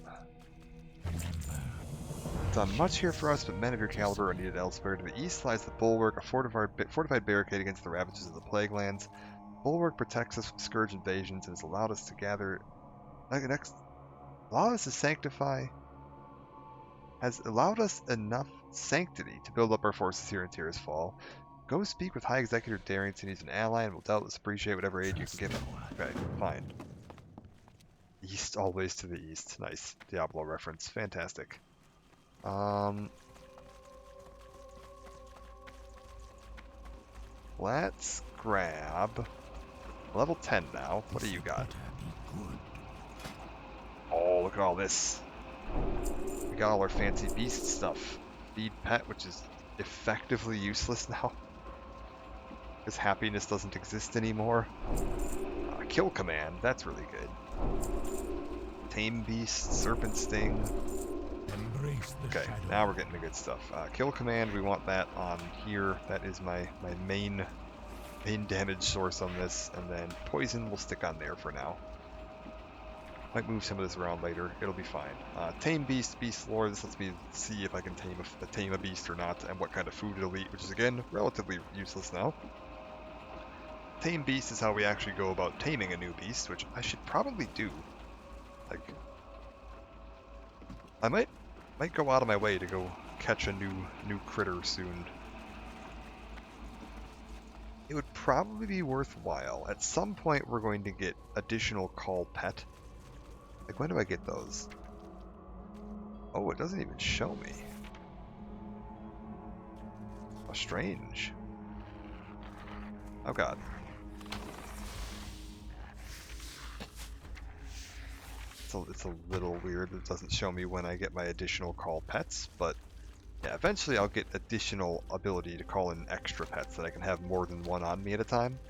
S1: Done much here for us, but men of your caliber are needed elsewhere. To the east lies the Bulwark, a fortified barricade against the ravages of the Plague Lands. Bulwark protects us from Scourge invasions and has allowed us to gather... allowed us to sanctify... has allowed us enough sanctity to build up our forces here in Tyr's Fall. Go speak with High Executive Darrington. He's an ally and will doubtless appreciate whatever aid you can give him. Okay, fine. East, always to the east. Nice. Diablo reference. Fantastic. Let's grab level 10 now. What do you got? Oh, look at all this. We got all our fancy beast stuff. Feed pet, which is effectively useless now. Because happiness doesn't exist anymore. Kill command, that's really good. Tame beast, serpent sting.
S3: Embrace the
S1: Okay,
S3: shadow.
S1: now we're getting the good stuff. Kill command, we want that on here. That is my main damage source on this. And then poison will stick on there for now. Might move some of this around later. It'll be fine. Tame beast, beast lore. This lets me see if I can tame a beast or not, and what kind of food it'll eat, which is again relatively useless now. Tame beast is how we actually go about taming a new beast, which I should probably do. Like, I might go out of my way to go catch a new critter soon. It would probably be worthwhile. At some point, we're going to get additional call pet. Like, when do I get those? Oh, it doesn't even show me. Oh, strange. Oh god. It's a little weird that it doesn't show me when I get my additional call pets, but yeah, eventually I'll get additional ability to call in extra pets that I can have more than one on me at a time.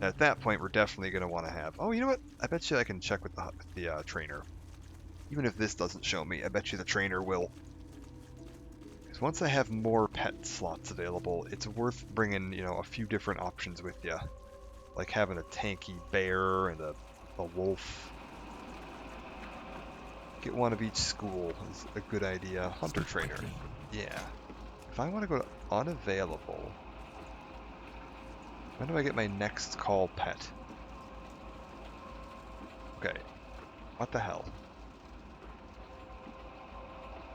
S1: At that point, we're definitely going to want to have... Oh, you know what? I bet you I can check with the trainer. Even if this doesn't show me, I bet you the trainer will. Because once I have more pet slots available, it's worth bringing, you know, a few different options with you. Like having a tanky bear and a wolf. Get one of each school is a good idea. Hunter trainer. Yeah. If I want to go to unavailable... When do I get my next call pet? Okay. What the hell?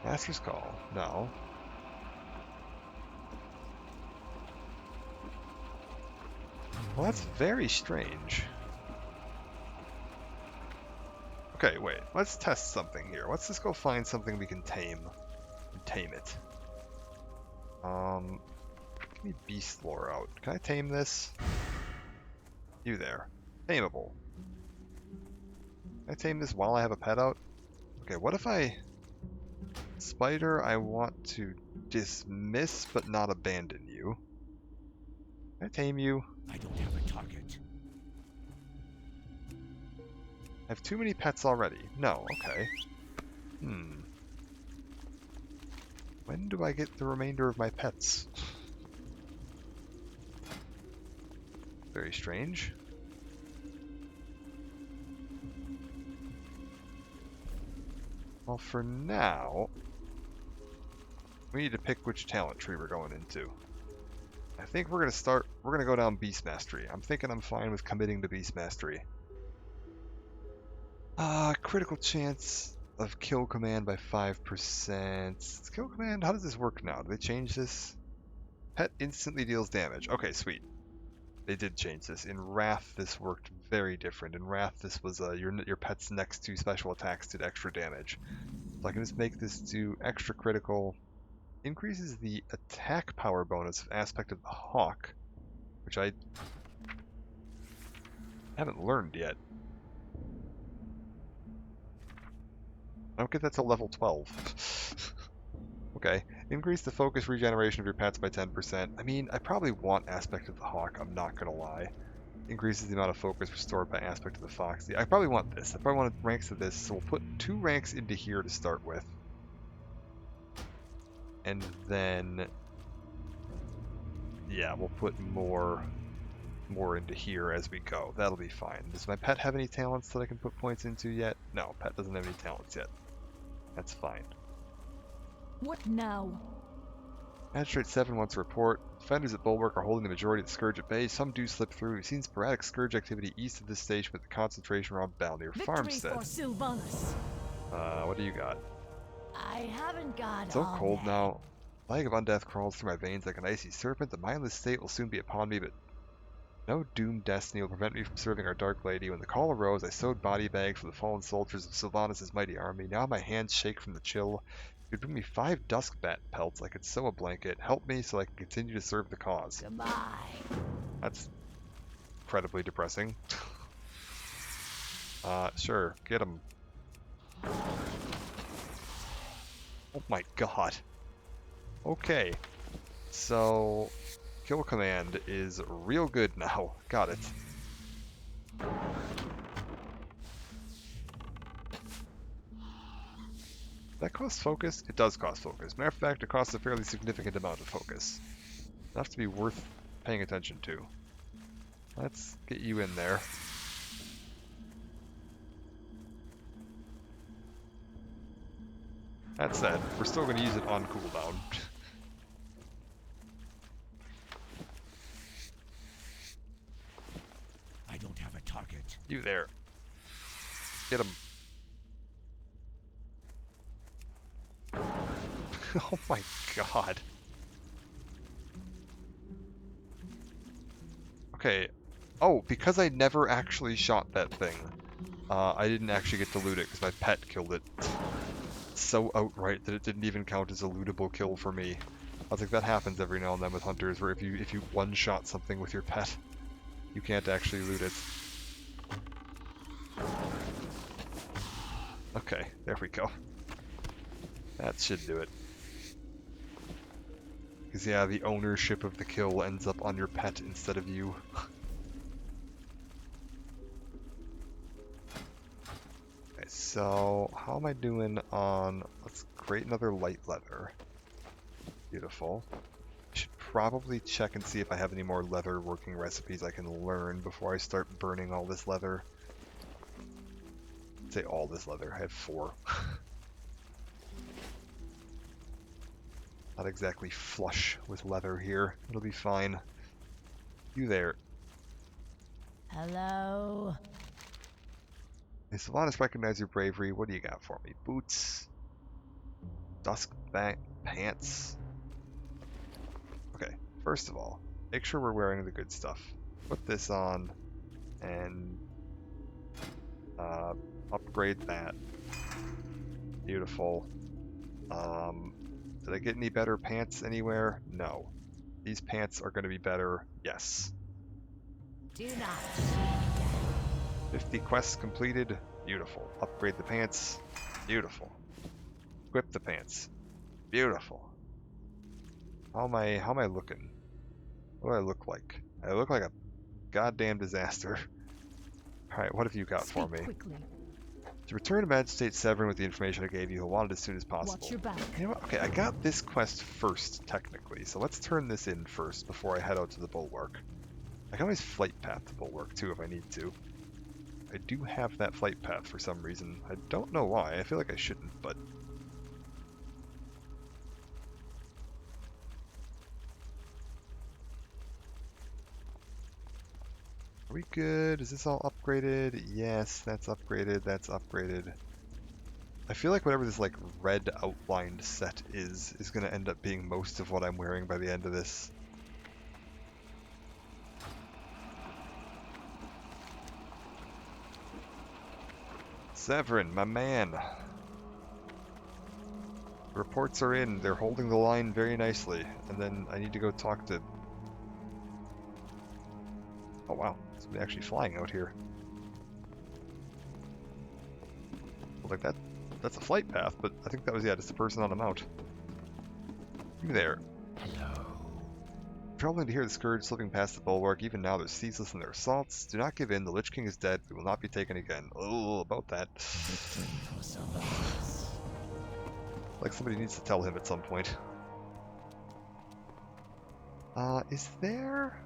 S1: Master's call. No. Well, that's very strange. Okay, wait. Let's test something here. Let's just go find something we can tame. And tame it. Give me beast lore out. Can I tame this? You there. Tameable. Can I tame this while I have a pet out? Okay, what if I... Spider, I want to dismiss but not abandon you. Can I tame you?
S3: I don't have a target.
S1: I have too many pets already. No, okay. When do I get the remainder of my pets? Very strange. Well, for now, we need to pick which talent tree we're going into. I think we're gonna go down Beast Mastery. I'm thinking I'm fine with committing to Beast Mastery. Critical chance of kill command by 5%. Kill command, how does this work now? Do they change this? Pet instantly deals damage. Okay, sweet. They did change this. In Wrath, this worked very different. In Wrath, this was your pet's next two special attacks did extra damage. So I can just make this do extra critical. Increases the attack power bonus of Aspect of the Hawk, which I haven't learned yet. I don't get that till level 12. Okay. Increase the focus regeneration of your pets by 10%. I mean, I probably want Aspect of the Hawk, I'm not gonna lie. Increases the amount of focus restored by Aspect of the Fox. Yeah, I probably want this. I probably want ranks of this, so we'll put 2 ranks into here to start with. And then... yeah, we'll put more into here as we go. That'll be fine. Does my pet have any talents that I can put points into yet? No, pet doesn't have any talents yet. That's fine.
S2: What now?
S1: Magistrate 7 wants a report. Defenders at Bulwark are holding the majority of the Scourge at bay. Some do slip through. We've seen sporadic Scourge activity east of this station with the concentration around Balnir Farmstead.
S2: For Sylvanas.
S1: What do you got?
S2: I haven't got
S1: So
S2: all
S1: cold
S2: that.
S1: now. Plague of undeath crawls through my veins like an icy serpent. The mindless state will soon be upon me, but no doomed destiny will prevent me from serving our Dark Lady. When the call arose, I sewed body bags for the fallen soldiers of Sylvanas' mighty army. Now my hands shake from the chill. If you could bring me 5 dusk bat pelts, I could sew a blanket. Help me so I can continue to serve the cause.
S2: Goodbye.
S1: That's incredibly depressing. Sure, get him. Oh my god. Okay. So, kill command is real good now. Got it. That costs focus? It does cost focus. Matter of fact, it costs a fairly significant amount of focus. Enough to be worth paying attention to. Let's get you in there. That said, we're still going to use it on cooldown.
S3: I don't have a target.
S1: You there. Get him. Oh my god. Okay. Oh, because I never actually shot that thing, I didn't actually get to loot it because my pet killed it. So outright that it didn't even count as a lootable kill for me. I was like, that happens every now and then with hunters, where if you one-shot something with your pet, you can't actually loot it. Okay, there we go. That should do it. Because yeah, the ownership of the kill ends up on your pet instead of you. So, how am I doing on... Let's create another light leather. Beautiful. Should probably check and see if I have any more leather working recipes I can learn before I start burning all this leather. Say all this leather. I have 4. Not exactly flush with leather here. It'll be fine. You there.
S2: Hello?
S1: Hey, Sylvanas, recognize your bravery. What do you got for me? Boots. Dusk back pants. Okay, first of all, make sure we're wearing the good stuff. Put this on and upgrade that. Beautiful. Did I get any better pants anywhere? No. These pants are going to be better. Yes.
S2: Do not.
S1: 50 quests completed. Beautiful. Upgrade the pants. Beautiful. Equip the pants. Beautiful. How am I looking? What do I look like? I look like a goddamn disaster. Alright, what have you got for me?
S2: Quickly.
S1: To return to Magistrate Severin with the information I gave you, he'll want it as soon as possible.
S2: Watch your back.
S1: You know what? Okay, I got this quest first, technically, so let's turn this in first before I head out to the Bulwark. I can always flight path the Bulwark, too, if I need to. I do have that flight path for some reason. I don't know why. I feel like I shouldn't, but... Are we good? Is this all upgraded? Yes, that's upgraded. That's upgraded. I feel like whatever this like red outlined set is going to end up being most of what I'm wearing by the end of this. Severin, my man. Reports are in. They're holding the line very nicely. And then I need to go talk to... Oh wow, somebody actually flying out here. Like that's a flight path, but I think that was, yeah, just a person on a mount. You there.
S3: Hello.
S1: Troubling to hear the Scourge slipping past the Bulwark. Even now they're ceaseless in their assaults. Do not give in. The Lich King is dead. We will not be taken again. Oh, about that.
S3: Victory for Sylvanas.
S1: Like somebody needs to tell him at some point. Is there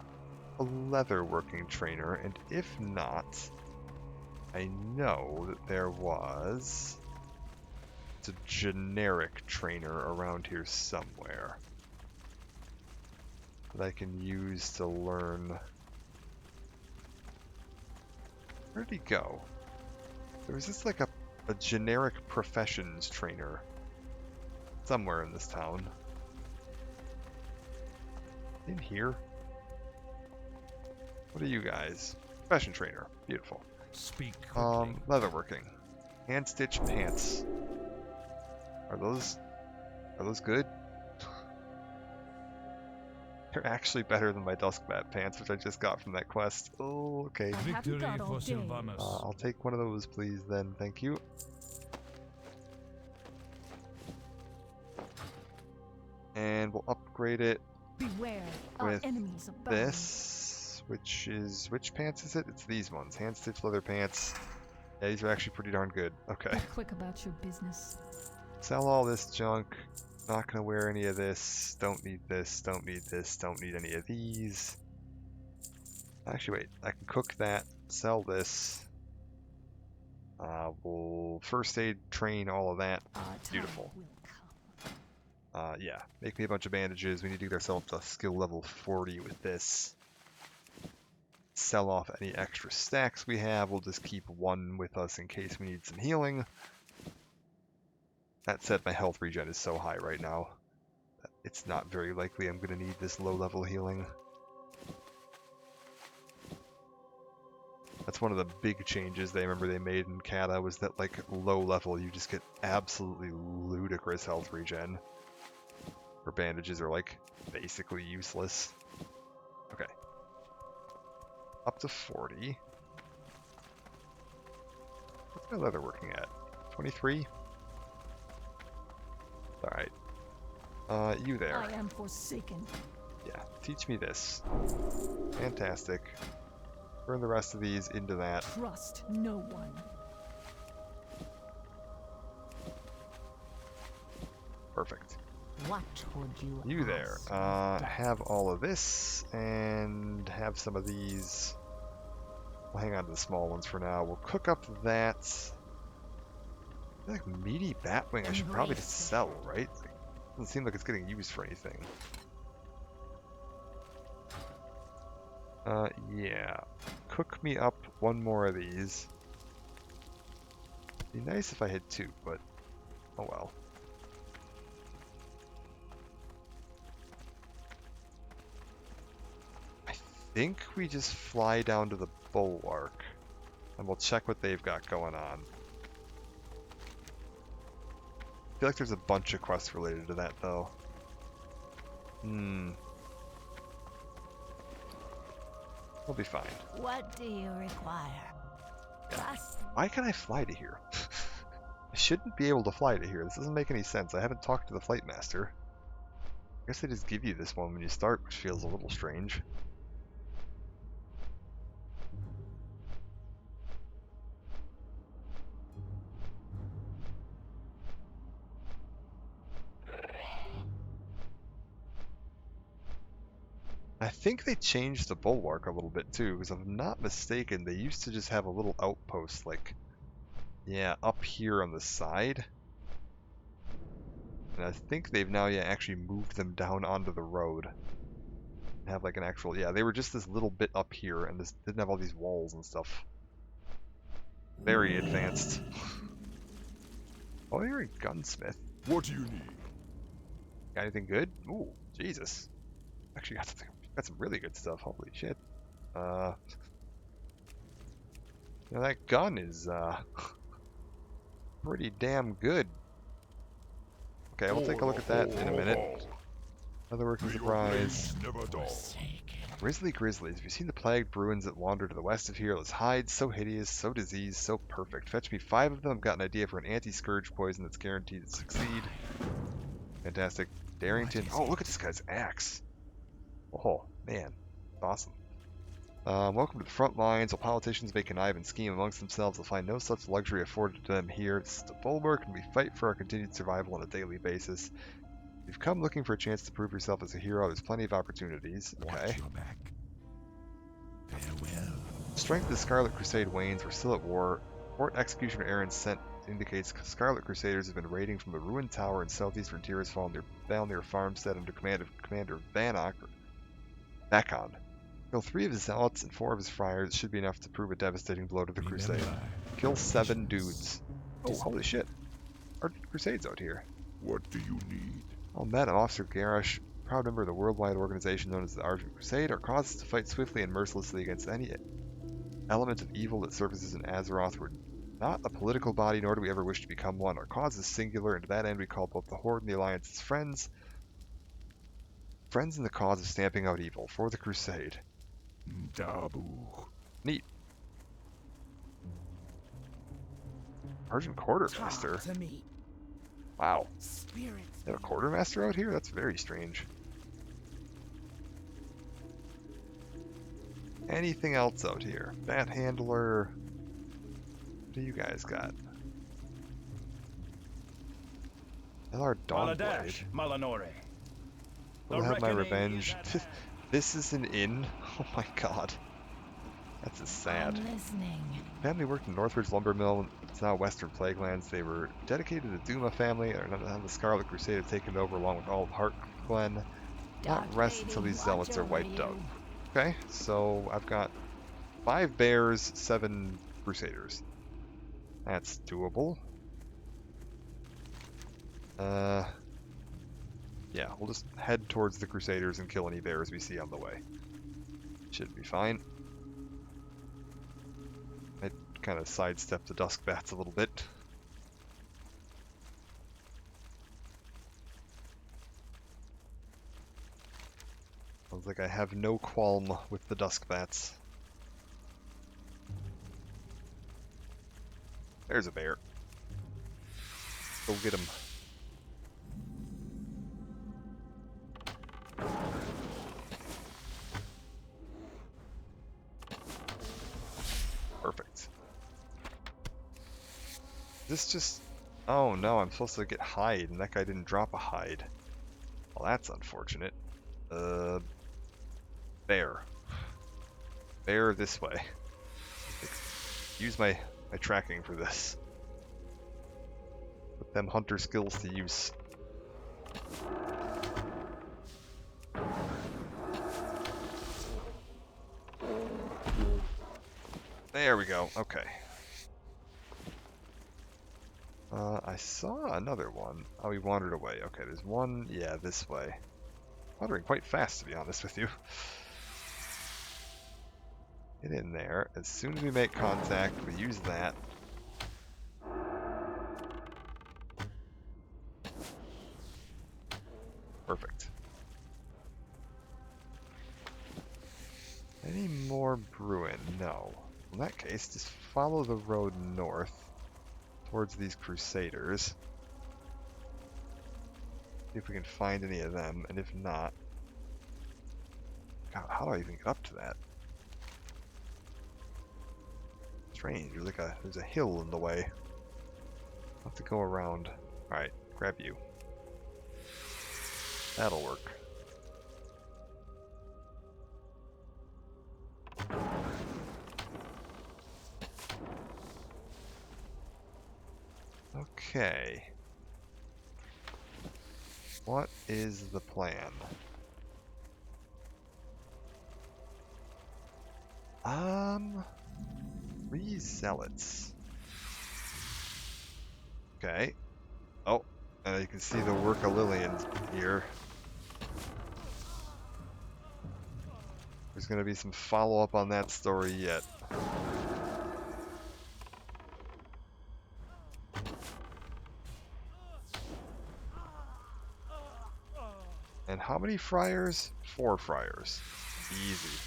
S1: a leatherworking trainer? And if not, I know that there was... It's a generic trainer around here somewhere that I can use to learn. Where'd he go? There was just like a generic professions trainer somewhere in this town. In here? What are you guys? Profession trainer. Beautiful.
S3: Speak quickly.
S1: Leatherworking. Hand stitch pants. Are those good? They're actually better than my Duskbat pants, which I just got from that quest. Oh, okay.
S3: Victory for Sylvanas.
S1: I'll take one of those, please, then. Thank you. And we'll upgrade it
S2: Beware, our
S1: with
S2: enemies abound.
S1: this, which pants is it? It's these ones. Hand stitch leather pants. Yeah, these are actually pretty darn good. Okay.
S2: Be quick about your business.
S1: Sell all this junk. Not gonna wear any of this. Don't need this. Don't need this. Don't need any of these. Actually, wait. I can cook that. Sell this. We'll first aid train all of that.
S2: Our time
S1: Beautiful.
S2: will come.
S1: Yeah. Make me a bunch of bandages. We need to get ourselves to skill level 40 with this. Sell off any extra stacks we have. We'll just keep one with us in case we need some healing. That said, my health regen is so high right now. It's not very likely I'm going to need this low-level healing. That's one of the big changes they made in Cata, was that, like, low-level, you just get absolutely ludicrous health regen. Where bandages are, like, basically useless. Okay. Up to 40. What's my leather working at? 23? Alright. You there.
S2: I am forsaken.
S1: Yeah, teach me this. Fantastic. Turn the rest of these into that.
S2: Trust no one.
S1: Perfect.
S2: What would you
S1: You there.
S2: ask?
S1: Have all of this and have some of these. We'll hang on to the small ones for now. We'll cook up that. I feel like meaty batwing I should probably just sell, right? Like, doesn't seem like it's getting used for anything. Yeah. Cook me up one more of these. Be nice if I had two, but oh well. I think we just fly down to the bulwark and we'll check what they've got going on. I feel like there's a bunch of quests related to that though. We'll be fine.
S2: What do you require? Trust.
S1: Why can I fly to here? I shouldn't be able to fly to here. This doesn't make any sense. I haven't talked to the flight master. I guess they just give you this one when you start, which feels a little strange. I think they changed the bulwark a little bit too, because if I'm not mistaken, they used to just have a little outpost, like, yeah, up here on the side. And I think they've now, yeah, actually moved them down onto the road. And have like an actual, yeah, they were just this little bit up here, and this didn't have all these walls and stuff. Very advanced. Oh, you're a gunsmith.
S5: What do you need?
S1: Got anything good? Ooh, Jesus. Actually got some really good stuff, holy shit. You know, that gun is, pretty damn good. Okay, we'll take a look at that in a minute. Another working surprise.
S5: Never dull.
S1: Grizzly grizzlies. Have you seen the plagued ruins that wander to the west of here? Let's hide. So hideous, so diseased, so perfect. Fetch me 5 of them. I've got an idea for an anti-scourge poison that's guaranteed to succeed. Fantastic. Darrington. Oh, look at this guy's axe. Oh, man. Awesome. Welcome to the front lines. While politicians may connive and scheme amongst themselves, they'll find no such luxury afforded to them here. This is the bulwark, and we fight for our continued survival on a daily basis. If you've come looking for a chance to prove yourself as a hero, there's plenty of opportunities. Okay.
S3: Watch your back. Farewell.
S1: Strength of the Scarlet Crusade wanes. We're still at war. Fort Executioner Aaron's scent indicates Scarlet Crusaders have been raiding from the ruined tower in southeastern Tirisfal near Balnir Farmstead under command of Commander Vakon. Kill 3 of his zealots and 4 of his friars. It should be enough to prove a devastating blow to the crusade. Kill 7 dudes. Oh, holy shit. Our crusade's out here.
S5: What do you need?
S1: Oh, man, I'm Officer Garrosh, proud member of the worldwide organization known as the Argent Crusade. Our cause is to fight swiftly and mercilessly against any element of evil that surfaces in Azeroth. We're not a political body, nor do we ever wish to become one. Our cause is singular, and to that end we call both the Horde and the Alliance as friends. Friends in the cause of stamping out evil. For the Crusade.
S5: Dabu.
S1: Neat. Argent Quartermaster?
S4: Talk to me.
S1: Wow.
S4: Spirits.
S1: They have a Quartermaster out here? That's very strange. Anything else out here? Bat Handler. What do you guys got? LR Dawnblade.
S6: Malanore.
S1: Will have my revenge. This is an inn? Oh my god. That's just sad.
S2: I'm listening.
S1: Family worked in Northridge Lumber Mill. It's now Western Plaguelands. They were dedicated to the Duma family, and the Scarlet Crusade had taken it over along with all of Heartglen. Not
S2: Dark
S1: rest
S2: Lady,
S1: until these
S2: watch
S1: zealots are
S2: over
S1: wiped
S2: you.
S1: out. Okay, so I've got 5 bears, 7 crusaders. That's doable. Yeah, we'll just head towards the crusaders and kill any bears we see on the way. Should be fine. I kind of sidestepped the dusk bats a little bit. Sounds like I have no qualm with the dusk bats. There's a bear. Go get him. Perfect. This just Oh no, I'm supposed to get hide, and that guy didn't drop a hide. Well, that's unfortunate. Bear. Bear this way. Use my tracking for this. Put them hunter skills to use. There we go. Okay. I saw another one. Oh, he wandered away. Okay, there's one. Yeah, this way. Wandering quite fast, to be honest with you. Get in there. As soon as we make contact, we use that. Perfect. Any more brewing? No. In that case, just follow the road north towards these crusaders. See if we can find any of them, and if not... God, how do I even get up to that? Strange, there's a hill in the way. I'll have to go around. Alright, grab you. That'll work. Okay. What is the plan? Three zealots. Okay. Oh, you can see the work of Lillian's here. There's gonna be some follow-up on that story yet. And how many friars? 4 friars. Easy.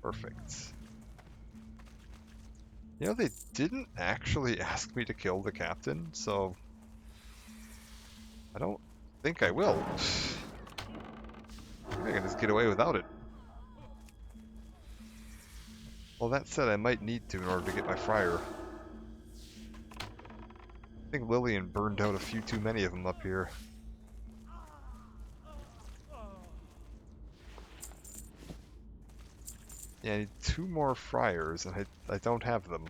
S1: Perfect. You know, they didn't actually ask me to kill the captain, so I don't think I will. Maybe I can just get away without it. Well, that said, I might need to in order to get my friar. I think Lillian burned out a few too many of them up here. Yeah, I need 2 more friars, and I don't have them.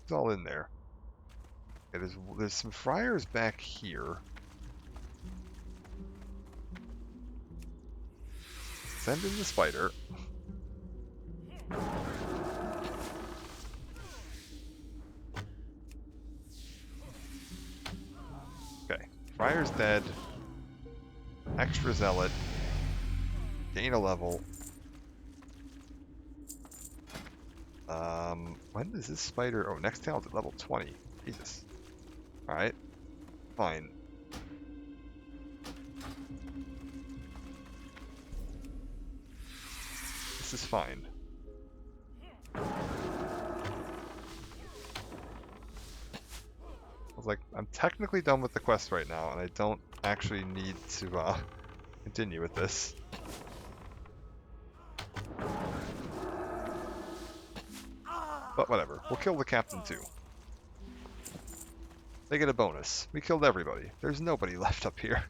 S1: It's all in there. Okay, there's some friars back here. Send in the spider. Okay, friar's dead. Extra zealot. Gain a level. When does this spider... Oh, next talent's at level 20. Jesus. Alright. Fine. This is fine. I was like, I'm technically done with the quest right now, and I don't actually need to continue with this. But whatever, we'll kill the captain too. They get a bonus. We killed everybody. There's nobody left up here.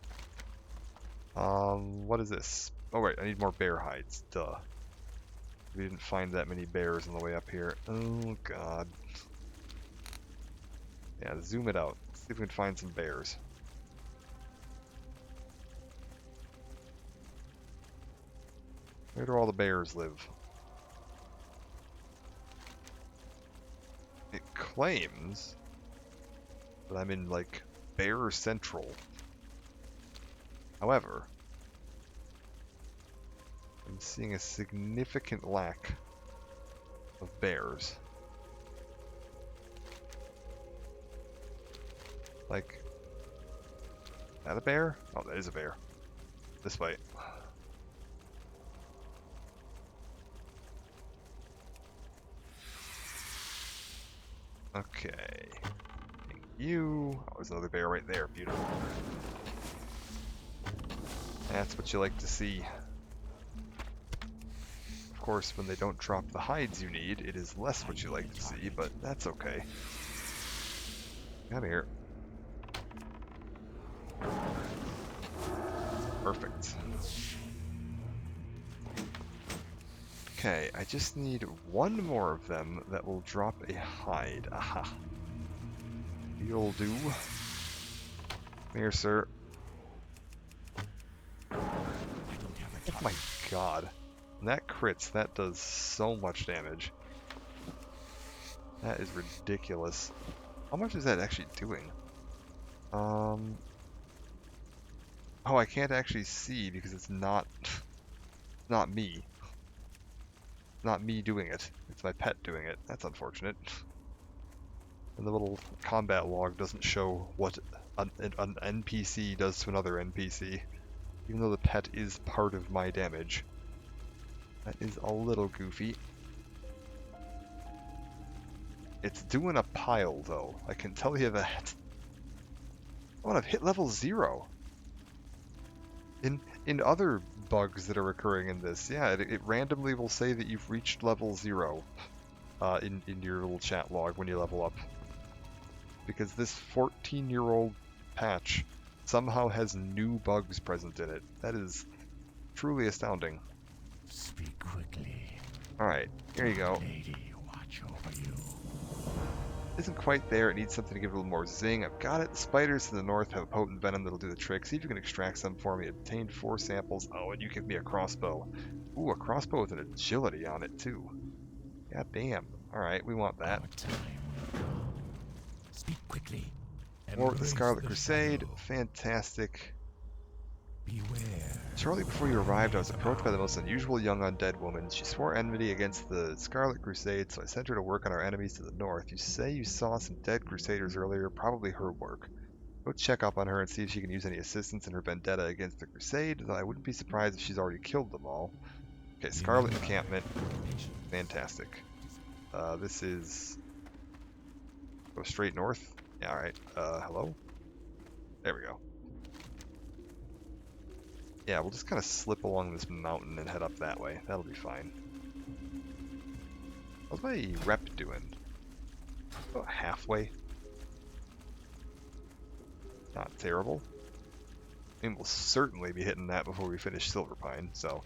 S1: What is this? Oh wait, I need more bear hides. Duh. We didn't find that many bears on the way up here. Oh god. Yeah, zoom it out. See if we can find some bears. Where do all the bears live? It claims that I'm in, like, Bear Central. However, I'm seeing a significant lack of bears. Like, is that a bear? Oh, that is a bear. This way. Okay. Thank you. Oh, there's another bear right there. Beautiful. That's what you like to see. Of course, when they don't drop the hides you need, it is less what you like to see, but that's okay. Come here. Perfect. Okay, I just need one more of them that will drop a hide. Aha. You'll do. Come here, sir. Oh my god. When that crits, that does so much damage. That is ridiculous. How much is that actually doing? Oh, I can't actually see because it's not not me. Not me doing it. It's my pet doing it. That's unfortunate. And the little combat log doesn't show what an NPC does to another NPC, even though the pet is part of my damage. That is a little goofy. It's doing a pile, though. I can tell you that. Oh, and I've hit level 0. In other bugs that are occurring in this, yeah, it randomly will say that you've reached level 0 in your little chat log when you level up. Because this 14-year-old patch somehow has new bugs present in it. That is truly astounding.
S3: Speak quickly.
S1: Alright, here you go.
S3: Lady, watch over you.
S1: Isn't quite there. It needs something to give it a little more zing. I've got it. The spiders to the north have a potent venom that'll do the trick. See if you can extract some for me. Obtained 4 samples. Oh, and you give me a crossbow. Ooh, a crossbow with an agility on it, too. God damn. Alright, we want that.
S3: Our time will come. Speak quickly.
S1: War with the
S3: Embrace
S1: Scarlet
S3: the
S1: Crusade.
S3: shadow.
S1: Fantastic.
S3: Beware.
S1: Shortly before you arrived, I was approached by the most unusual young undead woman. She swore enmity against the Scarlet Crusade, so I sent her to work on our enemies to the north. You say you saw some dead Crusaders earlier, probably her work. Go check up on her and see if she can use any assistance in her vendetta against the Crusade, though I wouldn't be surprised if she's already killed them all. Okay, Scarlet Encampment. Fantastic. This is... Go straight north? Yeah, alright. Hello? There we go. Yeah, we'll just kind of slip along this mountain and head up that way. That'll be fine. How's my rep doing? About halfway. Not terrible. I mean, we'll certainly be hitting that before we finish Silverpine, so.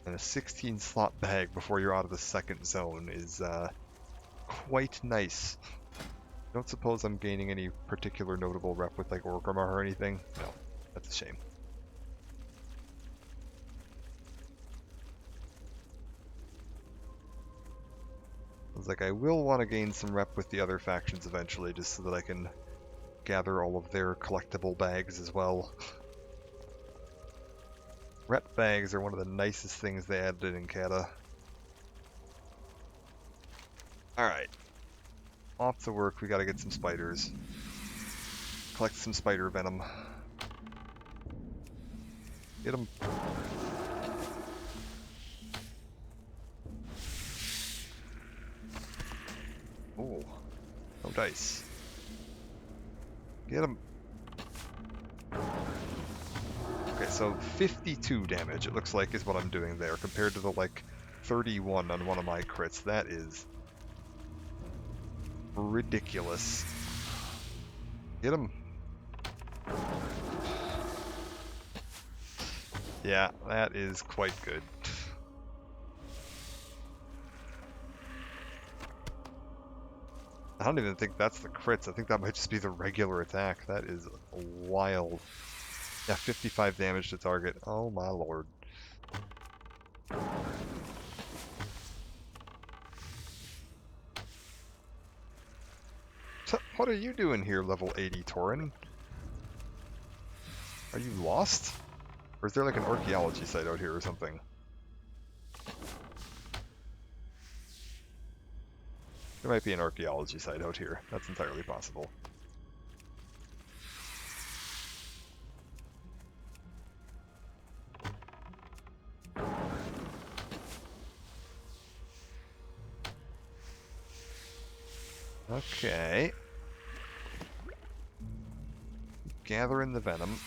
S1: And a 16 slot bag before you're out of the second zone is quite nice. Don't suppose I'm gaining any particular notable rep with like Orgrimmar or anything? No, that's a shame. I was like, I will want to gain some rep with the other factions eventually, just so that I can gather all of their collectible bags as well. Rep bags are one of the nicest things they added in Cata. Alright. Off to work, we gotta get some spiders. Collect some spider venom. Get them. Ooh. No dice. Get them. Okay, so 52 damage, it looks like, is what I'm doing there, compared to the, like, 31 on one of my crits. That is ridiculous. Get him. Yeah, that is quite good. I don't even think that's the crits. I think that might just be the regular attack. That is wild. Yeah, 55 damage to target. Oh my lord. So, what are you doing here, level 80 Tauren? Are you lost? Or is there like an archaeology site out here or something? There might be an archaeology site out here. That's entirely possible. Okay. Gathering the venom.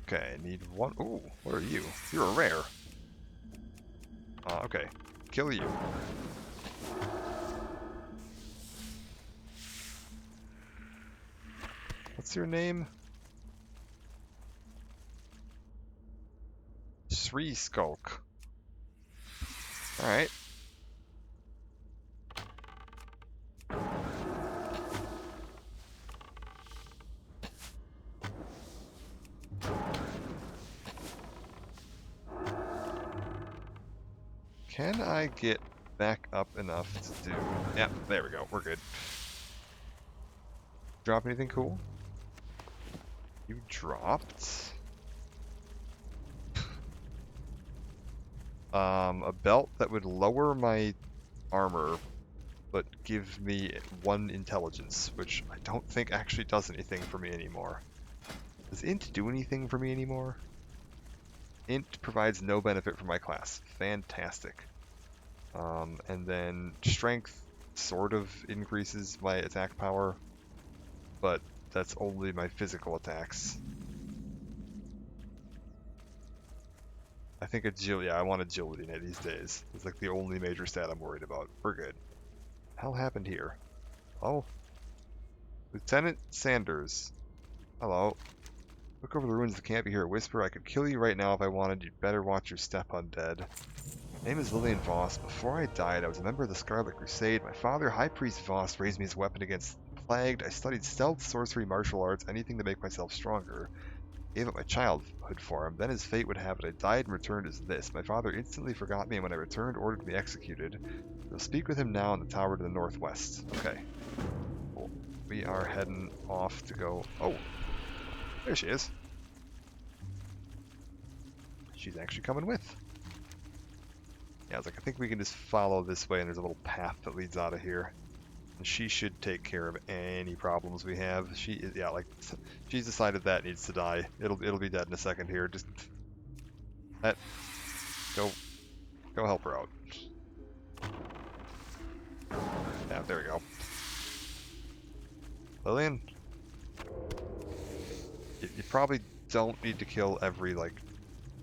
S1: Okay, need one. Ooh, what are you? You're a rare. Okay. Kill you. What's your name? Sri Skulk. Alright. Can I get back up enough to do... Yeah, there we go. We're good. Drop anything cool? You dropped... a belt that would lower my armor, but give me 1 intelligence, which I don't think actually does anything for me anymore. Does int do anything for me anymore? Int provides no benefit for my class. Fantastic. And then strength sort of increases my attack power, but that's only my physical attacks. I think agility, yeah, I want agility in these days. It's like the only major stat I'm worried about. We're good. Hell happened here? Oh. Lieutenant Sanders. Hello. Look over the ruins of the camp. You hear a whisper. I could kill you right now if I wanted. You'd better watch your step, undead. My name is Lillian Voss. Before I died, I was a member of the Scarlet Crusade. My father, High Priest Voss, raised me as a weapon against the Plagued. I studied stealth, sorcery, martial arts, anything to make myself stronger. Gave up my childhood for him. Then as fate would have it, I died and returned as this. My father instantly forgot me, and when I returned, ordered to be executed. You'll speak with him now in the tower to the northwest. Okay. Cool. We are heading off to go... Oh! There she is. She's actually coming with. Yeah, I was like, I think we can just follow this way, and there's a little path that leads out of here. And she should take care of any problems we have. She is, yeah, like, she's decided that needs to die. It'll be dead in a second here. Just go help her out. Yeah, there we go. Lillian, you probably don't need to kill every like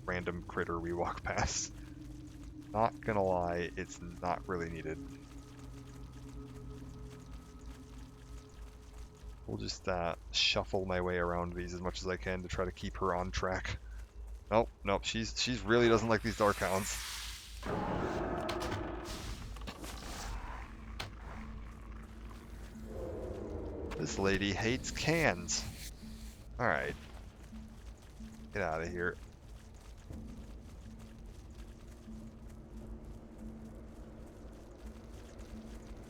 S1: random critter we walk past. Not gonna lie, it's not really needed. We'll just shuffle my way around these as much as I can to try to keep her on track. Nope, nope, she's really doesn't like these dark hounds. This lady hates cans. Alright. Get out of here.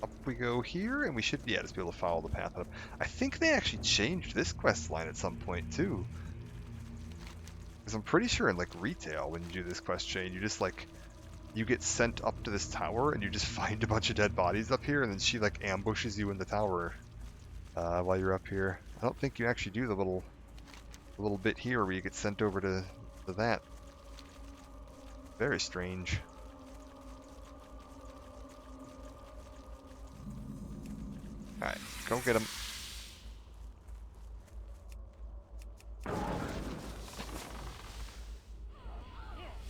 S1: Up we go here, and we should, yeah, just be able to follow the path up. I think they actually changed this quest line at some point, too. Because I'm pretty sure in, like, retail, when you do this quest chain, you just, like, you get sent up to this tower, and you just find a bunch of dead bodies up here, and then she, like, ambushes you in the tower while you're up here. I don't think you actually do the little bit here where you get sent over to that. Very strange. Alright, go get him.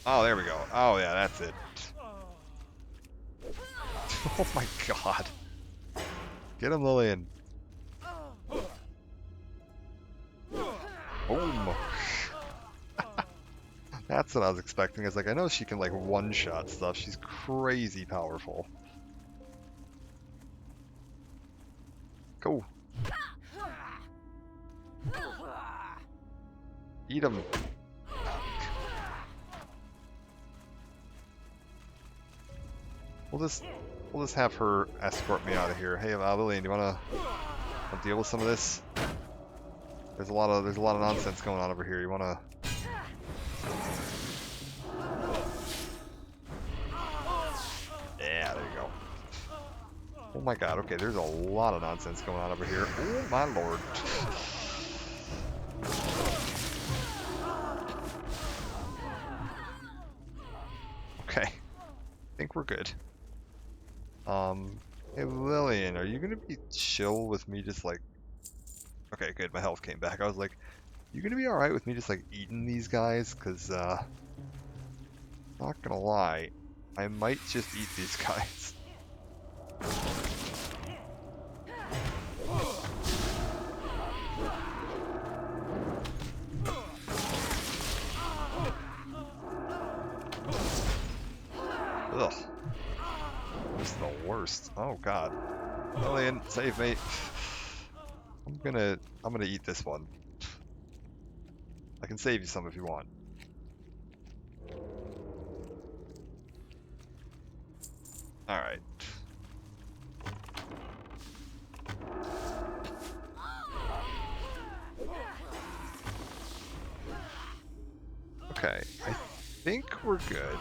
S1: Oh, there we go. Oh, yeah, that's it. Oh my god. Get him, Lillian. Boom. That's what I was expecting. I was like, I know she can, like, one-shot stuff. She's crazy powerful. Go. Eat him. We'll just have her escort me out of here. Hey, Lillian, do you wanna deal with some of this? There's a lot of nonsense going on over here. You wanna? Yeah, there you go. Oh my god, okay, there's a lot of nonsense going on over here. Oh my lord. Okay. I think we're good. Hey Lillian, are you gonna be chill with me just like... Okay, good, my health came back. I was like, You gonna be alright with me just like eating these guys? Cause not gonna lie, I might just eat these guys. Ugh. This is the worst. Oh god. Lillian, save me. I'm gonna eat this one. I can save you some if you want. Alright. Okay, I think we're good.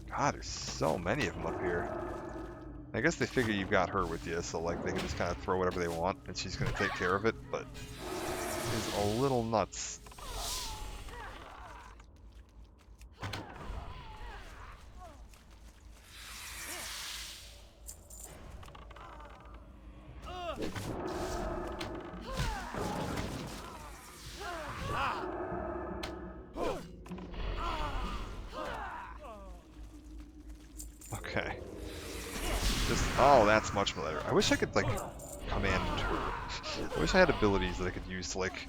S1: God, there's so many of them up here. I guess they figure you've got her with you, so like they can just kind of throw whatever they want, and she's gonna take care of it, but it's a little nuts. Okay. Oh, that's much better. I wish I could, like, command her. I wish I had abilities that I could use to, like,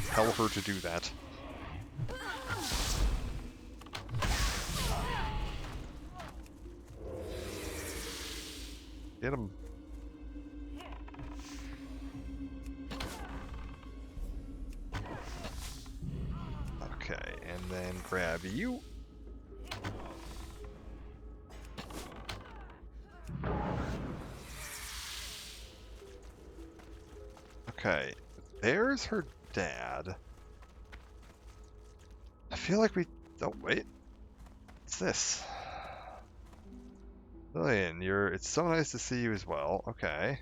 S1: tell her to do that. Get him. Okay, and then grab you. Okay, there's her dad. I feel like we... Oh, wait. What's this? Lillian, it's so nice to see you as well. Okay.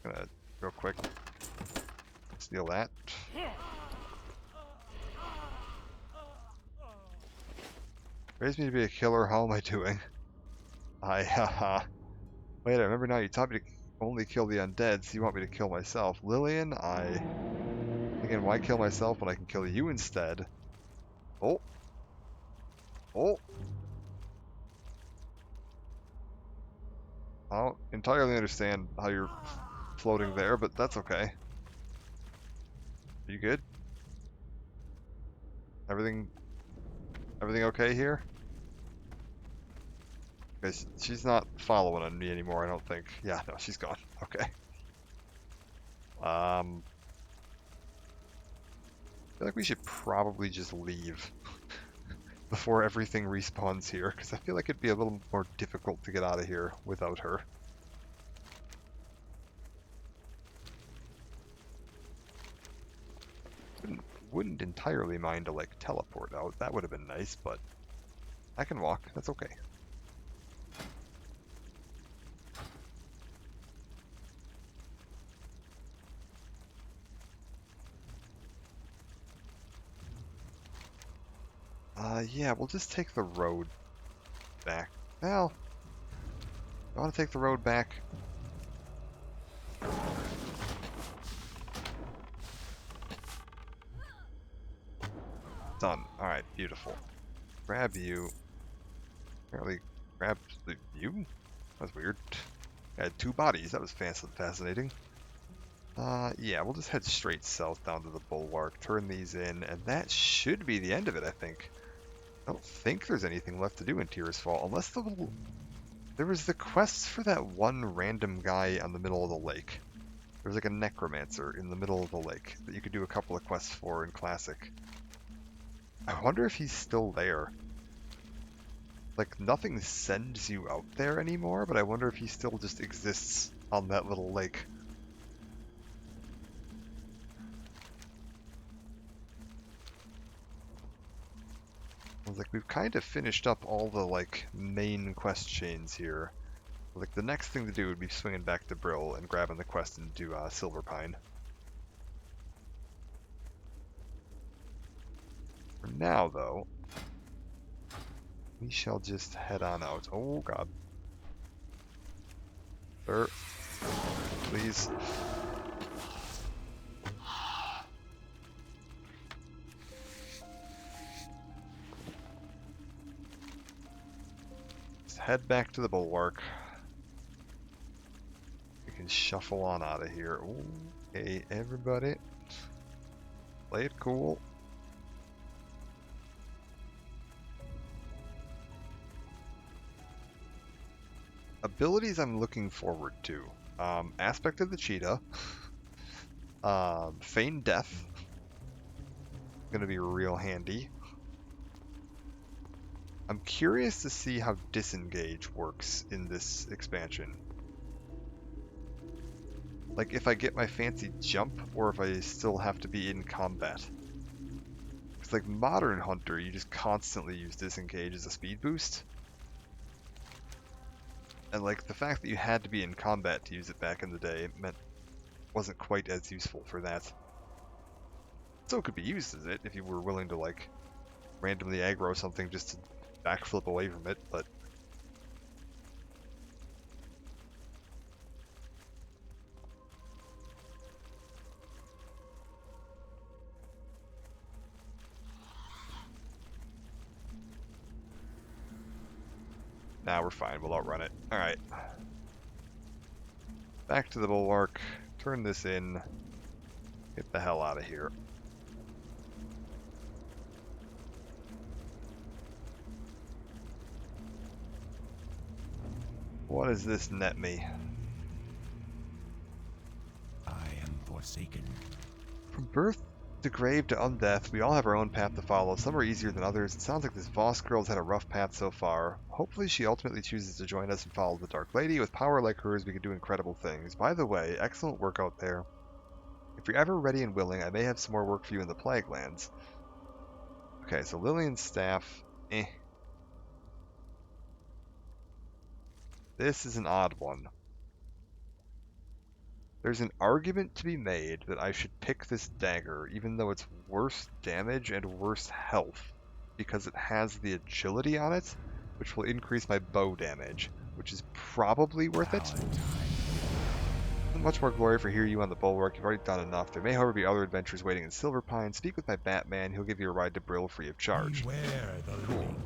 S1: Gonna, real quick, steal that. Raised me to be a killer, how am I doing? Haha. Wait, I remember now you taught me to only kill the undead, so you want me to kill myself. Lillian, again, why kill myself when I can kill you instead? Oh. Oh. I don't entirely understand how you're floating there, but that's okay. Are you good? Everything okay here? Because she's not following on me anymore, I don't think. Yeah, no, she's gone. Okay. I feel like we should probably just leave before everything respawns here, because I feel like it'd be a little more difficult to get out of here without her. Wouldn't entirely mind to, like, teleport out. That would have been nice, but I can walk. That's okay. Yeah, we'll just take the road back. Well, I want to take the road back. Done. Alright, beautiful. Grab you. Apparently grabbed you? That's weird. I had two bodies. That was fascinating. Yeah, we'll just head straight south down to the bulwark, turn these in, and that should be the end of it, I think. I don't think there's anything left to do in Tirisfal, unless there was the quests for that one random guy on the middle of the lake. There was like a necromancer in the middle of the lake that you could do a couple of quests for in Classic. I wonder if he's still there. Like, nothing sends you out there anymore, but I wonder if he still just exists on that little lake. I was like, we've kind of finished up all the, like, main quest chains here. Like, the next thing to do would be swinging back to Brill and grabbing the quest into Silverpine. For now, though, we shall just head on out. Oh, God. Sir. Please. Let's head back to the bulwark. We can shuffle on out of here. Okay, everybody. Play it cool. Abilities I'm looking forward to. Aspect of the cheetah. Feigned death. Gonna be real handy. I'm curious to see how disengage works in this expansion. Like if I get my fancy jump or if I still have to be in combat. It's like Modern Hunter, you just constantly use disengage as a speed boost. And like the fact that you had to be in combat to use it back in the day wasn't quite as useful for that. So it could be used as it if you were willing to like randomly aggro something just to backflip away from it, but nah, we're fine, we'll outrun it. Alright. Back to the bulwark, turn this in, get the hell out of here. What does this net me?
S3: I am forsaken.
S1: From birth to grave to undeath, we all have our own path to follow. Some are easier than others. It sounds like this Voss girl's had a rough path so far. Hopefully she ultimately chooses to join us and follow the Dark Lady. With power like hers, we can do incredible things. By the way, excellent work out there. If you're ever ready and willing, I may have some more work for you in the Plague Lands. Okay, so Lillian's staff, eh. This is an odd one. There's an argument to be made that I should pick this dagger, even though it's worse damage and worse health, because it has the agility on it, which will increase my bow damage, which is probably worth it. Much more glory for hear you on the bulwark. You've already done enough. There may, however, be other adventures waiting in Silverpine. Speak with my Batman. He'll give you a ride to Brill free of charge.
S3: Beware the
S1: Cool.
S3: living.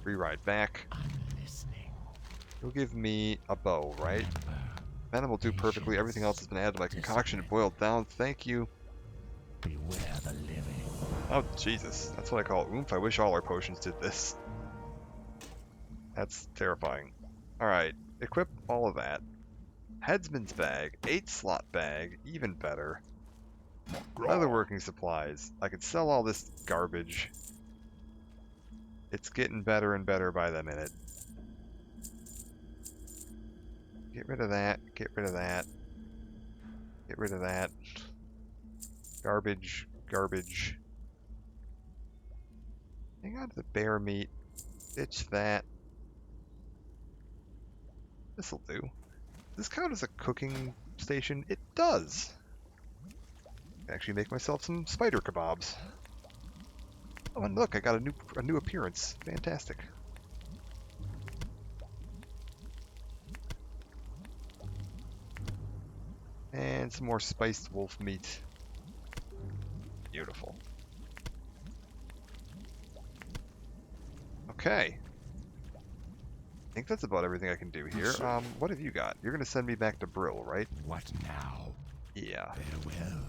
S1: Free ride back.
S3: I'm listening.
S1: He'll give me a bow, right? Venom will do perfectly. Everything else has been added to my concoction and boiled down. Thank you.
S3: Beware the living.
S1: Oh, Jesus. That's what I call oomph. I wish all our potions did this. That's terrifying. Alright. Equip all of that. Headsman's bag. 8-slot bag. Even better. Other working supplies. I could sell all this garbage. It's getting better and better by the minute. Get rid of that. Get rid of that. Get rid of that. Garbage. Garbage. Hang on to the bear meat. Ditch that. This'll do. Does this count as a cooking station? It does! Actually make myself some spider kebabs. Oh, and look, I got a new appearance. Fantastic. And some more spiced wolf meat. Beautiful. Okay. I think that's about everything I can do here. What have you got? You're gonna send me back to Brill, right?
S3: What now?
S1: Yeah.
S3: Farewell.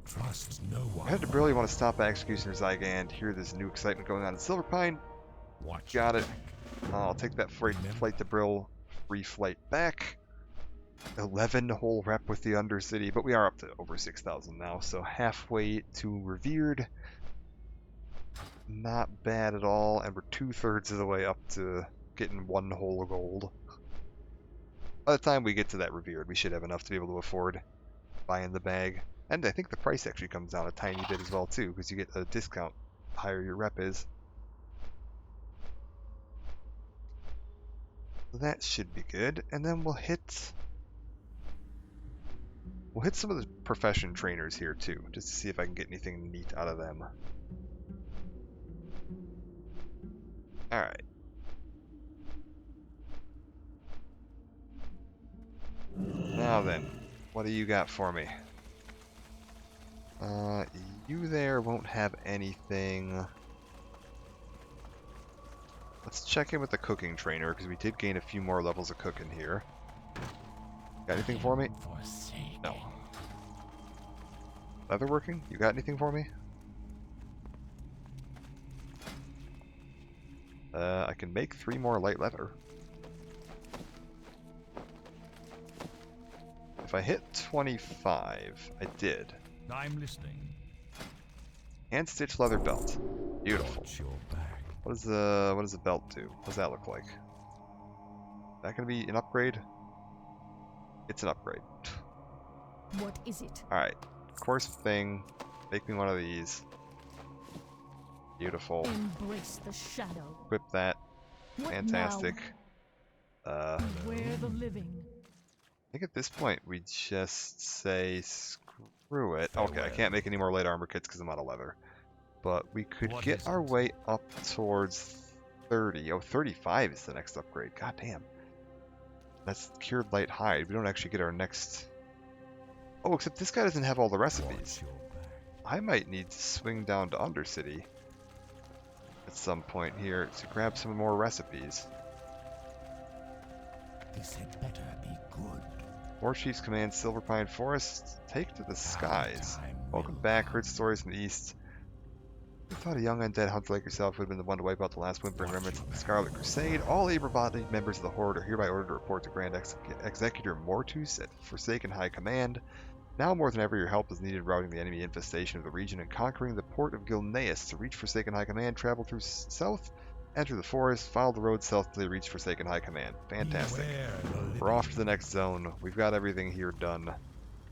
S3: Trust no one.
S1: Head to Brill, you want to stop by Executioner Zygand, hear this new excitement going on in Silverpine.
S3: Watch
S1: Got
S3: your
S1: it.
S3: back.
S1: I'll take that flight to Brill, free flight back. 11 whole rep with the Undercity, but we are up to over 6,000 now, so halfway to Revered. Not bad at all, and we're 2/3 of the way up to getting 1 whole gold. By the time we get to that Revered, we should have enough to be able to afford buying the bag. And I think the price actually comes down a tiny bit as well too, because you get a discount the higher your rep is. So that should be good, and then we'll hit some of the profession trainers here too, just to see if I can get anything neat out of them. Alright. Now then, what do you got for me? You there won't have anything. Let's check in with the cooking trainer, because we did gain a few more levels of cooking here. Got anything for me? No. Leatherworking? You got anything for me? I can make 3 more light leather. If I hit 25, I did.
S3: I'm listening.
S1: Hand stitch leather belt. Beautiful.
S3: Watch your back.
S1: What does the belt do? What does that look like? Is that gonna be an upgrade? It's an upgrade.
S2: What is it?
S1: Alright. Course thing. Make me one of these. Beautiful.
S2: Embrace the shadow.
S1: Equip that.
S2: What
S1: Fantastic.
S2: now? Beware the living.
S1: I think at this point we just say screw it. Okay, I can't make any more light armor kits because I'm out of leather. But we could
S3: What
S1: get
S3: is
S1: our
S3: it?
S1: way up towards 30. Oh, 35 is the next upgrade. God damn. That's cured light hide. We don't actually get our next... Oh, except this guy doesn't have all the recipes.
S3: Watch your back.
S1: I might need to swing down to Undercity at some point here to grab some more recipes.
S3: This had better be good.
S1: War Chief's Command, Silver Pine Forest, take to the skies.
S3: Time
S1: Welcome
S3: will
S1: back,
S3: come.
S1: heard stories from the east. We thought a young undead hunter like yourself would have been the one to wipe out the last whimpering remnants of the Scarlet Crusade. All able-bodied members of the Horde are hereby ordered to report to Grand Executor Mortus at Forsaken High Command. Now more than ever, your help is needed routing the enemy infestation of the region and conquering the port of Gilneas. To reach Forsaken High Command, travel through south, enter the forest, follow the road south until you reach Forsaken High Command. Fantastic.
S3: Beware the living.
S1: We're off to the next zone. We've got everything here done.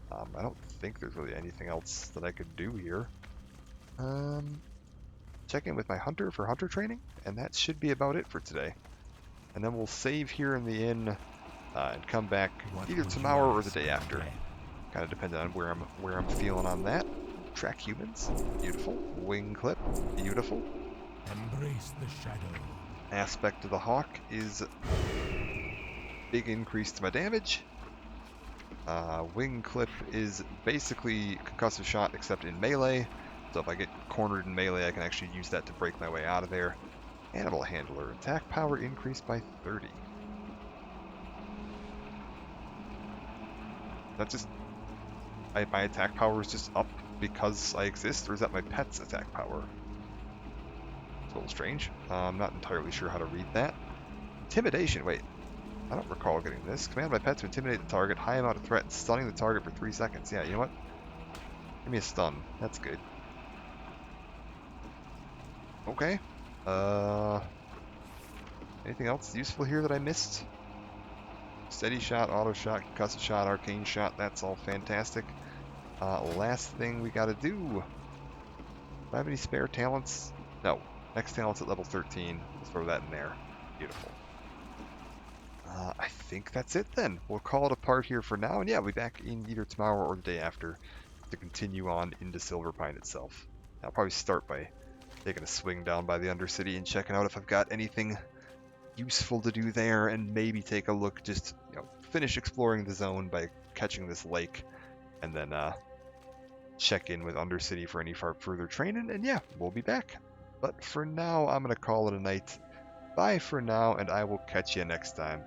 S1: I don't think there's really anything else that I could do here. Check in with my hunter for hunter training, and that should be about it for today. And then we'll save here in the inn and come back
S3: What
S1: either
S3: would you
S1: tomorrow or the
S3: ask
S1: day after.
S3: again?
S1: Kind of depending on where I'm feeling on that. Track humans, beautiful. Wing clip, beautiful.
S3: Embrace the shadow.
S1: Aspect of the hawk is big increase to my damage. Wing clip is basically concussive shot except in melee. So if I get cornered in melee, I can actually use that to break my way out of there. Animal handler, attack power increased by 30. That's just... my attack power is just up because I exist, or is that my pet's attack power? It's a little strange. I'm not entirely sure how to read that. Intimidation, wait. I don't recall getting this. Command my pet to intimidate the target, high amount of threat, and stunning the target for 3 seconds. Yeah, you know what? Give me a stun. That's good. Okay. Anything else useful here that I missed? Steady shot, auto shot, concussive shot, arcane shot. That's all fantastic. Last thing we gotta do. Do I have any spare talents? No. Next talent's at level 13. Let's throw that in there. Beautiful. I think that's it then. We'll call it a part here for now, and yeah, we'll be back in either tomorrow or the day after to continue on into Silverpine itself. I'll probably start by taking a swing down by the Undercity and checking out if I've got anything useful to do there, and maybe take a look, just, you know, finish exploring the zone by catching this lake, and then check in with Undercity for any further training, and yeah, we'll be back. But for now, I'm going to call it a night. Bye for now, and I will catch you next time.